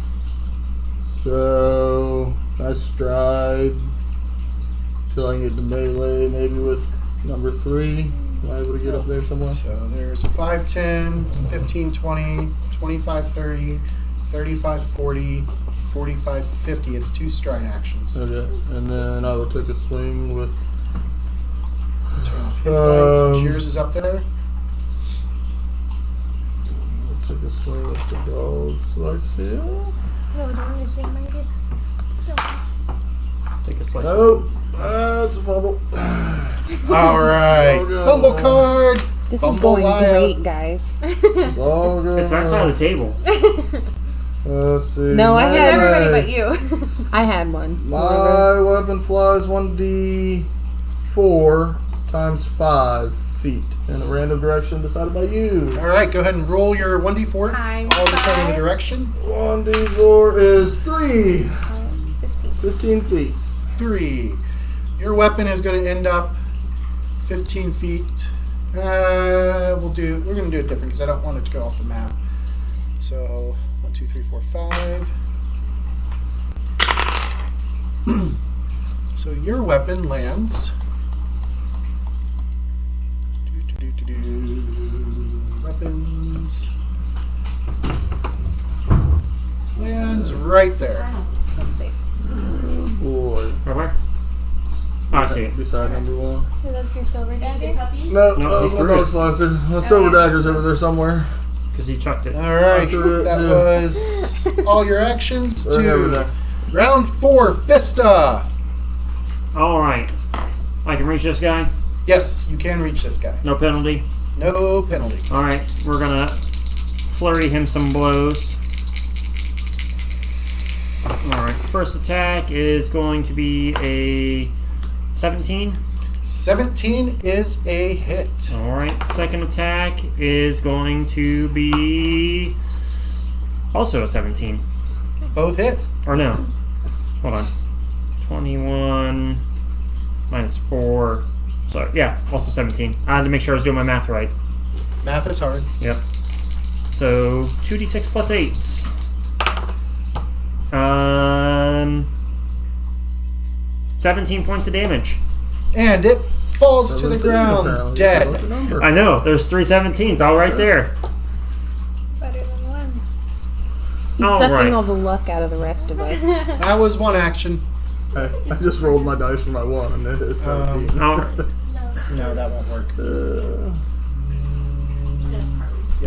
So I stride till I can get to melee, maybe with number 3. Am I able to get up there somewhere? So there's 5, 10, 15, 20, 25, 30, 35, 40, 45, 50. It's 2 stride actions. Okay, and then I will take a swing with. Turn off his lights. Yours is up there. I'll take a swing with the dog's lights here. Take a slice. Oh, that's a fumble. All right. Fumble card. This Fumble is going Lyle. great, guys. It's all good. It's that side of the table. Let's see. No, I had Everybody but you. I had one. My weapon flies 1d4 times 5 feet in a random direction decided by you. All right. Go ahead and roll your 1d4. Times All determine the 5. direction. 1d4 is 3. 15 feet. 3. Your weapon is going to end up 15 feet. We're going to do it different because I don't want it to go off the map. So 1, 2, 3, 4, 5. So your weapon lands. Weapons. Lands right there. Let's see. Oh boy. Right where? Oh, I see it. Beside number 1. Is that your silver And the dagger? puppies. No, No, no, he no, threw no it. slicer. The silver dagger's over there somewhere. because he chucked it. All right, After it, that yeah. was all your actions Whatever to that- round 4, Vista. All right. I can reach this guy. Yes, you can reach this guy. No penalty. No penalty. All right. We're gonna flurry him some blows. All right. First attack is going to be a 17. 17 is a hit. All right. Second attack is going to be also a 17. Both hit. Or no. Hold on. 21 minus 4. So, yeah, also 17. I had to make sure I was doing my math right. Math is hard. Yep. So, 2d6 plus 8. 17 points of damage. And it falls to the 17 ground, apparently. dead. What's the number? I know, there's 3 17s all right there. Better than ones. He's All sucking right. all the luck out of the rest of us. That was one action. I just rolled my dice for my 1 and it hit 17. All right. No, that won't work.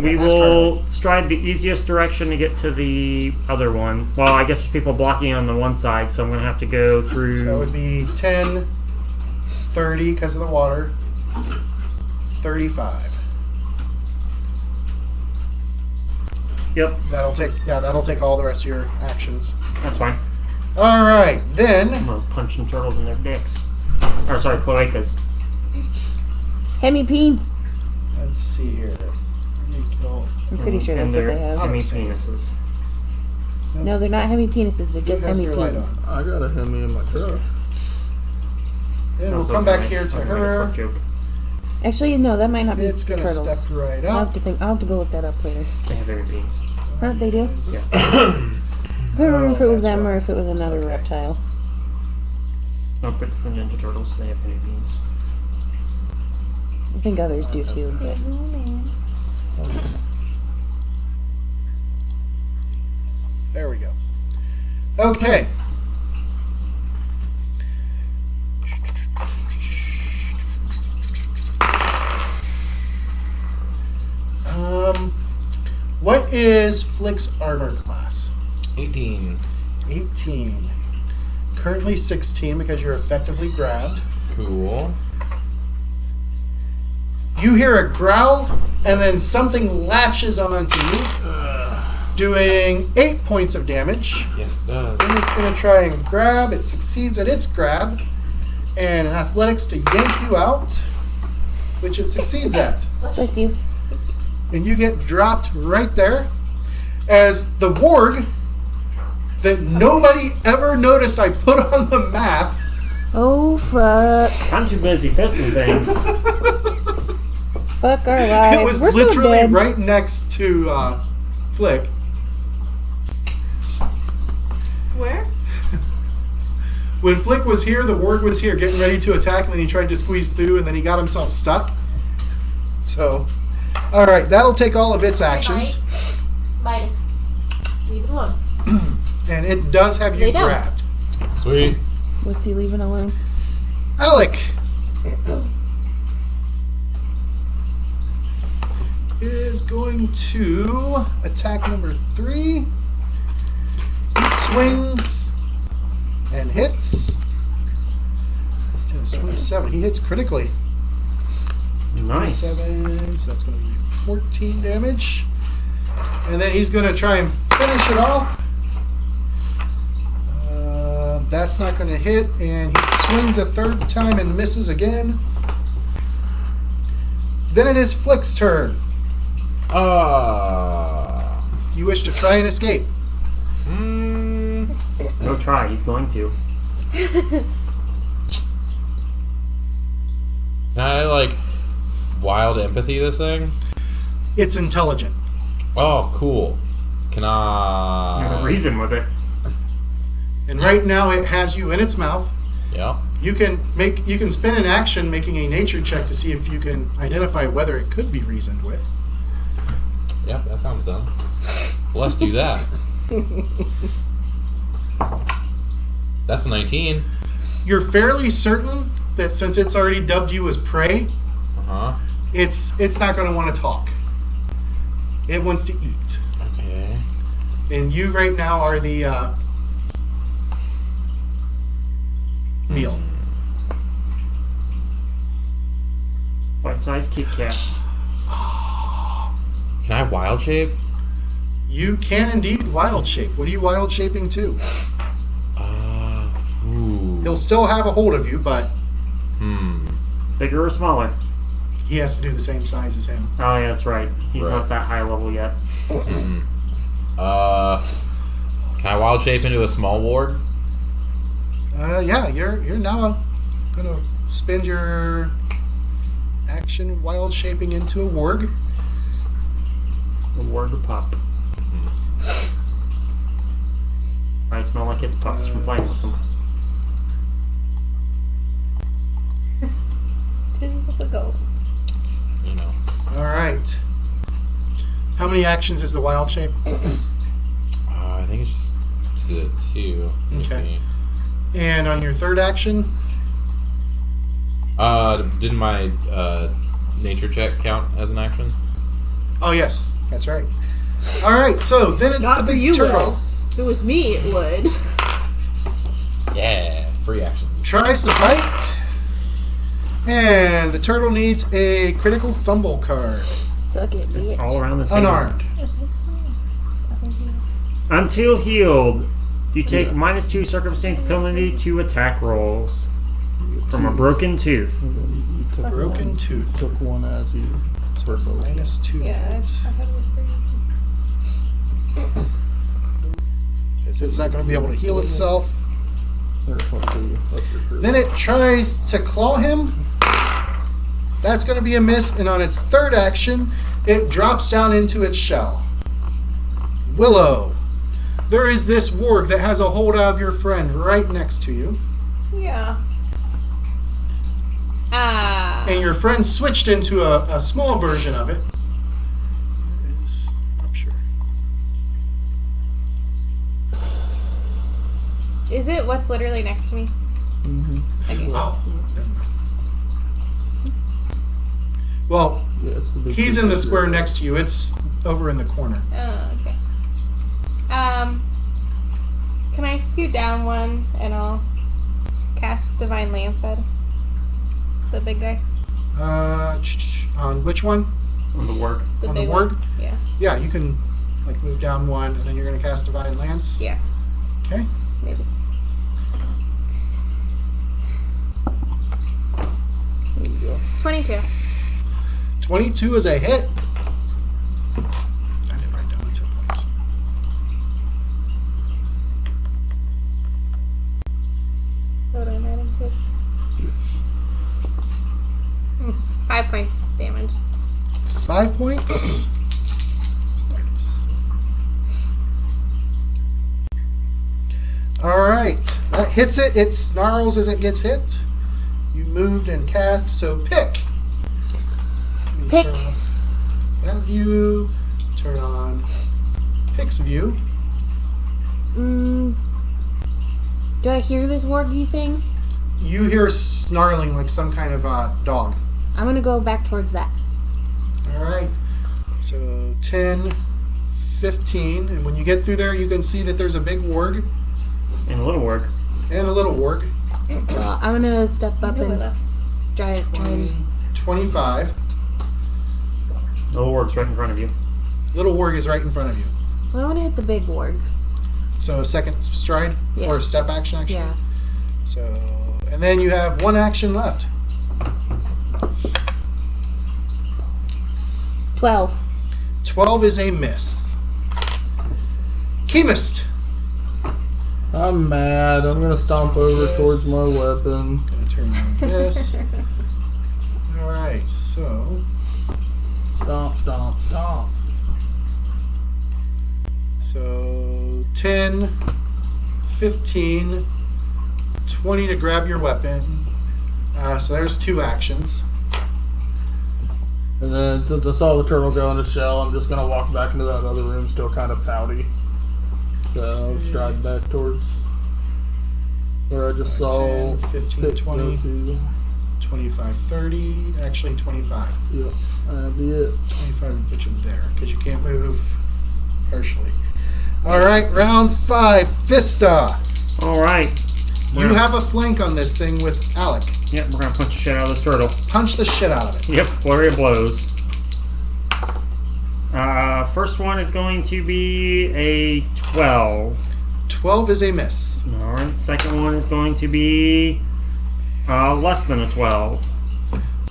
We will stride the easiest direction to get to the other one. Well, I guess there's people blocking on the one side, so I'm going to have to go through. So it would be 10, 30 because of the water, 35. Yep, That'll take all the rest of your actions. that's fine. All right, I'm then going to punch some turtles in their dicks. Or, sorry, cloacas. Hemi peens. let's see here. I'm pretty sure that's And what their they have. hemi penises. No, they're not hemi penises. They're Who just has hemi their light peens. on? I got a Hemi in my truck. Then we'll Also, come that's back my- here that's to my fuck her. joke. Actually, no, that might not be It's gonna turtles. step right I'll up. have to think. I'll have to go look that up later. They have hemi penis. Huh? They do. Yeah. I don't remember if it was that's them right. or if it was another reptile. Nope, it's the Ninja Turtles. They have hemi penis. I think others do too. But There we go. Okay. What is Flick's armor class? 18. 18. Currently 16 because you're effectively grabbed. Cool. You hear a growl, and then something latches onto you, doing 8 points of damage. Yes, it does. Then it's going to try and grab. It succeeds at its grab. And athletics to yank you out, which it succeeds at. bless you. And you get dropped right there. As the warg that nobody ever noticed I put on the map. Oh fuck! I'm too busy fisting things. Fuck our lives. It was We're so literally dead. right next to Flick. Where? When Flick was here, the warg was here getting ready to attack, and then he tried to squeeze through, and then he got himself stuck. So, alright, that'll take all of its actions. Midas. Leave it alone. And it does have you Lay down. grabbed. Sweet. What's he leaving alone? Alec is going to attack number 3. He swings and hits. That's 10, 27. He hits critically. Nice. 27, so that's going to be 14 damage. And then he's going to try and finish it off. That's not going to hit, and he swings a third time and misses again. Then it is Flick's turn. You wish to try and escape. No try, he's going to. Can I, wild empathy this thing? It's intelligent. Oh, cool. Can I have a I... reason with it. And right now it has you in its mouth. Yeah. You can spend an action making a nature check to see if you can identify whether it could be reasoned with. Yep, that sounds done. Let's do that. That's 19. You're fairly certain that since it's already dubbed you as prey, Uh-huh. it's not going to want to talk. It wants to eat. Okay. And you right now are the meal. Bite-sized Kit Kat. Can I wild shape? You can indeed wild shape. What are you wild shaping to? Ooh. He'll still have a hold of you, but Bigger or smaller? he has to do the same size as him. Oh, yeah, that's right. He's Right. not that high level yet. Can I wild shape into a small ward? Yeah, you're now gonna spend your action wild shaping into a warg. The word to pop. I smell like it's pups from playing with them. Tis the goat. You know. All right. How many actions is the wild shape? I think it's just two. Let me Okay. see. And on your third action, Didn't my nature check count as an action? oh yes, that's right. All right, so then it's Not the for big you, turtle. Will. If it was me, it would. Yeah, free action. Tries to bite, and the turtle needs a critical fumble card. Suck it, It's bitch. all around the table. Unarmed. Until healed, you take -2 circumstance penalty to attack rolls from a broken tooth. You took Broken tooth. Took one as you. -2. Yeah, I thought it was 3. Because it's not going to be able to heal itself. Then Then it tries to claw him. That's going to be a miss, and on its third action, it drops down into its shell. Willow, there is this warg that has a hold of your friend right next to you, Yeah. and your friend switched into a small version of it. There is rupture. Is it what's literally next to me? Okay. Oh. Well, Yeah, it's the big he's in the creature. square next to you. It's over in the corner. Oh, okay. Can I scoot down one and I'll cast Divine Lance at the big guy? On which one? On the work. The On the big warg? one? Yeah. Yeah, you can like move down one, and then you're going to cast Divine Lance. Yeah. Okay. Maybe. There you go. 22. 22 is a hit. I didn't write down the 10 points. What am I adding to? 5 points damage. 5 points. All right, that hits it. It snarls as it gets hit. You moved and cast, so pick. Let me Pick. turn off that view. Turn on Pick's view. Do I hear this wargy thing? You hear snarling like some kind of dog. I'm gonna go back towards that. All right. So 10, 15, and when you get through there, you can see that there's a big warg And a little work. and a little warg. Well, I'm gonna step up and try and 25. Little work's right in front of you. Little warg is right in front of you. well, I wanna hit the big warg. So a second stride Yeah. or a step action, actually. Yeah. So, and then you have one action left. 12. 12 is a miss. Chemist. I'm mad. I'm gonna stomp over towards my weapon. Gonna turn on this. All right. So, Stomp, stomp, stomp. so 10, 15, 20 to grab your weapon. So there's 2 actions. And then since I saw the turtle go in the shell, I'm just gonna walk back into that other room, still kind of pouty. So I'll stride back towards where I just saw 10, 15, Pick 20. go to. 25, 30. Actually, 25. Yeah, that'd be it. 25 would put you there because you can't move partially. All right, round 5, Vista. All right. You have a flank on this thing with Alec. Yep, we're gonna punch the shit out of this turtle. Punch the shit out of it. Yep, flurry of blows. First one is going to be a 12. 12 is a miss. All right. Second one is going to be less than a 12.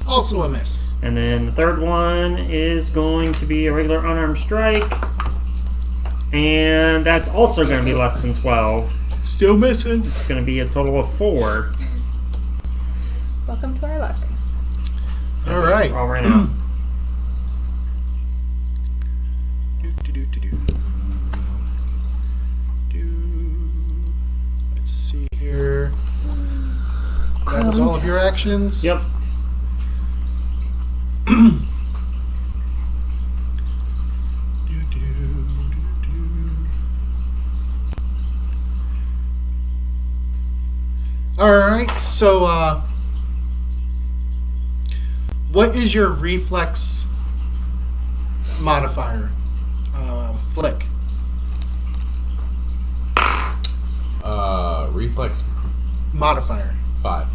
Also a miss. And then the third one is going to be a regular unarmed strike. And that's also going to be less than 12. Still missing. It's going to be a total of 4. Welcome to our luck. All right. All ran out. Let's see here. That was all of your actions? Yep. Alright, so what is your reflex modifier? Flick. Reflex Modifier. 5.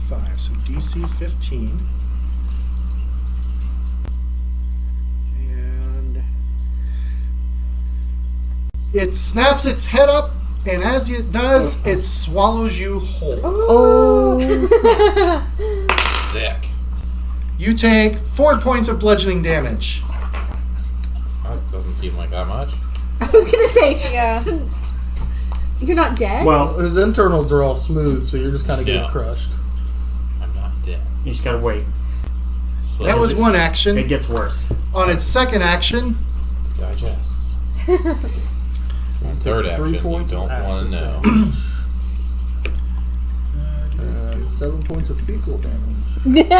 5. So DC 15. And it snaps its head up, and as it does, it swallows you whole. Oh, snap. Sick. You take 4 points of bludgeoning damage. That doesn't seem like that much. I was gonna say, Yeah. you're not dead? Well, His internals are all smooth, so you're just kind of getting Yeah. crushed. I'm not dead. you just got to wait. That was one action. It gets worse. On its second action, Digest. Third 3 action, you points don't of want to acid know. And 7 points of fecal damage.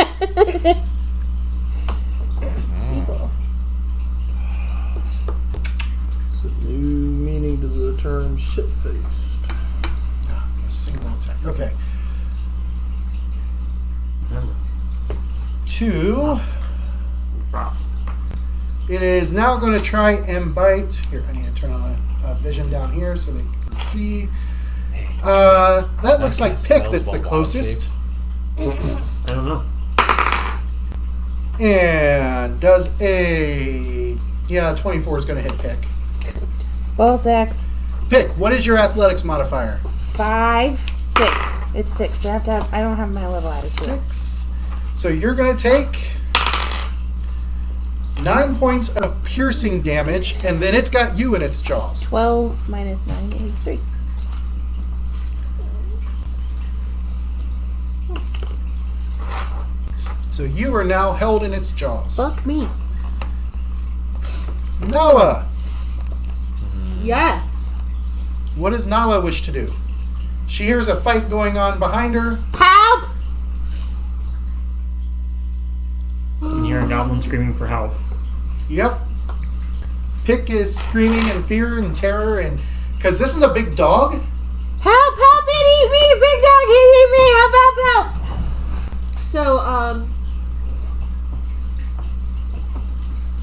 It's a new meaning to the term shit-faced. single attack. Okay. Remember. 2. It is now going to try and bite. Here, I need to turn on a vision down here so they can see. That looks like Pick that's the closest. I don't know. And does a... Yeah, 24 is going to hit Pick. Ball sacks. Pick, what is your athletics modifier? 5, 6. It's 6. I don't have my level attitude. 6. So you're going to take 9 points of piercing damage, and then it's got you in its jaws. 12 minus 9 is 3. So you are now held in its jaws. Fuck me. Nala, Yes. what does Nala wish to do? She hears a fight going on behind her. Help! And you're a goblin screaming for help. Yep. Pick is screaming in fear and terror, and because this is a big dog. Help! Help! It eat me! Big dog! It eat me! Help! Help! Help! So,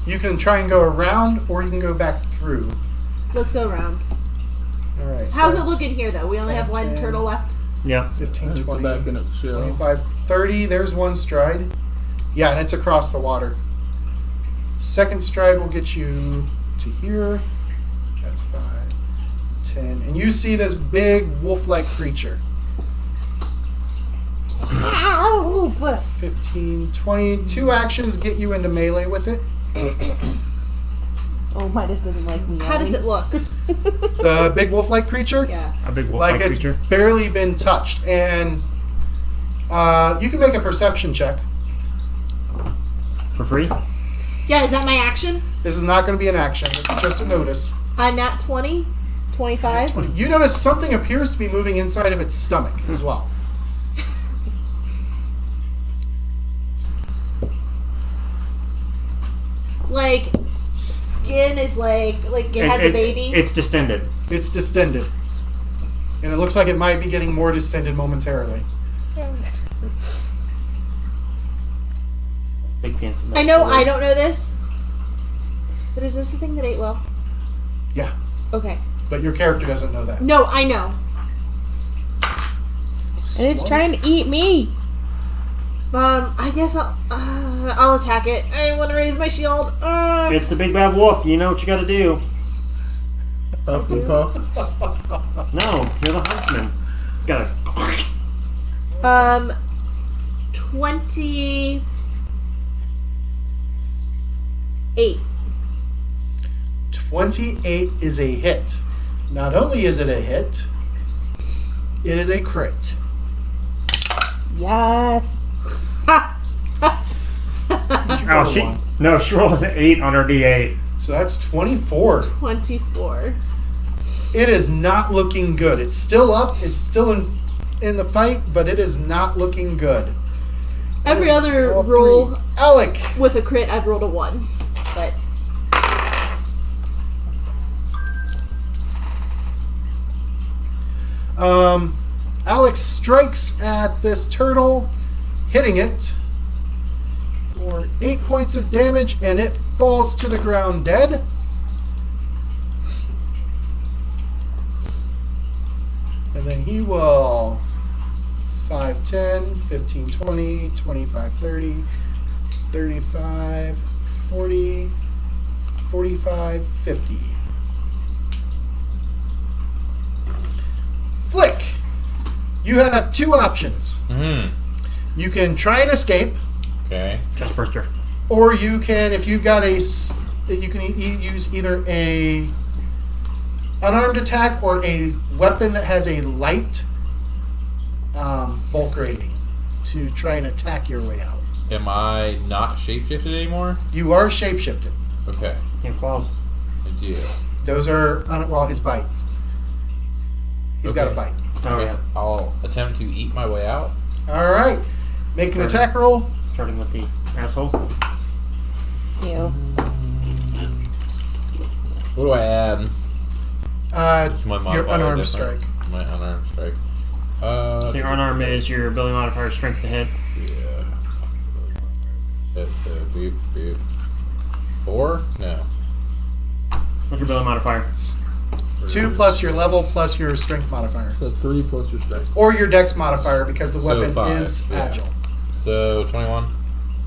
You can try and go around, or you can go back through. let's go around. All right. so How's it that's looking here, though? We only have one 10. turtle left. Yeah. 15, It's 20, back in its shell. 25, 30. There's one stride. Yeah, and it's across the water. Second stride will get you to here. That's 5, 10. And you see this big wolf-like creature. Ow! 15, 20. 2 actions get you into melee with it. Oh, Midas doesn't like me. How does it look? The big wolf-like creature? Yeah. A big wolf Like like it's creature. barely been touched. And you can make a perception check. For free? Yeah, is that my action? This is not going to be an action. This is just a notice. Nat 20? 25? You notice something appears to be moving inside of its stomach as well. Like, skin is like it has a baby? It's distended. It's distended. And it looks like it might be getting more distended momentarily. Big fancy. I know I don't know this, but is this the thing that ate well? Yeah. Okay. But your character doesn't know that. No, I know. And it's trying to eat me. I guess I'll attack it. I want to raise my shield. It's the big bad wolf. You know what you got to do. Puff and puff. No, you're the huntsman. Gotta. 28. 28 is a hit. Not only is it a hit, it is a crit. Yes. Oh, she rolled an 8 on her D8. So that's 24. 24. It is not looking good. It's still up. It's still in the fight, but it is not looking good. Every other all roll three. Alec. with a crit, I've rolled a 1. But Alex strikes at this turtle, hitting it for 8 points of damage, and it falls to the ground dead. And then he will 5, 10, 15, 20, 25, 30, 35, 40, 45, 50. Flick, you have 2 options. Mm-hmm. You can try and escape, Okay. Just burster. or you can, if you've got you can use either a unarmed attack or a weapon that has a light bulk rating to try and attack your way out. Am I not shapeshifted anymore? You are shapeshifted. Okay. And claws. I do. Those are his bite. He's got a bite. Oh, Okay, yeah. so I'll attempt to eat my way out. All right, make an attack roll. Starting with the asshole. Ew. What do I add? It's my Your modifier unarmed different. strike. My unarmed strike. So your unarmed is your ability modifier strength to hit. Yeah. That's a beep, beep. 4? No. What's your ability modifier? 2 plus your level plus your strength modifier, So 3 plus your strength. or your dex modifier because the So weapon 5, is yeah. agile. So 21.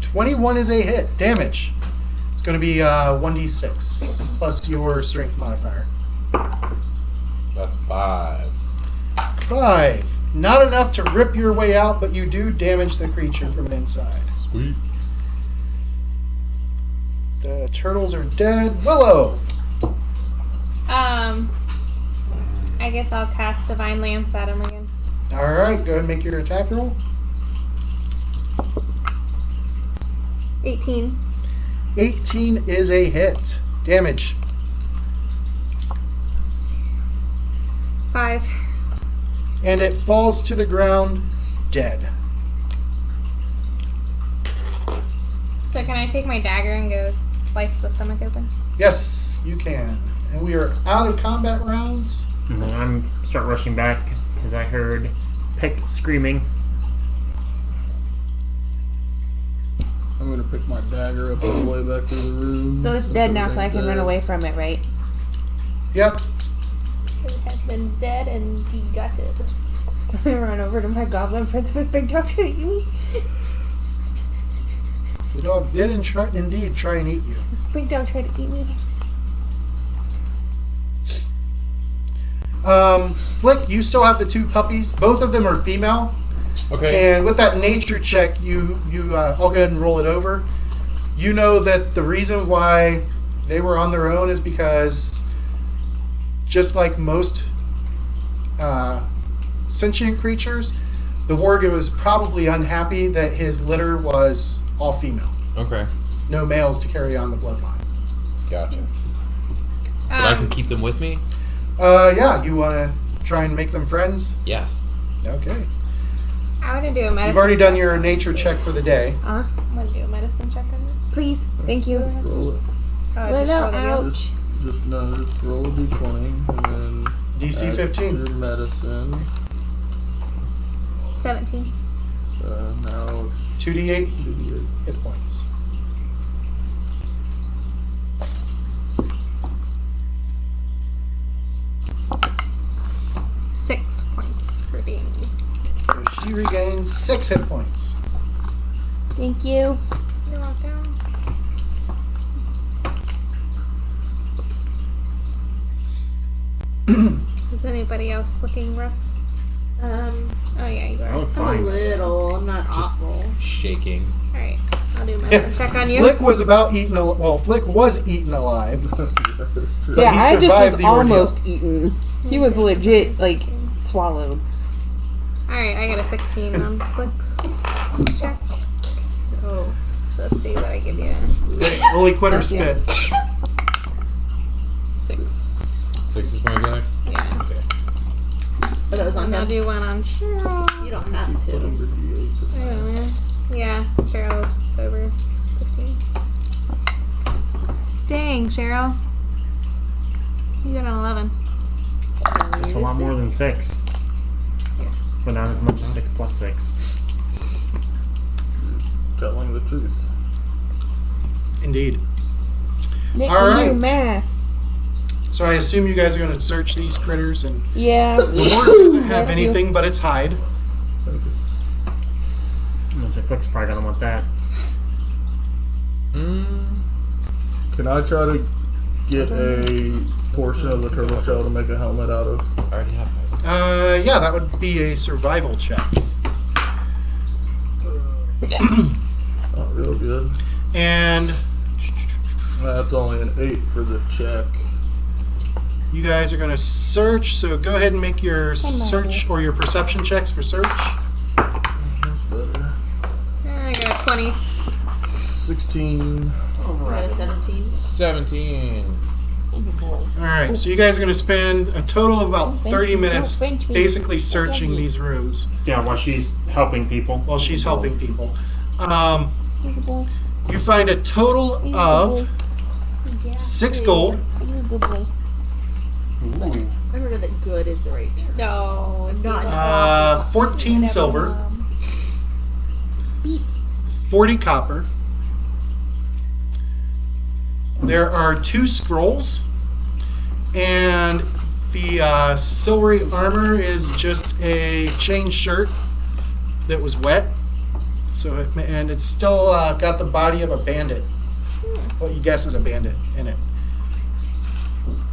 21 is a hit. Damage. It's going to be 1d6 plus your strength modifier. That's 5. 5. Not enough to rip your way out, but you do damage the creature from inside. Sweet. The turtles are dead. Willow. I guess I'll cast Divine Lance at him again. All right, go ahead and make your attack roll. 18. 18 is a hit. Damage. 5. And it falls to the ground dead. So can I take my dagger and go slice the stomach open? Yes, you can. And we are out of combat rounds. And then I'm start rushing back because I heard Pick screaming. I'm gonna pick my dagger up all the way back to the room. So it's dead now, so I can run away from it, right? Yep. It has been dead and he got it. I run over to my goblin friends with Big Dog to eat me. The dog did indeed try and eat you. Big Dog tried to eat me. Flick, you still have the 2 puppies. Both of them are female. Okay. And with that nature check, I'll go ahead and roll it over. You know that the reason why they were on their own is because, just like most sentient creatures, the warg was probably unhappy that his litter was all female. Okay. No males to carry on the bloodline. Gotcha. But I can keep them with me? Yeah, you want to try and make them friends? Yes. Okay. I want to do a medicine. You've already done your nature check for the day. I'm going to do a medicine check on it. Please, thank you. Roll it. Oh, Well, just no, roll the wheel. ouch. Just roll a d20 and then DC add 15. your medicine. 17. Now it's 2d8 2d8. hit points. you regain 6 hit points. Thank you. You're welcome. Is anybody else looking rough? Oh yeah, you are. I look I'm a fine. little. I'm not awful. Shaking. Alright, I'll do my check on you. Flick was about eaten. Flick was eaten alive. But Yeah, he I just survived was the ordeal. almost eaten. He was legit, like, swallowed. Alright, I got a 16 on Flick's check. Oh. So let's see what I give you. Only quitter spit. 6. 6 is my guy. Yeah. But that was on I'll him. do one on Cheryl. You don't have to. I don't know. Yeah, Cheryl's over 15. Dang, Cheryl. You got an 11. That's a lot more than 6. But not as much as 6 plus 6. Telling the truth. Indeed. Nick All can right. do math. So I assume you guys are going to search these critters, and Yeah. the ward doesn't have Bless you. anything but its hide. Flick's probably gonna want that. Can I try to get a portion of the turtle shell to make a helmet out of? I already have it. Yeah, that would be a survival check. Not real good. And That's only an 8 for the check. you guys are going to search, so go ahead and make your like search this. or your perception checks for search. That's better. I got a 20. 16. I got a 17. 17. Alright, so you guys are going to spend a total of about French 30 me, minutes don't French me. basically searching me. these rooms Yeah, while she's helping people. while she's helping people. He's a boy. You find a total He's a of boy. 6 gold, He's a good boy. Ooh. I don't know that good is the right term. No, I'm not. 14 silver, 40 copper. There are 2 scrolls, and the silvery armor is just a chain shirt that was wet. So, and it's still got the body of a bandit. What you guess is a bandit in it.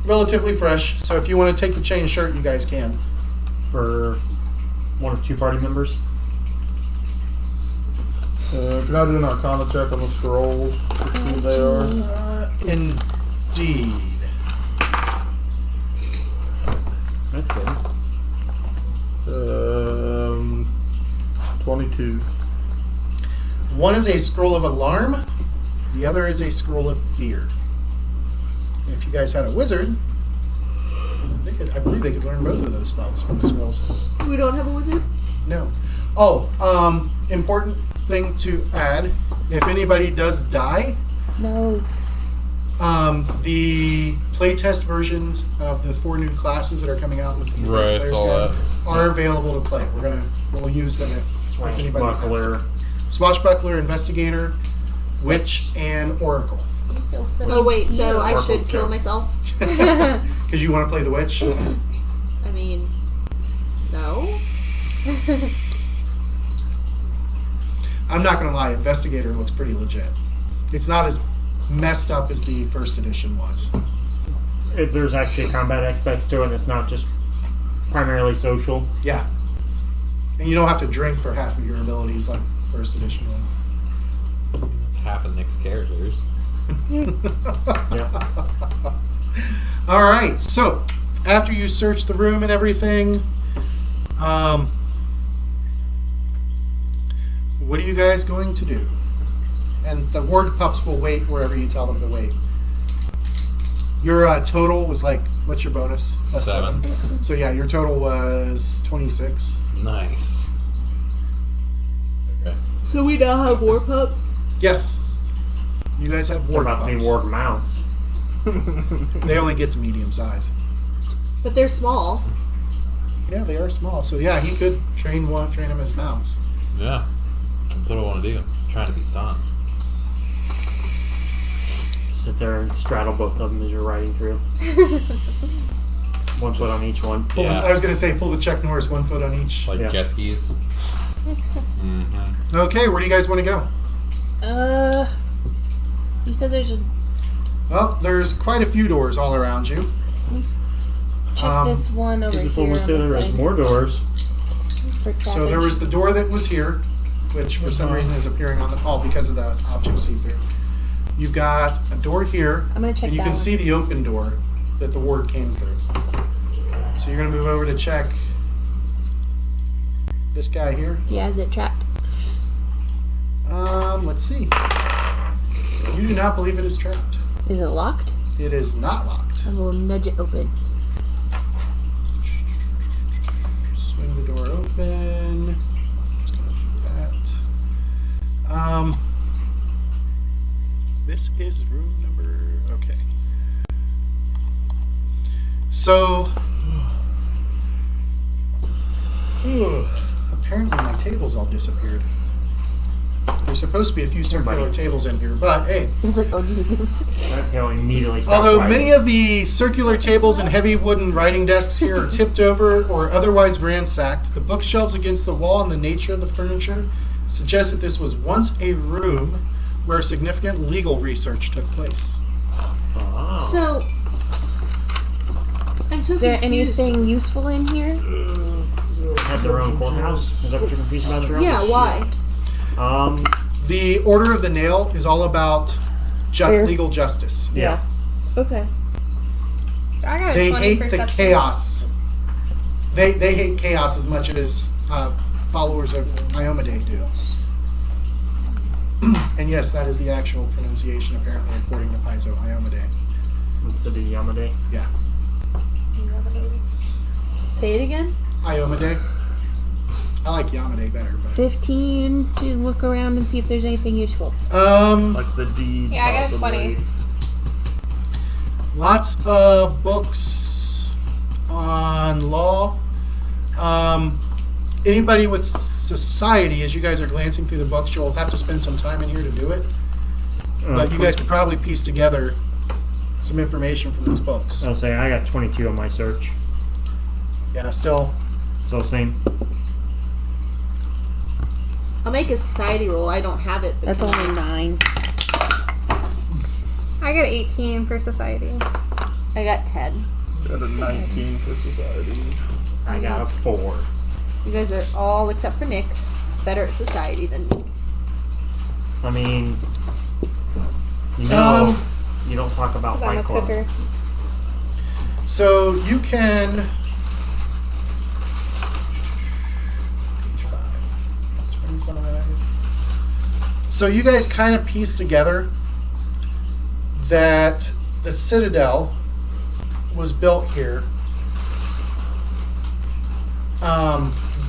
Relatively fresh. So if you want to take the chain shirt, you guys can. For one of 2 party members. Can I do an arcana check on the scrolls to see who they are? Indeed. That's good. 22. One is a scroll of alarm. The other is a scroll of fear. And if you guys had a wizard, I believe they could learn both of those spells from the scrolls. We don't have a wizard? No. Oh, important thing to add. If anybody does die, No. the playtest versions of the 4 new classes that are coming out with the Right, Player's it's all Guide that. are available to play. We'll use them if anybody Swashbuckler. Swashbuckler, Investigator, Witch, and Oracle. Oh wait, so I should Oracle's kill terrible. myself? Because you want to play the Witch. I mean, no. I'm not going to lie, Investigator looks pretty legit. It's not as messed up as the first edition was. There's actually combat aspects to it, and it's not just primarily social. Yeah. And you don't have to drink for half of your abilities like first edition one. It's half of Nick's characters. Yeah. All right. So after you search the room and everything, what are you guys going to do? And the ward pups will wait wherever you tell them to wait. Your total was like, what's your bonus? A 7. So yeah, your total was 26. Nice. Okay. So we now have war pups? Yes. You guys have They're ward about to be pups. ward mounts. They only get to medium size. But they're small. Yeah, they are small. So yeah, he could train them as mounts. Yeah. That's what I want to do. I'm trying to be Son. Sit there and straddle both of them as you're riding through. 1 foot on each one. Yeah. I was going to say pull the Chuck Norris 1 foot on each. Like Yeah. jet skis. Mm-hmm. Okay, where do you guys want to go? You said there's a. Well, there's quite a few doors all around you. Check this one over Before here we on say the there was side more doors. for trappage. So there was the door that was here, which for some reason is appearing on the wall because of the object see-through. You've got a door here, I'm gonna check and you that can one. see the open door that the ward came through. So you're going to move over to check this guy here. Yeah, is it trapped? Let's see. You do not believe it is trapped. Is it locked? It is not locked. I will nudge it open. Swing the door open. Just gonna do that. This is room number. Okay. So, apparently my tables all disappeared. There's supposed to be a few circular tables in here, but hey. It's like, oh Jesus. That's how immediately stopped Although writing. many of the circular tables and heavy wooden writing desks here are tipped over or otherwise ransacked, the bookshelves against the wall and the nature of the furniture suggest that this was once a room where significant legal research took place. Oh. So, I'm so Is there confused. anything useful in here? Had their own courthouse? Is that what you're confused about? Yeah, why? The Order of the Nail is all about Fair. legal justice. Yeah. Okay. I got a They 20 hate the perception. chaos. They hate chaos as much as followers of Iomade do. And yes, that is the actual pronunciation, apparently, according to Paizo, Iomade. Instead of Yamade. Yeah. Say it again? Iomade. I like Yamade better, but 15 to look around and see if there's anything useful. Like the deed. Yeah, I got a possibly. 20. lots of books on law. Anybody with society, as you guys are glancing through the books, you'll have to spend some time in here to do it. But you guys could probably piece together some information from these books. I'll say I got 22 on my search. Yeah, still. So same. I'll make a society roll. I don't have it. but That's can only 9. I got 18 for society. I got 10. Got a 19 for society. I got a 4. You guys are all, except for Nick, better at society than me. I mean, you know, Um, you don't talk about Because I'm Fight a Club. cooker. So you can. So you guys kind of piece together that the Citadel was built here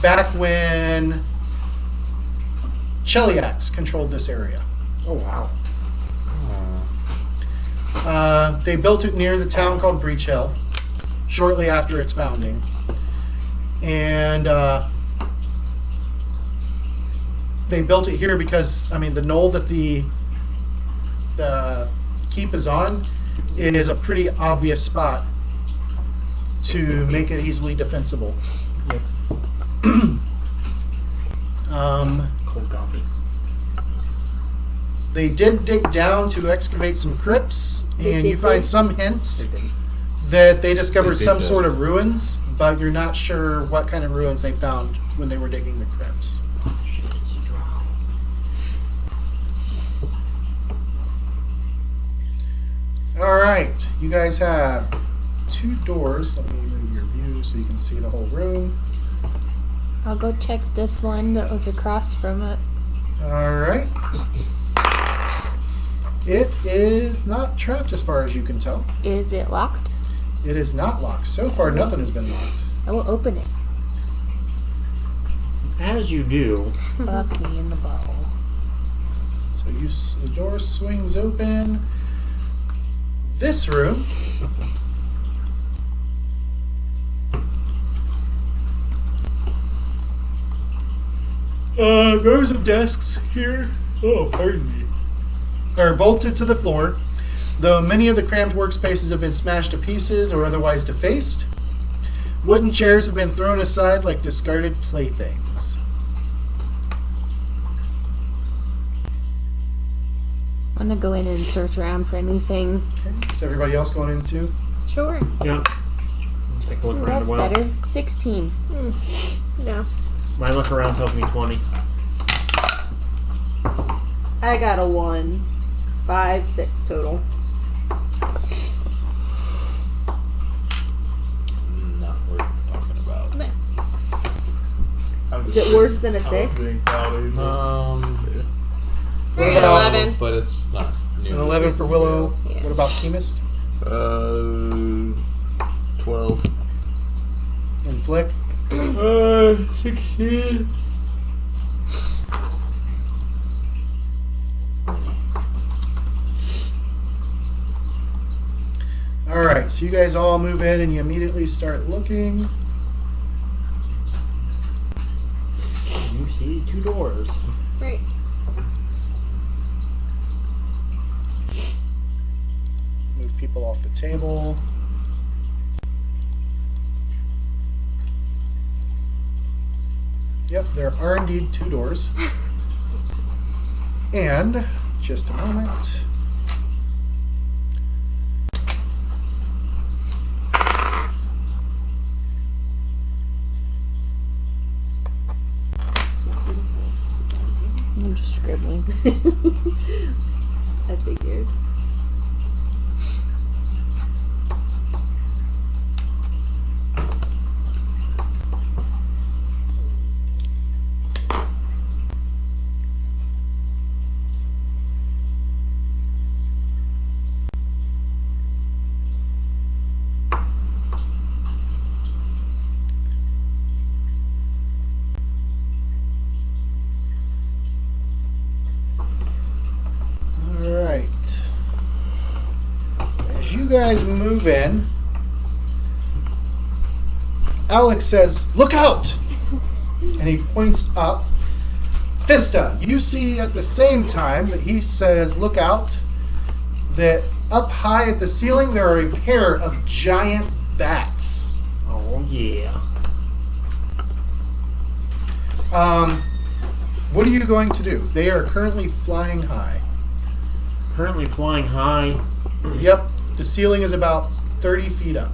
back when Cheliacs controlled this area. Oh wow. They built it near the town called Breach Hill shortly after its founding. And they built it here because, I mean, the knoll that the keep is on is a pretty obvious spot to make it easily defensible. Yep. Cold coffee. They did dig down to excavate some crypts, and you find some hints that they discovered They did some that. sort of ruins, but you're not sure what kind of ruins they found when they were digging the crypts. Shit, it's dry. All right, you guys have 2 doors. Let me move your view so you can see the whole room. I'll go check this one that was across from it. All right. It is not trapped as far as you can tell. Is it locked? It is not locked. So far, nothing has been locked. I will open it. As you do, Fuck me in the butthole. So the door swings open. This room rows of desks here. Oh, pardon me. Are bolted to the floor, though many of the cramped workspaces have been smashed to pieces or otherwise defaced. Wooden chairs have been thrown aside like discarded playthings. gonna go in and search around for anything. Okay. Is everybody else going in too? Sure. Yeah. Take a look Ooh, around that's the well. better. 16. No. My look around tells me 20. I got a 1. 5, 6 total. Not worth talking about. Is it worse than a 6? Maybe an 11. But it's just not. An 11 for Willow. Yeah. What about Chemist? 12. And Flick? 16. Alright, so you guys all move in and you immediately start looking. You see 2 doors. Right. Move people off the table. Yep, there are indeed 2 doors. And, just a moment. I'm just scribbling. I figured. Alright. As you guys move in, Alex says, "Look out!" And he points up. Fista, you see at the same time that he says, "Look out," that up high at the ceiling there are a pair of giant bats. Oh, yeah. What are you going to do? They are currently flying high. Currently flying high. Yep, the ceiling is about 30 feet up.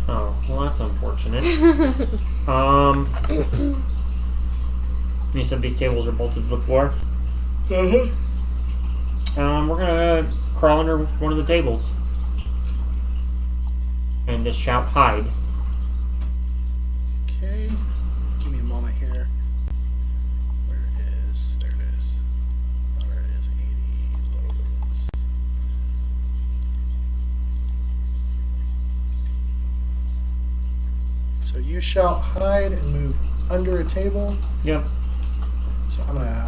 Oh, well, that's unfortunate. You said these tables are bolted to the floor? Uh-huh. We're gonna crawl under one of the tables. And just shout, hide. Okay, give me a moment here. Where it is? There it is. Oh, there it is. 80 loads. So you shout hide and move under a table. Yep. So I'm gonna.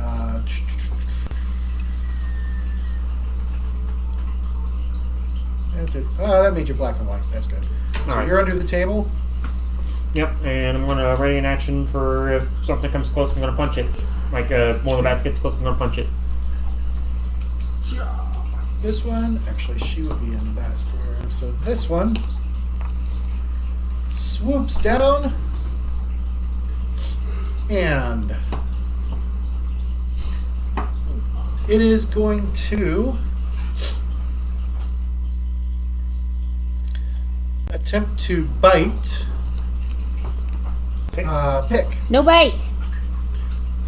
That made you black and white. That's good. So Alright. you're under the table. Yep, and I'm gonna ready an action for if something comes close, I'm gonna punch it. Like one of the bats gets close, I'm gonna punch it. This one, actually, she would be in that square. So this one swoops down and it is going to attempt to bite Pick. No bite.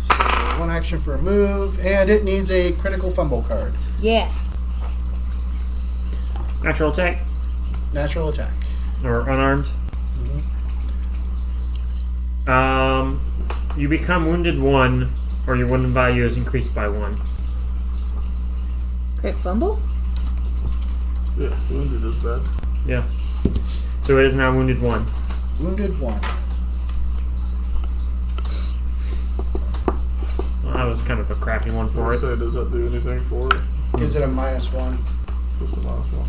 So one action for a move, and it needs a critical fumble card. Yeah. Natural attack. Natural attack. Or unarmed. You become wounded 1, or your wounded value is increased by 1. Crit fumble? Yeah, wounded is bad. Yeah. So it is now wounded 1. Wounded 1. Well, that was kind of a crappy one for it. Say, does that do anything for it? Gives it a -1. Just a -1.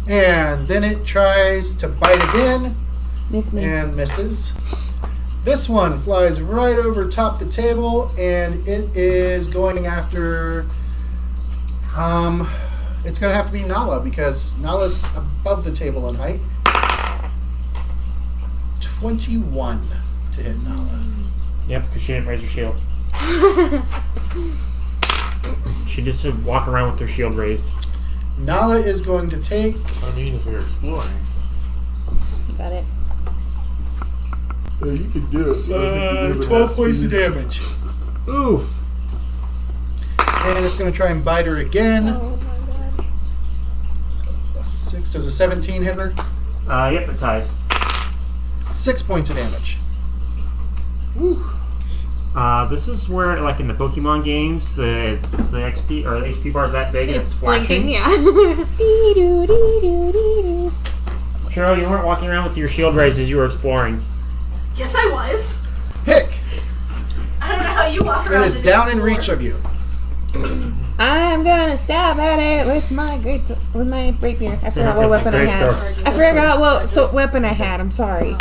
And then it tries to bite again. Miss me. And misses. This one flies right over top the table, and it is going after. It's going to have to be Nala because Nala's above the table in height. 21 to hit Nala. Yep, because she didn't raise her shield. She just should walk around with her shield raised. Nala is going to take. I mean, if you're exploring. Got it. Yeah, you can do it. 12 points of damage. Oof. And it's going to try and bite her again. Oh my god. 6. Does a 17 hit her? Yep, it ties. 6 points of damage. This is where, like in the Pokemon games, the XP or the HP bar is that big and it's flashing. Blinking, yeah. Cheryl, you weren't walking around with your shield raised as you were exploring. Yes, I was. Hick! I don't know how you walk It around. is and down in explore. reach of you. I'm gonna stab at it with my rapier. I forgot what weapon I had. Greatsword. I forgot what weapon I had. I'm sorry.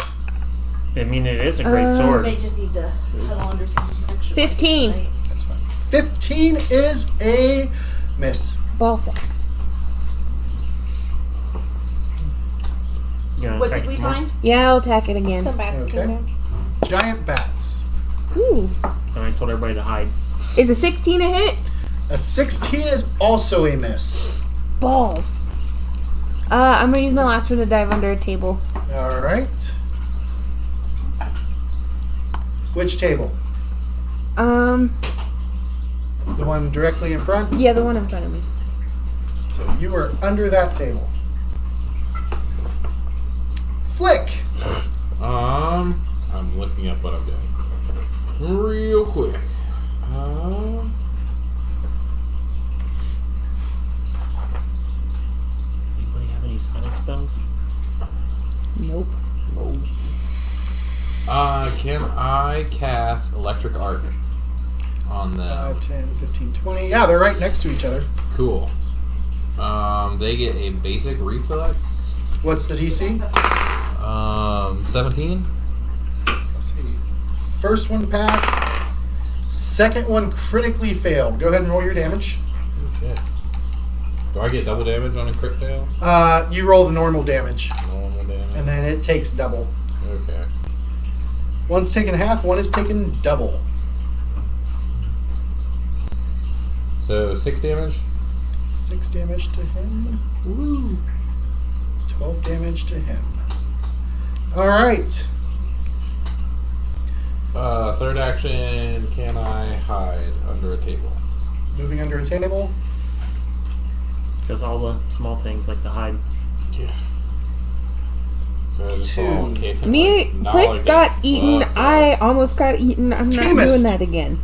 I mean, it is a great sword. May just need to huddle under some extra. 15. Right? That's fine. 15 is a miss. Ball sacks. You know, What did we find? Yeah, I'll attack it again. Some bats came Okay. down. Giant bats. Ooh. And I told everybody to hide. Is a 16 a hit? A 16 is also a miss. Balls. I'm gonna use my last one to dive under a table. All right. Which table? The one directly in front? Yeah, the one in front of me. So you are under that table. Flick! I'm looking up what I'm doing. Real quick. Anybody have any sonic spells? Nope. Can I cast Electric Arc on them? 5, 10, 15, 20. Yeah, they're right next to each other. Cool. They get a basic reflex. What's the DC? 17. Let's see. First one passed. Second one critically failed. Go ahead and roll your damage. Oh, shit. Do I get double damage on a crit fail? You roll the normal damage, Normal damage. and then it takes double. Okay. One's taken half, one is taken double. So 6 damage. 6 damage to him. Woo. 12 damage to him. Alright. Third action. Can I hide under a table? Moving under a table. Just all the small things like the hide. Yeah. So I just 2. saw a kid, Me, like, Flick Nala got get eaten. fucked I up. almost got eaten. I'm not Chemist. doing that again.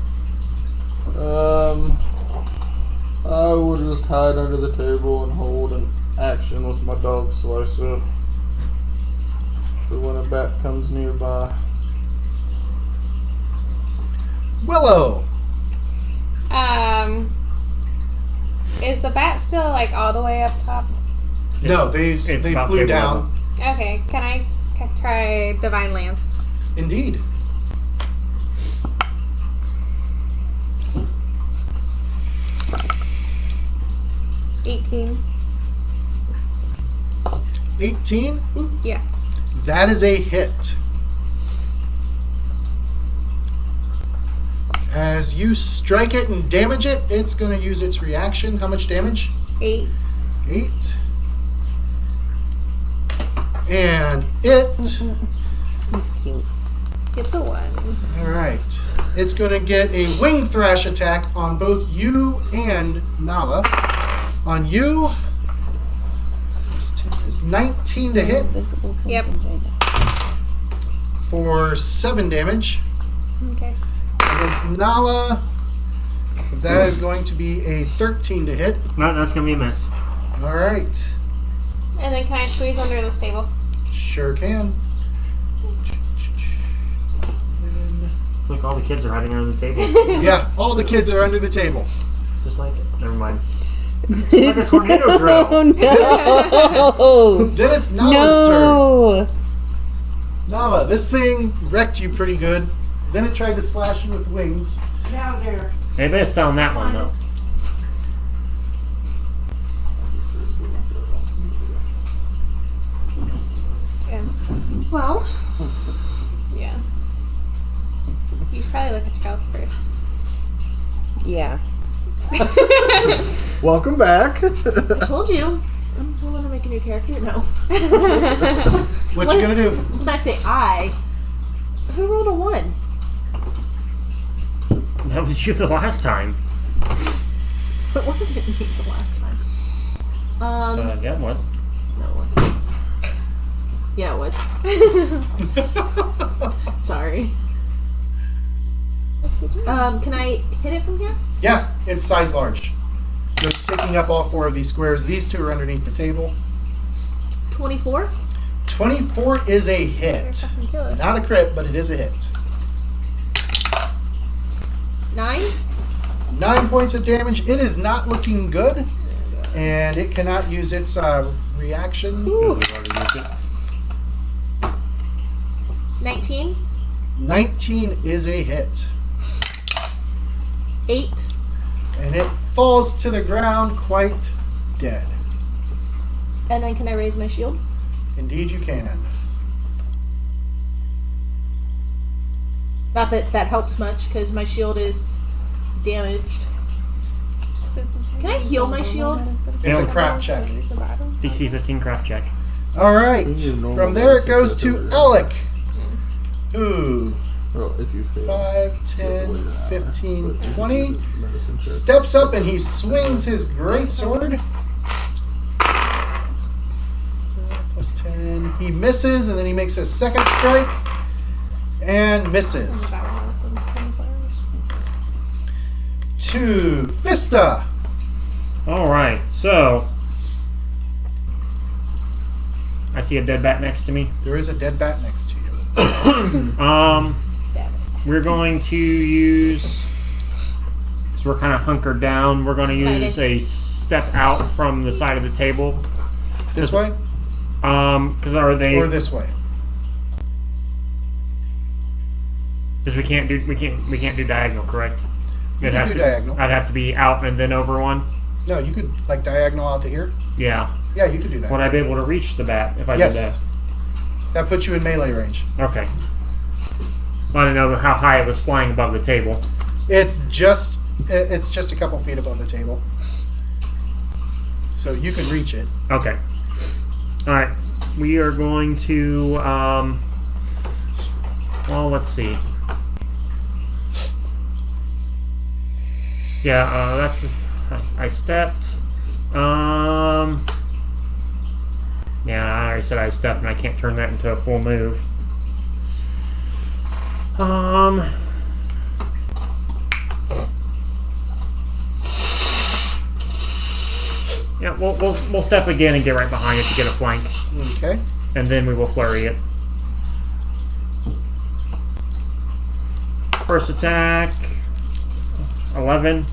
I will just hide under the table and hold an action with my dog slicer for when a bat comes nearby. Willow. Is the bat still like all the way up top? No, they It's flew about table down. level. Okay, can I try Divine Lance? Indeed. $18. 18. Yeah. That is a hit. As you strike it and damage it, it's going to use its reaction. How much damage? 8. 8. And it. He's cute. Get the 1. Alright. It's going to get a wing thrash attack on both you and Nala. On you, it's 19 to hit Invisible Yep. something right for 7 damage. Okay. Against Nala, that is going to be a 13 to hit. No, that's gonna be a miss. Alright. And then can I squeeze under this table? Sure can. Look, all the kids are hiding under the table. Yeah, all the kids are under the table. Just like it. Never mind. It's like a tornado drill. Oh no! Then it's Nala's turn. No! Nala, this thing wrecked you pretty good. Then it tried to slash you with wings. Now there. They better stay on that one though. Yeah. Well, Yeah. You should probably look at your health first. Yeah. Welcome back. I told you. I'm going to make a new character. No. What you gonna do? When I say who rolled a 1? That was you the last time. It wasn't me the last time. Yeah, it was. No, it wasn't. Yeah, it was. Sorry. Can I hit it from here? Yeah, it's size large. So it's taking up all 4 of these squares. These 2 are underneath the table. 24? 24 is a hit. Not a crit, but it is a hit. 9? 9 points of damage. It is not looking good. And it cannot use its reaction. 19? 19 is a hit. 8? And it falls to the ground quite dead. And then can I raise my shield? Indeed you can. Not that that helps much, because my shield is damaged. Can I heal my shield? It's a craft check. DC 15 craft check. Alright. From there it goes to Alec. Ooh. Well, if you fail. 5, 10, 15, 20. Steps up and he swings his great sword. Plus 10. He misses and then he makes his second strike. And misses. To Vista. Alright, so. I see a dead bat next to me. There is a dead bat next to you. We're going to use. So we're kind of hunkered down. We're going to use a step out from the side of the table. This way? Because are they? Or this way? Because we can't do diagonal, correct? You can do diagonal. I'd have to be out and then over one. No, you could like diagonal out to here. Yeah. Yeah, you could do that. Would I be able to reach the bat if I Yes. did that? That puts you in melee range. Okay. I don't know how high it was flying above the table. It's just a couple feet above the table, so you can reach it. Okay. All right. We are going to. Well, let's see. Yeah, that's. I stepped. Yeah, I already said I stepped, and I can't turn that into a full move. Yeah, we'll step again and get right behind it to get a flank. Okay. And then we will flurry it. First attack, 11.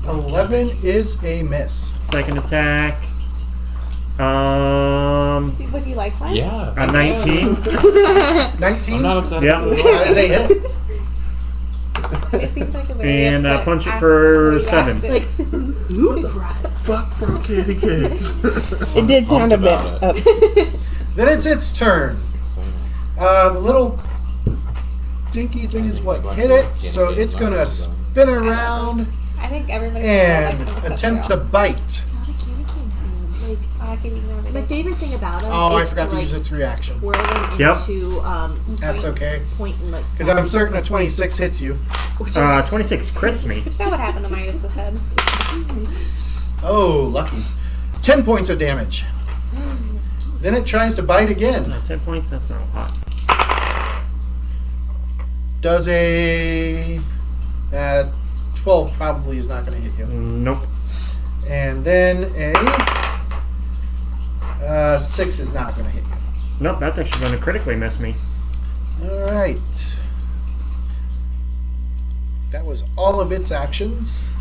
11 is a miss. Second attack, Would you like one? Yeah. a 19. 19? I'm not upset Yeah. about it. That is a hit. It seems like a very And upset punch it ass for boy 7. bastard. Like, who cried? Fuck bro kitty kids. It did sound a bit about up. Then it's its turn. It's exciting. The little dinky thing is what hit it, so it's going to spin around I think everybody and likes them attempt to bite. Not a candy cane. Like, my favorite thing about them Oh, I is forgot to to like use its reaction. whirl them Yep. into That's okay. point and like. Because I'm certain a 26 hits you. Which is 26 crits me. Is that what happened to Midas' head? Oh, lucky. 10 points of damage. Then it tries to bite again. 10 points, that's not a lot. Does a 12 probably is not going to hit you. Nope. And then a 6 is not going to hit you. Nope, that's actually going to critically miss me. All right. That was all of its actions.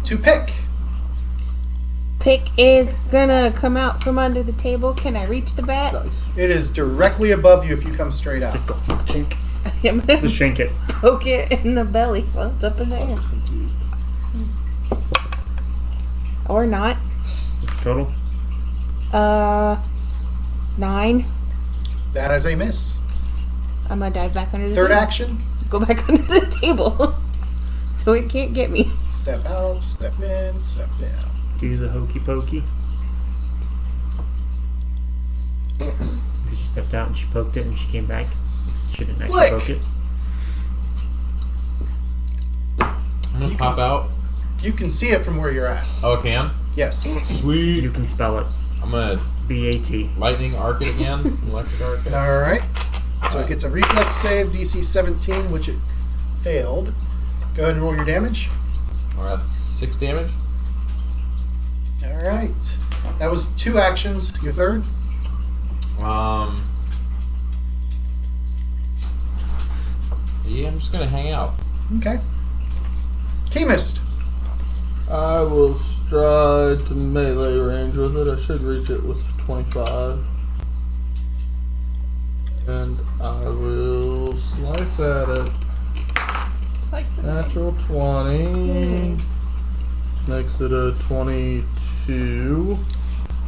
To pick. Pick is gonna come out from under the table. Can I reach the bat? It is directly above you if you come straight out. Just go, chink. I'm gonna Just shank it. poke it in the belly. Well, it's up in the air. Or not. Total. 9. That is a miss. I'm gonna dive back under the Third table. action. Go back under the table. so it can't get me. Step out, step in, step down. Do the hokey pokey. Because she stepped out and she poked it and she came back. She didn't actually Flick. poke it. I'm gonna pop out. You can see it from where you're at. Oh, I can? Yes. Sweet. You can spell it. I'm gonna B-A-T. lightning arc it again. Electric arc it. All right. So Alright. it gets a reflex save, DC 17, which it failed. Go ahead and roll your damage. Alright, that's 6 damage. All right. That was 2 actions. Your third? Yeah, I'm just gonna hang out. Okay. Chemist. I will stride to melee range with it. I should reach it with 25. And I will slice at it. Slice it. Natural 20. Makes it a 22.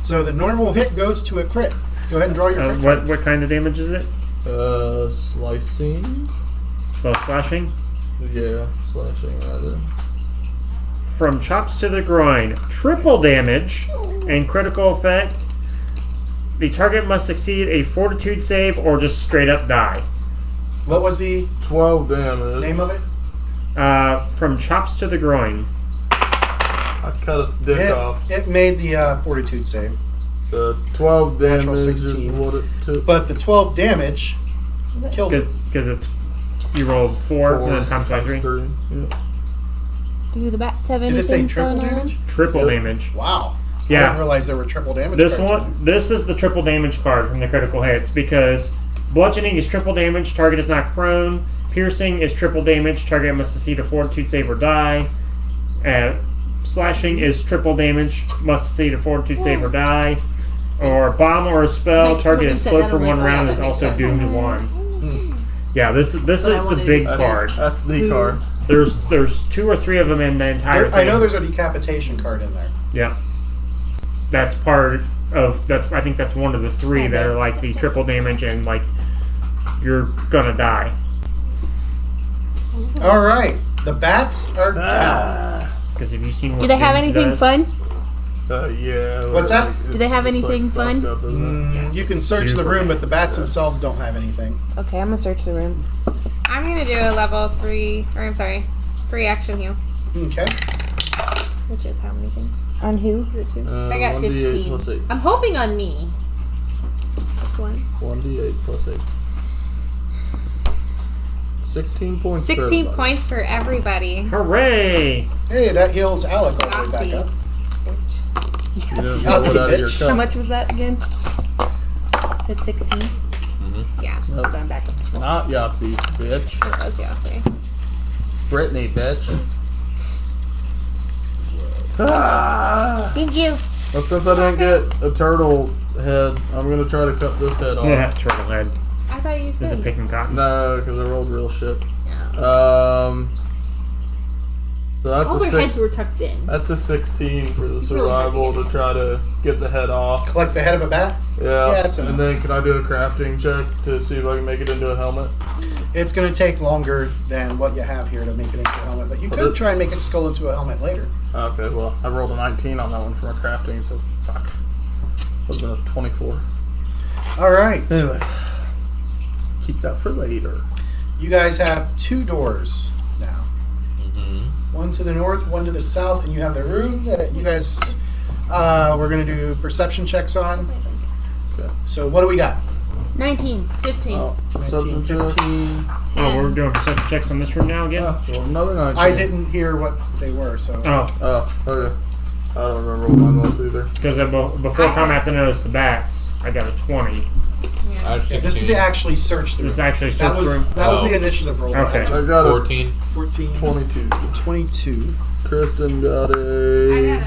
So the normal hit goes to a crit. Go ahead and draw your crit. What kind of damage is it? Slicing. So slashing? Yeah, slashing rather. From chops to the groin, triple damage and critical effect. The target must succeed a fortitude save or just straight up die. What was the 12 damage. name of it? From chops to the groin. I cut its dick off. It made the fortitude save. The 12 Natural damage 16. is what it took. But the 12 damage kills it. Because it's you rolled 4 and then times by 3. Yeah. Do the bats have Did it anything say triple fun on damage? Triple damage. Wow. I Yeah. didn't realize there were triple damage This cards. one, this is the triple damage card from the critical hits because bludgeoning is triple damage, target is knocked prone. Piercing is triple damage, target must succeed a fortitude save or die. Slashing is triple damage, must succeed a fortitude save or die. Or bomb or a spell, target is slowed for 1 round, is also doomed to 1. Yeah, this is the big card. That's the card. There's 2 or 3 of them in the entire thing. I know there's a decapitation card in there. Yeah. That's part of that. I think that's one of the 3 that are like the triple damage and like you're gonna die. All right. The bats are down. Because if you've seen what Do they have Doom anything does, fun? Yeah. What's that? Do they have anything fun? You can search the room, but the bats themselves don't have anything. Okay, I'm gonna search the room. I'm gonna do a level 3, or I'm sorry, 3 action heal. Okay. Which is how many things? On who? Is it 2? I got 1d8 plus 8. I'm hoping on me. That's 1. 1d8 plus 8. 16 points. 16 points for everybody. Hooray! Hey, that heals Alec all the way back up. You didn't Yahtzee, blow it out of your bitch. cup. How much was that again? Said 16. Yeah, Nope. So I'm back. Not Yahtzee, bitch. it was Yahtzee. Brittany, bitch. Ah! Thank you. Well, since I didn't get a turtle head, I'm gonna try to cut this head off. Yeah, turtle head. I thought you Is it could. picking cotton? No, because I rolled real shit. Yeah. So that's All a their six. heads were tucked in. That's a 16 for the survival to try to get the head off. Collect the head of a bat. Yeah. that's enough. And then can I do a crafting check to see if I can make it into a helmet? It's going to take longer than what you have here to make it into a helmet, but you Was could it? try and make its skull into a helmet later. Okay, well, I rolled a 19 on that one for my crafting, so fuck. Would have been a 24. All right. Anyway, keep that for later. You guys have 2 doors now. One to the north, one to the south, and you have the room that you guys we're going to do perception checks on. Okay. So what do we got? 19. 15. Oh, 19, perception check. 15. Oh, we're doing perception checks on this room now again? Yeah, well, another 19. I didn't hear what they were, so. Oh, Oh, okay. I don't remember what mine was either. because before combat to notice the bats, I got a 20. I have 16. This is to actually search the room. This is actually That search was room. that was Oh. the initiative roll. Okay. I I just- got 14. 14, 22. 22. Kristen got a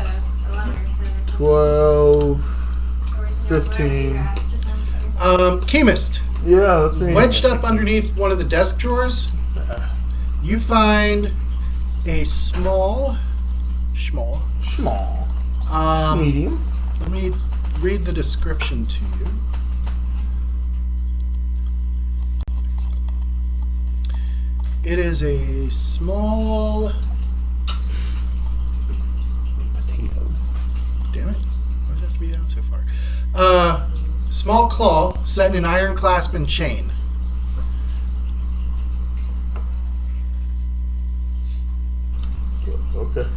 12, 15. Chemist. Yeah, that's me. Wedged up underneath one of the desk drawers, you find a small. Small. Medium. Let me read the description to you. It is a small Small claw set in an iron clasp and chain. Okay.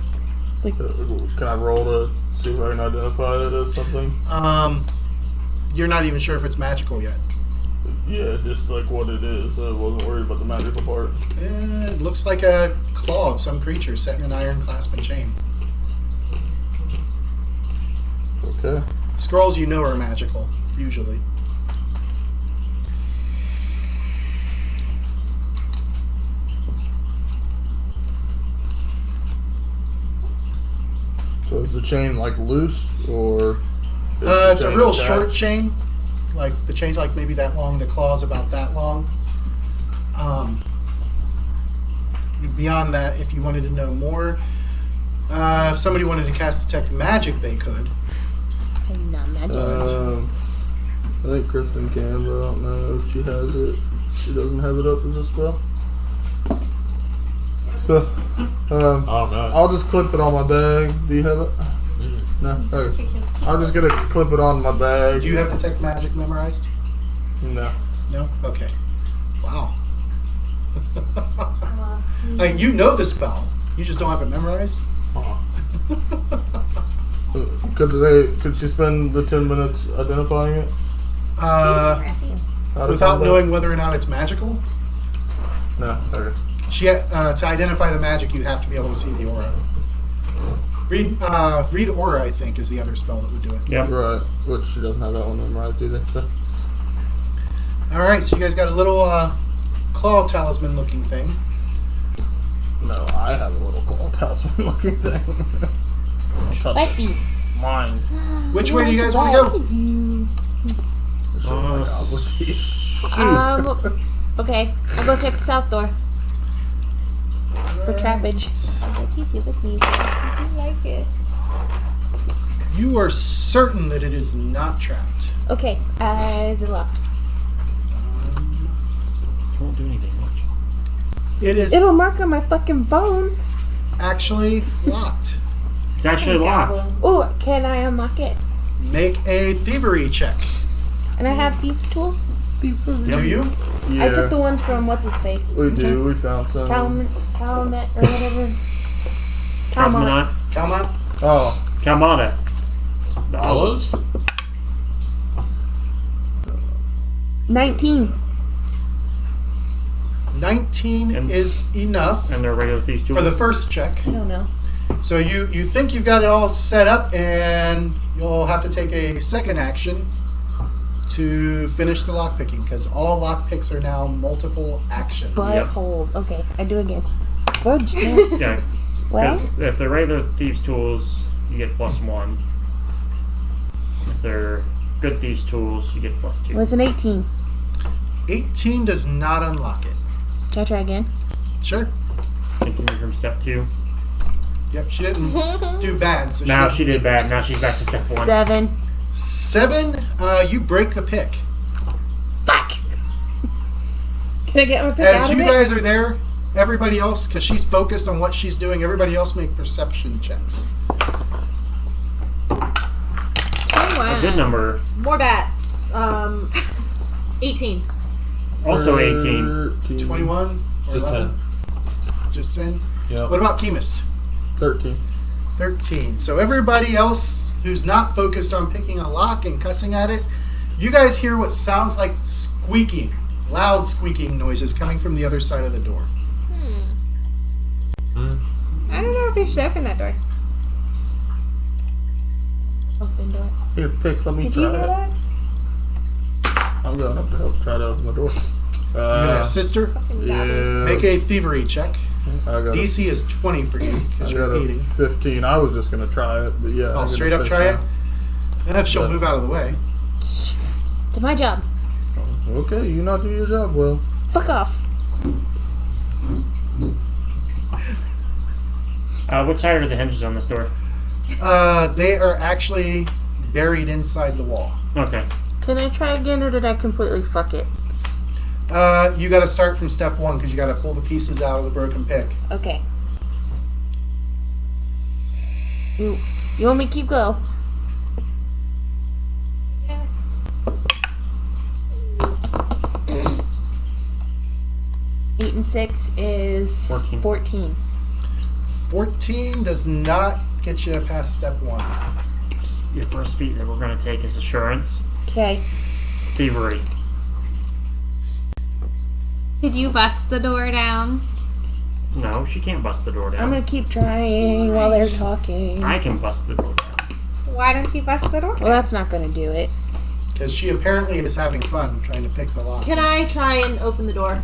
Can I roll to see if I can identify it as something? You're not even sure if it's magical yet. Yeah, just like what it is. I wasn't worried about the magical part. It looks like a claw of some creature set in an iron clasp and chain. Okay. Scrolls you know are magical, usually. So is the chain like loose or? It's a real short chain. Like the chain's like maybe that long. The claw's about that long. Beyond that, if you wanted to know more, if somebody wanted to cast detect magic, they could. I'm not magic. I think Kristen can, but I don't know if she has it. She doesn't have it up as a spell. So, I don't know. I'll just clip it on my bag. Do you have it? No? Okay. I'm just gonna clip it on my bag. Do you have detect magic memorized? No. No? Okay. Wow. Like, you know the spell. You just don't have it memorized? Could she spend the 10 minutes identifying it? Without knowing whether or not it's magical? No. Okay. To identify the magic, you have to be able to see the aura. Read aura, I think, is the other spell that would do it. Yep. Right. Which she doesn't have that one memorized either. So. Alright, so you guys got a little claw talisman looking thing. No, I have a little claw talisman looking thing. Touch Bestie. Mine. Which way do you guys want to go? Okay, I'll go check the south door. For trappage. I'll take you with me. I do like it. You are certain that it is not trapped. Okay, is it locked? It won't do anything much. It is It'll mark on my fucking phone. actually locked. It's actually locked. Ooh, can I unlock it? Make a thievery check. And I have thieves' tools? Do you? Yeah. I took the ones from what's his face. We do. We found some. Calmet or whatever. Cosmonaut. Calma? Oh. Calmata. The olives. 19. 19 And- is enough And their regular thieves' tools. for the first check. I don't know. So you think you've got it all set up, and you'll have to take a second action to finish the lockpicking, because all lockpicks are now multiple actions. Buttholes. Okay, I do again. Fudge. man. Yeah. Well, Because if they're regular thieves' tools, you get +1. If they're good thieves' tools, you get +2. was an 18. 18 does not unlock it. Can I try again? Sure. Continue from step 2. Yep, she didn't do bad. So Now she did bad. Now she's back to step 1. 7. 7, you break the pick. Fuck! Can I get my pick As out of you it? guys are there, everybody else, because she's focused on what she's doing, everybody else make perception checks. Oh, wow. A good number. More bats. 18. Also 18. 21? Or Just 11? Just 10? Yep. What about Chemist? 13. 13. So everybody else who's not focused on picking a lock and cussing at it, you guys hear what sounds like squeaking, loud squeaking noises coming from the other side of the door. I don't know if you should open that door. Open door. Here, pick. Let me Did try you know it. that? I'm going to have to help try to open the door. You gonna assist her? Yeah. Make a thievery check. I got DC is 20 for you because I you're got a eating. 15. I was just going to try it, but yeah. I'll I'm straight gonna up say try it. so. And if she'll move out of the way. To my job. Okay, you not do your job well. Fuck off. Which side are the hinges on this door? They are actually buried inside the wall. Okay. Can I try again or did I completely fuck it? You got to start from step 1 because you got to pull the pieces out of the broken pick. Okay. You want me to keep go? Yeah. and 6 is 14. 14 does not get you past step 1. Your first feat that we're going to take is assurance. Okay. Thievery. Did you bust the door down? No, she can't bust the door down. I'm gonna keep trying while they're talking. I can bust the door down. Why don't you bust the door down? Well, that's not gonna do it. Because she apparently is having fun trying to pick the lock. Can I try and open the door?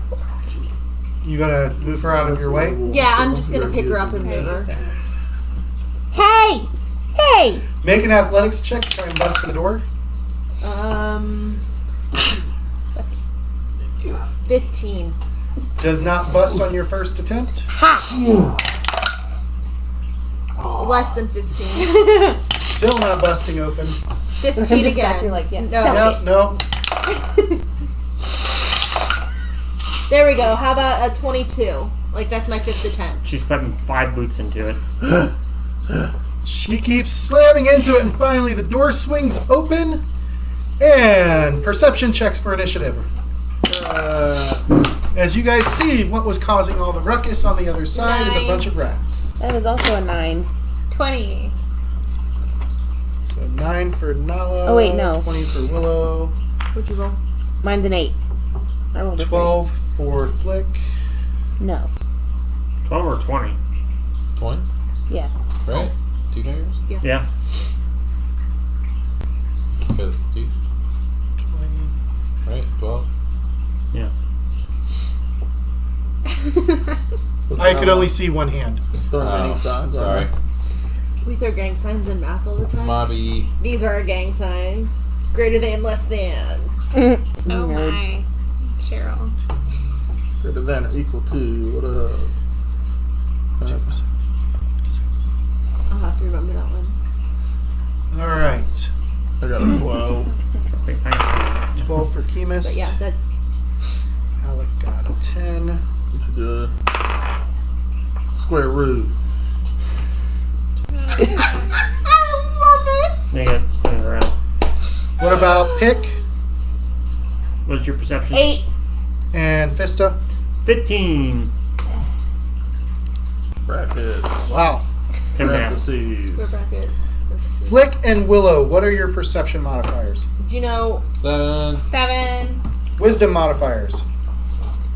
You gonna move her out of your way? Yeah, I'm just gonna pick her up and move her. Hey! Hey! Make an athletics check to try and bust the door. 15. Does not bust on your first attempt. Less than 15. Still not busting open. 15 again. Like, yes. No. Nope. There we go. How about a 22? Like, that's my 5th attempt. She's putting 5 boots into it. She keeps slamming into it, and finally the door swings open. And perception checks for initiative. As you guys see, what was causing all the ruckus on the other side is a bunch of rats. That is also a 9. 20. So 9 for Nala. Oh, wait, no. 20 for Willow. What'd you roll? Mine's an 8. I rolled a 12 for Flick. 3. No. 12 or 20? 20? Yeah. Right? 2 fingers? Yeah. Because 2. 20. Right? 12? Yeah. I could only see one hand. Sorry. We throw gang signs in math all the time. Mobby. These are our gang signs. Greater than, less than. Oh my. Cheryl. Greater than or equal to. What up? I'll have to remember that one. Alright. I got a 12. 12 for Kemis. But yeah, that's... Alec got a 10. What you do? Square root. I love They got spinning around. What about Pick What's your perception? 8. and Fista? 15. Brackets. Wow. Parentheses. Square brackets. Flick and Willow, what are your perception modifiers? Do you know... 7. 7. Wisdom modifiers.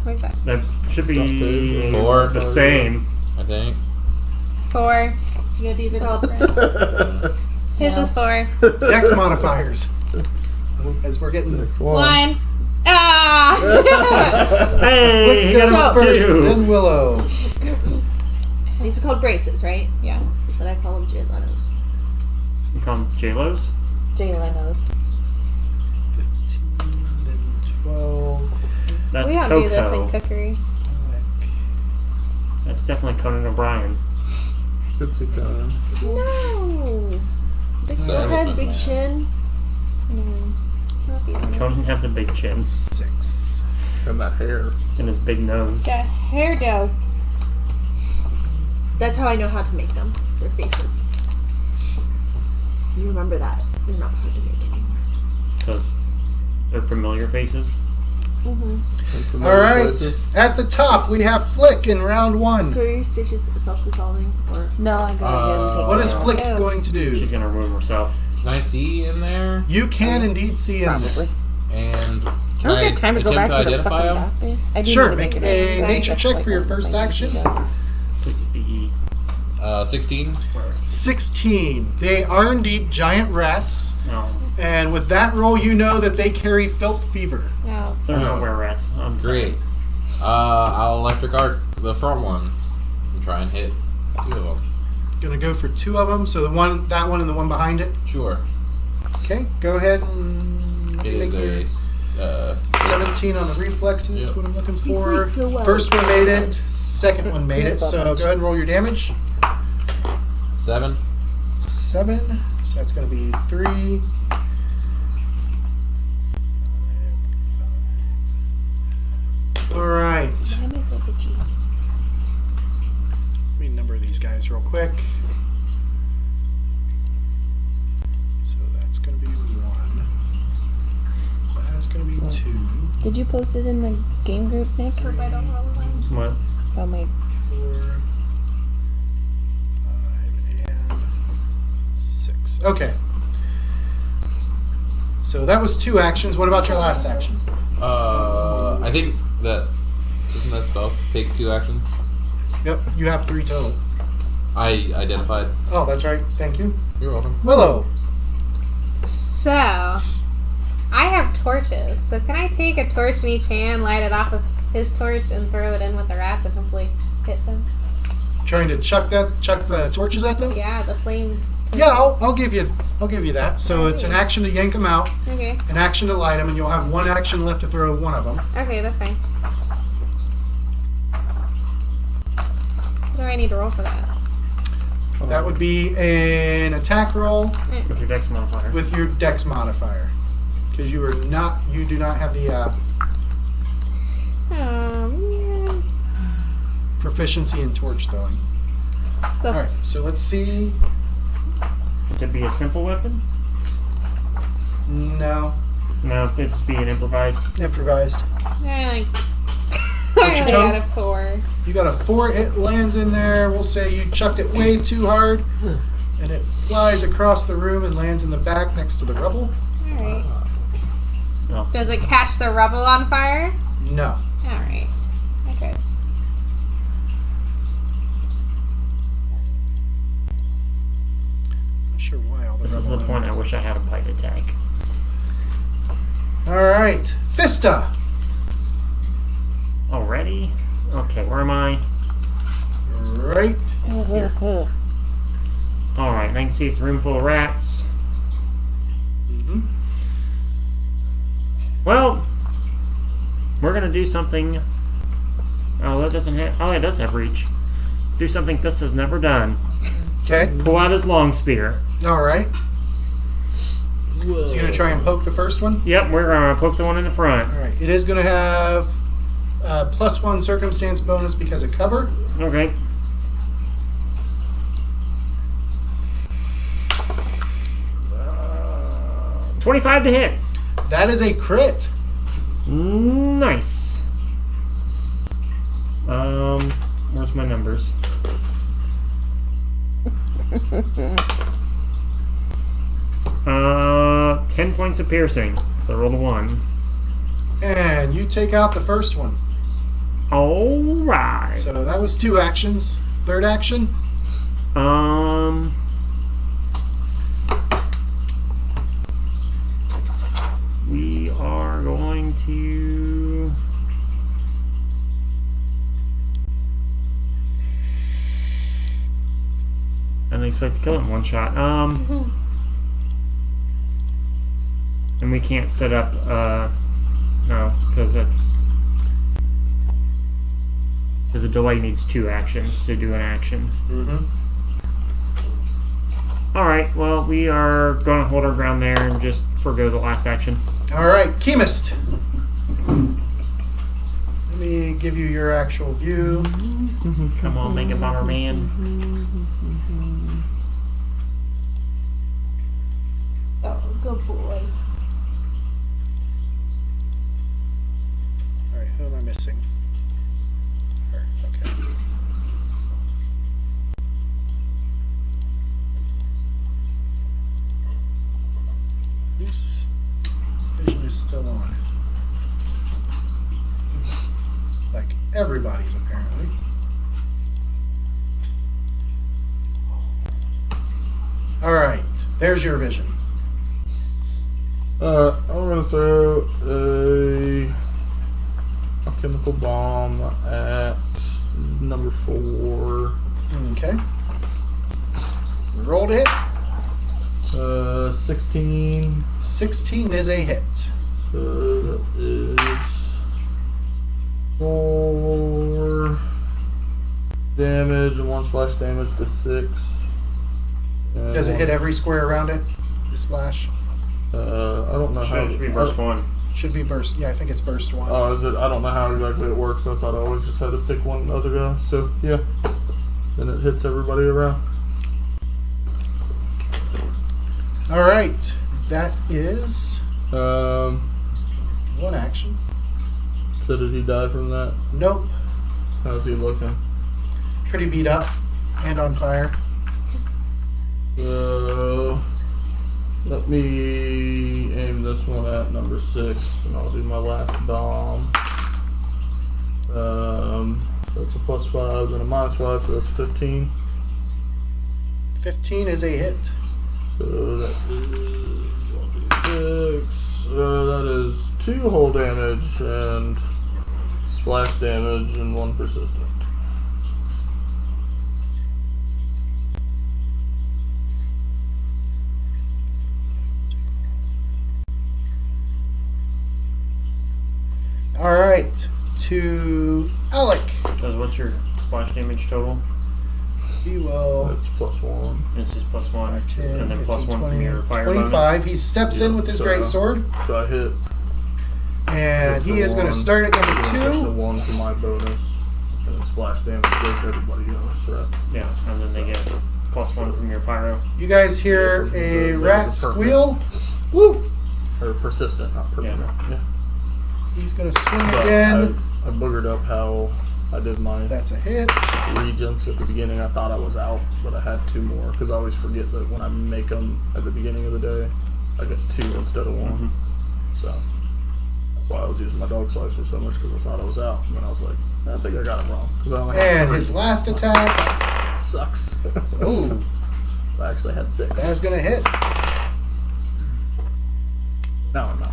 Where's that? That should be 4. the same. I think. 4. Do you know what these are called? His is 4. Next modifiers. As we're getting... 1. Ah! Hey, Flick he got goes a first, 2. then Willow. These are called braces, right? Yeah. But I call them Jay Leno's. You call them J-Lo's? Jay Leno's. 15, then 12. That's We don't Coco. do this in cookery. That's definitely Conan O'Brien. Good to go. No! Big Sorry, forehead, but big no. chin. Conan has a big chin 6. And that hair. and his big nose. Got hair dough. That's how I know how to make them. Their faces. You remember that. They're not hard to make anymore. Because they're familiar faces. Mm-hmm. Alright. At the top, we have Flick in round 1. So are your stitches self-dissolving? Or No, I go ahead and take What it is out. Flick going to do? She's going to ruin herself. Can I see in there? You can indeed see in there. Probably. And I can don't I get time to go attempt back to to the fucking identify them? doctor. I do Sure, need to make it a right. nature That's check like for your one first thing. action. Please be 16. 16. They are indeed giant rats. No. And with that roll, you know that they carry filth fever. No. They're nowhere rats. I'm Great. I'll electric arc the front one and try and hit 2 of them. Gonna go for 2 of them. So that one and the one behind it. Sure. Okay, go ahead and It is make your a 17 on the reflexes. Yep. What I'm looking You for. sleep so well. First one made it. Second one made it. So go ahead and roll your damage. 7. 7. So that's gonna be 3. All right. Why am I so itchy? Let me number these guys real quick. So that's going to be 1. That's going to be 2. Did you post it in the game group, Nick? Hope I don't roll one. What? Oh my. 4, 5, and 6. Okay. So that was 2 actions. What about your last action? I think that isn't that spell take 2 actions. Yep, you have 3 total. I identified. Oh, that's right. Thank you. You're welcome. Willow. So, I have torches. So can I take a torch in each hand, light it off with his torch, and throw it in with the rats and hopefully hit them? Trying to chuck the torches at them? Yeah, the flame. Yeah, I'll give you that. So it's an action to yank them out, Okay. an action to light them, and you'll have 1 action left to throw one of them. Okay, that's fine. What do I need to roll for that? That would be an attack roll With your dex modifier. with your dex modifier, because you do not have the Man. proficiency in torch throwing. So, All right, so let's see. It could be a simple weapon. No, No, it'd just be an improvised. improvised. I What's your only total? got a 4. You got a 4. It lands in there. We'll say you chucked it way too hard, and it flies across the room and lands in the back next to the rubble. Alright. No. Does it catch the rubble on fire? No. Alright. Okay. Not sure why all the This is the rubble. point I wish I had a bite attack. All right, Fista. Already? Okay, where am I? Right. Alright, I can see it's a room full of rats. Mm-hmm. Well, we're gonna do something. Oh, that doesn't have. Oh, it does have reach. Do something Fista's never done. Okay. Pull out his long spear. All right. Is he gonna try and poke the first one? Yep, we're gonna poke the one in the front. All right. It is gonna have +1 circumstance bonus because of cover. Okay. Uh, 25 to hit. That is a crit. Nice. Where's my numbers? Uh, 10 points of piercing. So I rolled a 1. And you take out the first one. Alright. So that was 2 actions. Third action. We are going to. I didn't expect to kill it in one shot. And we can't set up, no, because that's. Because a delay needs 2 actions to do an action. Mm-hmm. Alright, well, we are going to hold our ground there and just forgo the last action. All right, Chemist. Let me give you your actual view. Come on, make it bomber man. Oh, good boy. All right, who am I missing? Her. Okay. Whose vision is still on? Like everybody's apparently. All right, there's your vision. I'm gonna throw a chemical bomb at number 4. Okay. Roll to hit. 16. 16 is a hit. So that is 4 damage and 1 splash damage to 6. And Does it hit every square around it? The splash? I don't know how. Should be burst 1. Should be burst. Yeah, I think it's burst 1. Oh, is it? I don't know how exactly it works. I thought I always just had to pick one other guy. So yeah, then it hits everybody around. All right, that is 1 action. So did he die from that? Nope. How's he looking? Pretty beat up and on fire. So let me aim this one at number 6, and I'll do my last bomb. That's a +5 and a -5, so that's 15. 15 is a hit. So that is 1d6. That is 2 hull damage and splash damage and 1 persistent. All right, to Alec. Because what's your splash damage total? He will. That's +1. This is +1. 5, 10, and then 15, +1 from 20, your fire 25. bonus. He steps in with his great sword, So I hit. and he is going to start at number Just the 2. 1 for my bonus, and then splash damage goes to everybody else. Right? Yeah, and then they get +1 from your pyro. You guys hear Yeah, a the rat perfect. squeal. Woo! Or persistent, not permanent. Yeah. He's going to swing But again. I boogered up how I did my That's a hit. regents at the beginning. I thought I was out, but I had 2 more because I always forget that when I make them at the beginning of the day, I get 2 instead of 1. So that's why I was using my dog slicer so much, because I thought I was out, and then I was like, I think I got it wrong. 'Cause I only had And 3. his last attack. Sucks. Oh, I actually had 6. that is going to hit. Now I'm out.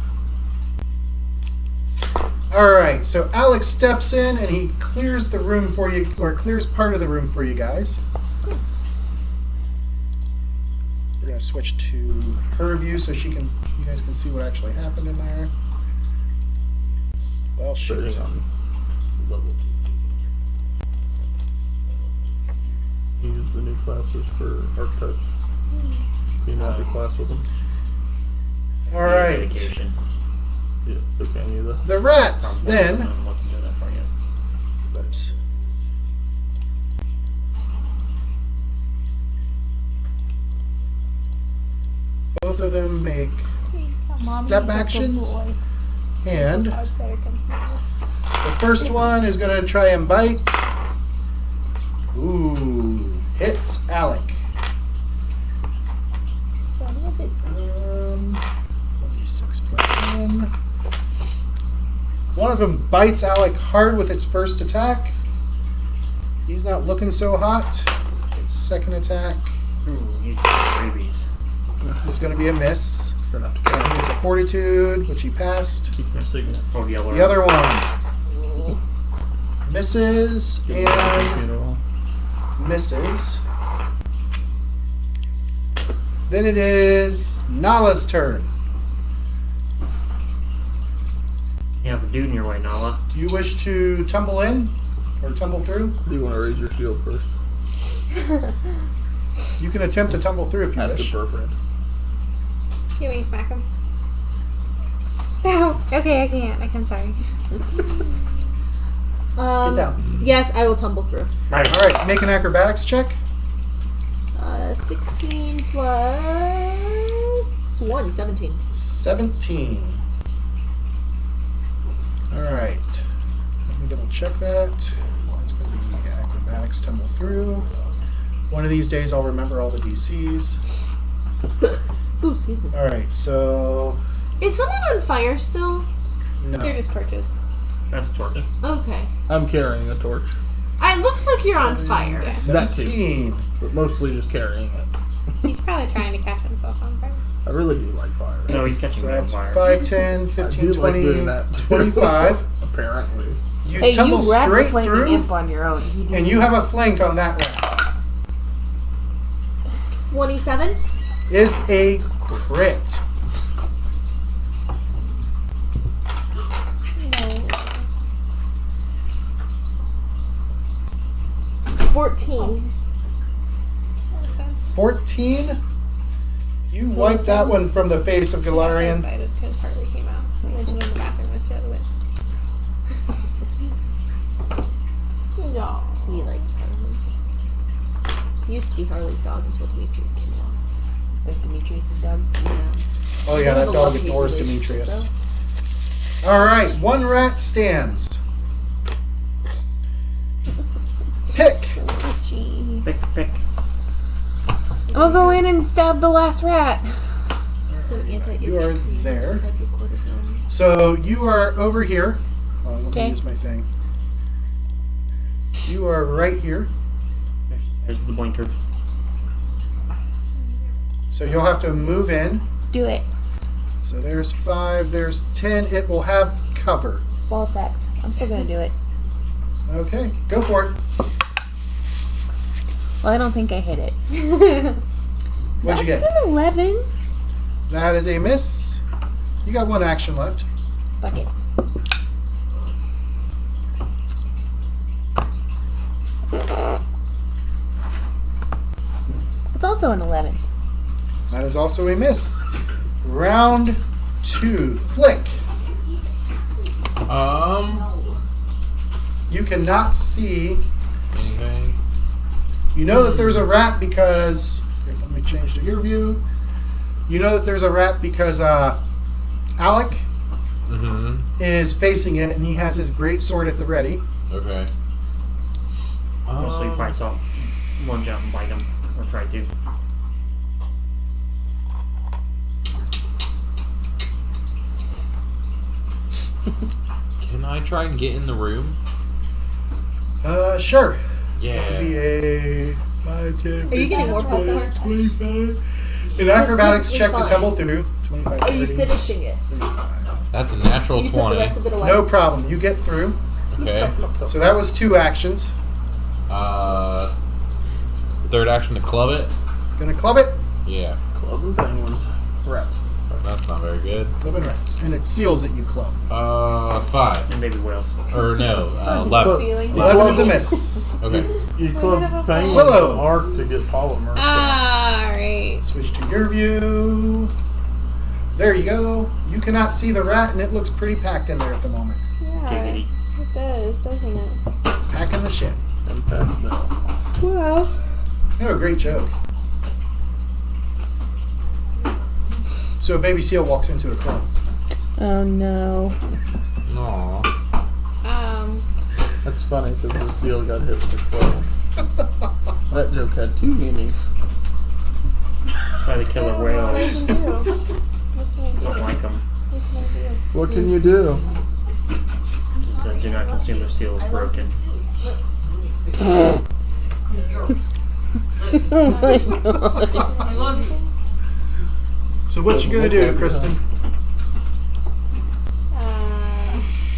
All right, so Alex steps in and he clears the room for you, or clears part of the room for you guys. We're gonna switch to her view so you guys can see what actually happened in there. Well, shoot. Starting on level 2. Use the new classes for archetypes. Can you not do class with them? All right, Dedication. Yeah, they can either. the rats then. I'm looking at that for you. But both of them make step actions, and the first one is going to try and bite. Ooh, hits Alec. 1d6 plus 1. One of them bites Alec hard with its first attack. He's not looking so hot. Its second attack Ooh, he's got rabies. is going to be a miss. Gonna have to And it's a fortitude, which he passed. keep missing it. Oh, yellow. The other one misses and misses. Then it is Nala's turn. You have a dude in your way, Nala. Do you wish to tumble in or tumble through? Do you want to raise your shield first? You can attempt to tumble through if you Ask it wish. for a friend. You want me to smack him? No. Okay, I can't. I'm sorry. Get down. Yes, I will tumble through. Right. All right, make an acrobatics check. 16 plus 1, 17. 17. All right. Let me double check that. It's going to be acrobatics tumble through. One of these days I'll remember all the DCs. Ooh, excuse me. All right, so Is someone on fire still? no. They're just torches. That's torch. Okay. I'm carrying a torch, It looks like you're on fire. That too. 17. but mostly just carrying it. He's probably trying to catch himself on fire. I really do like fire. No, he's catching So me on that's fire. 5, 10, I 15, do like 20, doing that. 25. Apparently. You Hey, tumble you wrap the straight flaming through, imp on your own. and you have a flank on that round. 27? Is a crit. No. 14. 14. You wipe that one from the face of I'm Galarian. excited because Harley came out. I mentioned in the bathroom was the other witch. No. He likes Harley. He used to be Harley's dog until Demetrius came along. That's Demetrius' dog. Yeah. Oh yeah, They that have a dog love-hate adores relationship, Demetrius. All right, one rat stands. Pick. Pick. I'm gonna go in and stab the last rat. So anti-itch You are cream, there. hydrocortisone. So you are over here. Oh, let me Okay. use my thing. You are right here. There's the blinker. So you'll have to move in. Do it. So there's 5, there's 10. It will have cover. Ball sacks. I'm still gonna do it. Okay, go for it. Well, I don't think I hit it. What'd you That's get? an 11. That is a miss. You got 1 action left. Fuck it. It's also an 11. That is also a miss. Round 2. Flick. You cannot see. Anything? You know that there's a rat because. Here, let me change to your view. You know that there's a rat because Alec Mm-hmm. is facing it and he has his great sword at the ready. Okay. Also, you probably saw lunge out and bite him, or try to. Can I try and get in the room? Sure. Yeah. That would be a 5, 10, Are you getting more plus 20, the 25. In acrobatics, check to fine. tumble through. 25, Are you 30, finishing it? 35. That's a natural You put the 20. rest of it away. No problem. You get through. Okay. So that was 2 actions. Third action to club it. Gonna club it. Yeah. Club and penguins. Rats. That's not very good. Club and rats. And it seals that you club. 5. And baby whales. Or no, 11. Feeling. 11 is a miss. Okay. You club penguins Willow. with arc to get polymer. Alright. Switch to your view. There you go. You cannot see the rat, and it looks pretty packed in there at the moment. Yeah, Giggity. it does, doesn't it? Packing the shit. And pass down. Well. You know, a great joke. So a baby seal walks into a club. Oh no. Aww. That's funny because the seal got hit with a club. That joke had 2 meanings. That's why the killer whales don't like them. What can you do? It says do not consume if seal is broken. Oh my god. So what you gonna do, Kristen?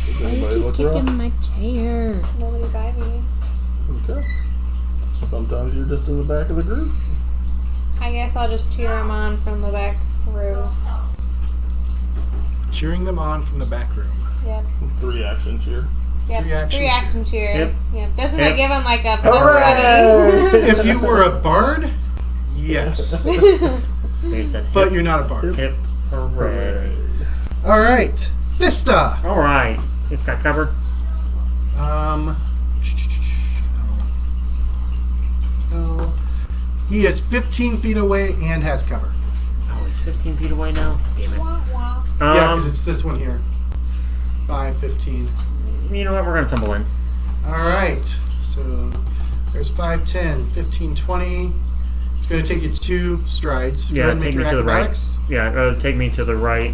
Does Why anybody you look keep kicking rough? my chair? Nobody by me. Okay. Sometimes you're just in the back of the group. I guess I'll just cheer him on from the back row. Cheering them on from the back room. Yep. 3 action cheer. Yep. 3 action 3 action cheer. Yep. Yep. Doesn't Yep. it give him like a plus Hooray! 20? If you were a bard, yes. They said hip, But you're not a bard. hip, hooray. All right. Vista. Alright. It's got cover. Oh. He is 15 feet away and has cover. Oh, it's 15 feet away now? Damn it. Yeah, because it's this one here. 5, 15. You know what? We're going to tumble in. All right. So there's 5, 10, 15, 20. It's going to take you 2 strides. Go Yeah, ahead and take make me your to the right. acrobatics. Yeah, take me to the right.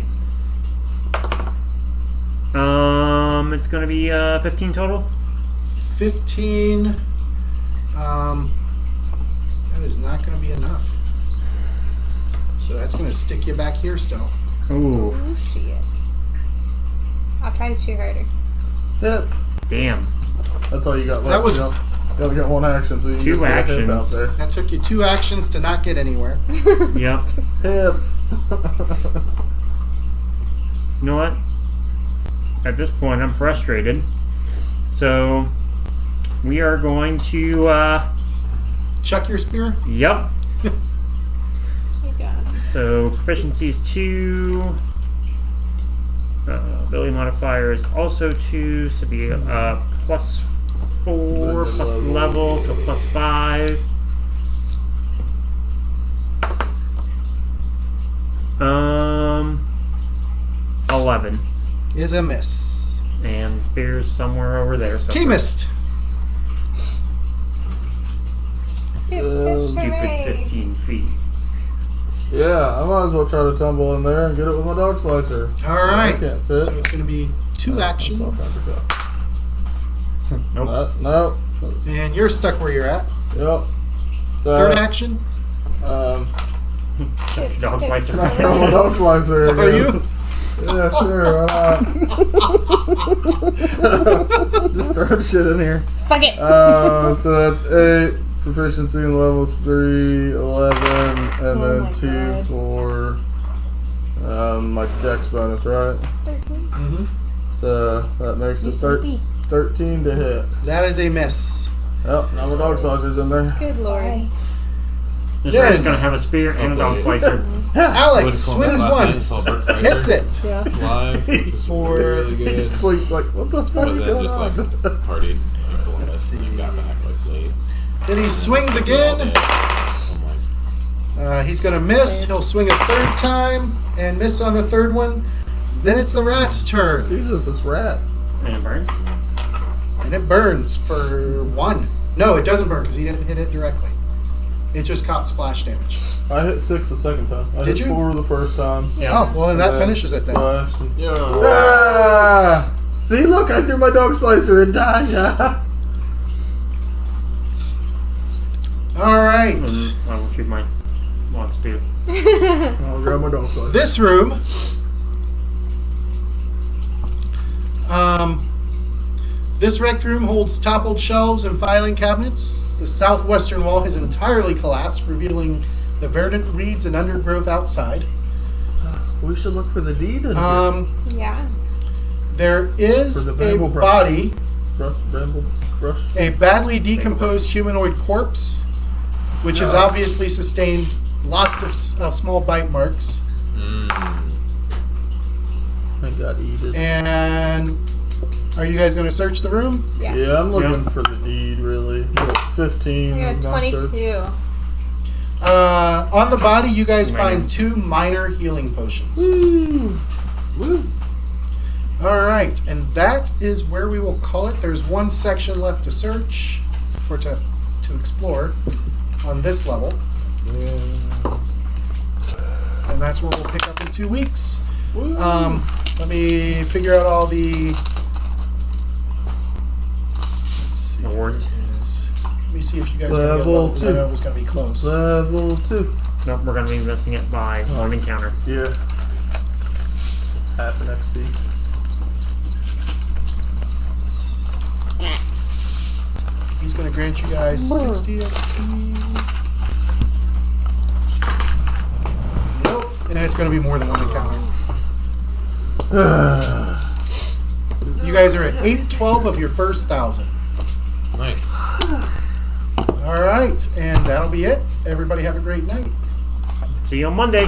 It's going to be 15 total. 15. That is not going to be enough. So that's going to stick you back here still. Ooh. Oh, shit. I'll try to cheer harder. Yep. Damn. That's all you got left. That was- You only got 1 action, so you 2 just get a hip actions. out there. That took you 2 actions to not get anywhere. Yep. Hip. You know what? At this point, I'm frustrated. So, we are going to, Chuck your spear. yep. You got it. So, proficiency is 2. Ability modifier is also 2. So, be plus 4, plus level, so plus 5. 11. Is a miss. And spear's somewhere over there. So Chemist. Stupid Hooray. 15 feet. Yeah, I might as well try to tumble in there and get it with my dog slicer. All right. I can't So fit. it's going to be 2 actions. Nope. Nope. And you're stuck where you're at. Yep. So, 3rd action. Dog slicer. Can I throw my dog slicer again? Are you? Yeah, sure. Why not? Just throwing shit in here. Fuck it. So that's 8. Proficiency in levels 3, 11, and then my 2 God. for my dex bonus, right? Mm-hmm. So that makes it 13 to hit. That is a miss. Yep, now my dog slicer's in there. Good lord. This Good. rat's gonna have a spear and a dog slicer. Alex swings Last once, name, Bert hits Kreischer. it. Yeah. Live, which was For- really good. Sweet, like, what the fuck Was is that going just on? like partied in Let's Columbus? see. You got back like late. Then he swings All again. day. I'm like, He's going to miss. He'll swing a 3rd time and miss on the 3rd one. Then it's the rat's turn. Jesus, this rat. And it burns. And it burns for 1. No, it doesn't burn because he didn't hit it directly. It just caught splash damage. I hit 6 the second time. I Did hit you? 4 the first time. Yeah. Oh, well, then that finishes it then. Flash and- yeah. Ah! See, look, I threw my dog slicer and died. Yeah. All right. I will shoot my long spear. I'll grab my dog slicer. This room. This rec room holds toppled shelves and filing cabinets. The southwestern wall has entirely collapsed, revealing the verdant reeds and undergrowth outside. We should look for the deed. Yeah. There is For the a bramble brush. body, Bramble brush. a badly decomposed humanoid corpse, which has obviously sustained lots of small bite marks. I got eaten. And are you guys going to search the room? Yeah. Yeah, I'm looking Yeah. for the deed, really. 15. I got not search. 22. On the body, you guys Minor. find 2 minor healing potions. Woo. All right, and that is where we will call it. There's 1 section left to search, or to explore on this level. And that's where we'll pick up in 2 weeks. Let me figure out all the... Let's see. Awards. Let me see if you guys are Level going to 2. I know it was going to be close. Level 2. Nope, we're gonna be missing it by 1 encounter. Yeah. Half an XP. He's going to grant you guys 60 XP. Nope. And it's going to be more than 1 encounter. You guys are at 812 of your first 1,000. Nice. All right, and that'll be it. Everybody have a great night. See you on Monday.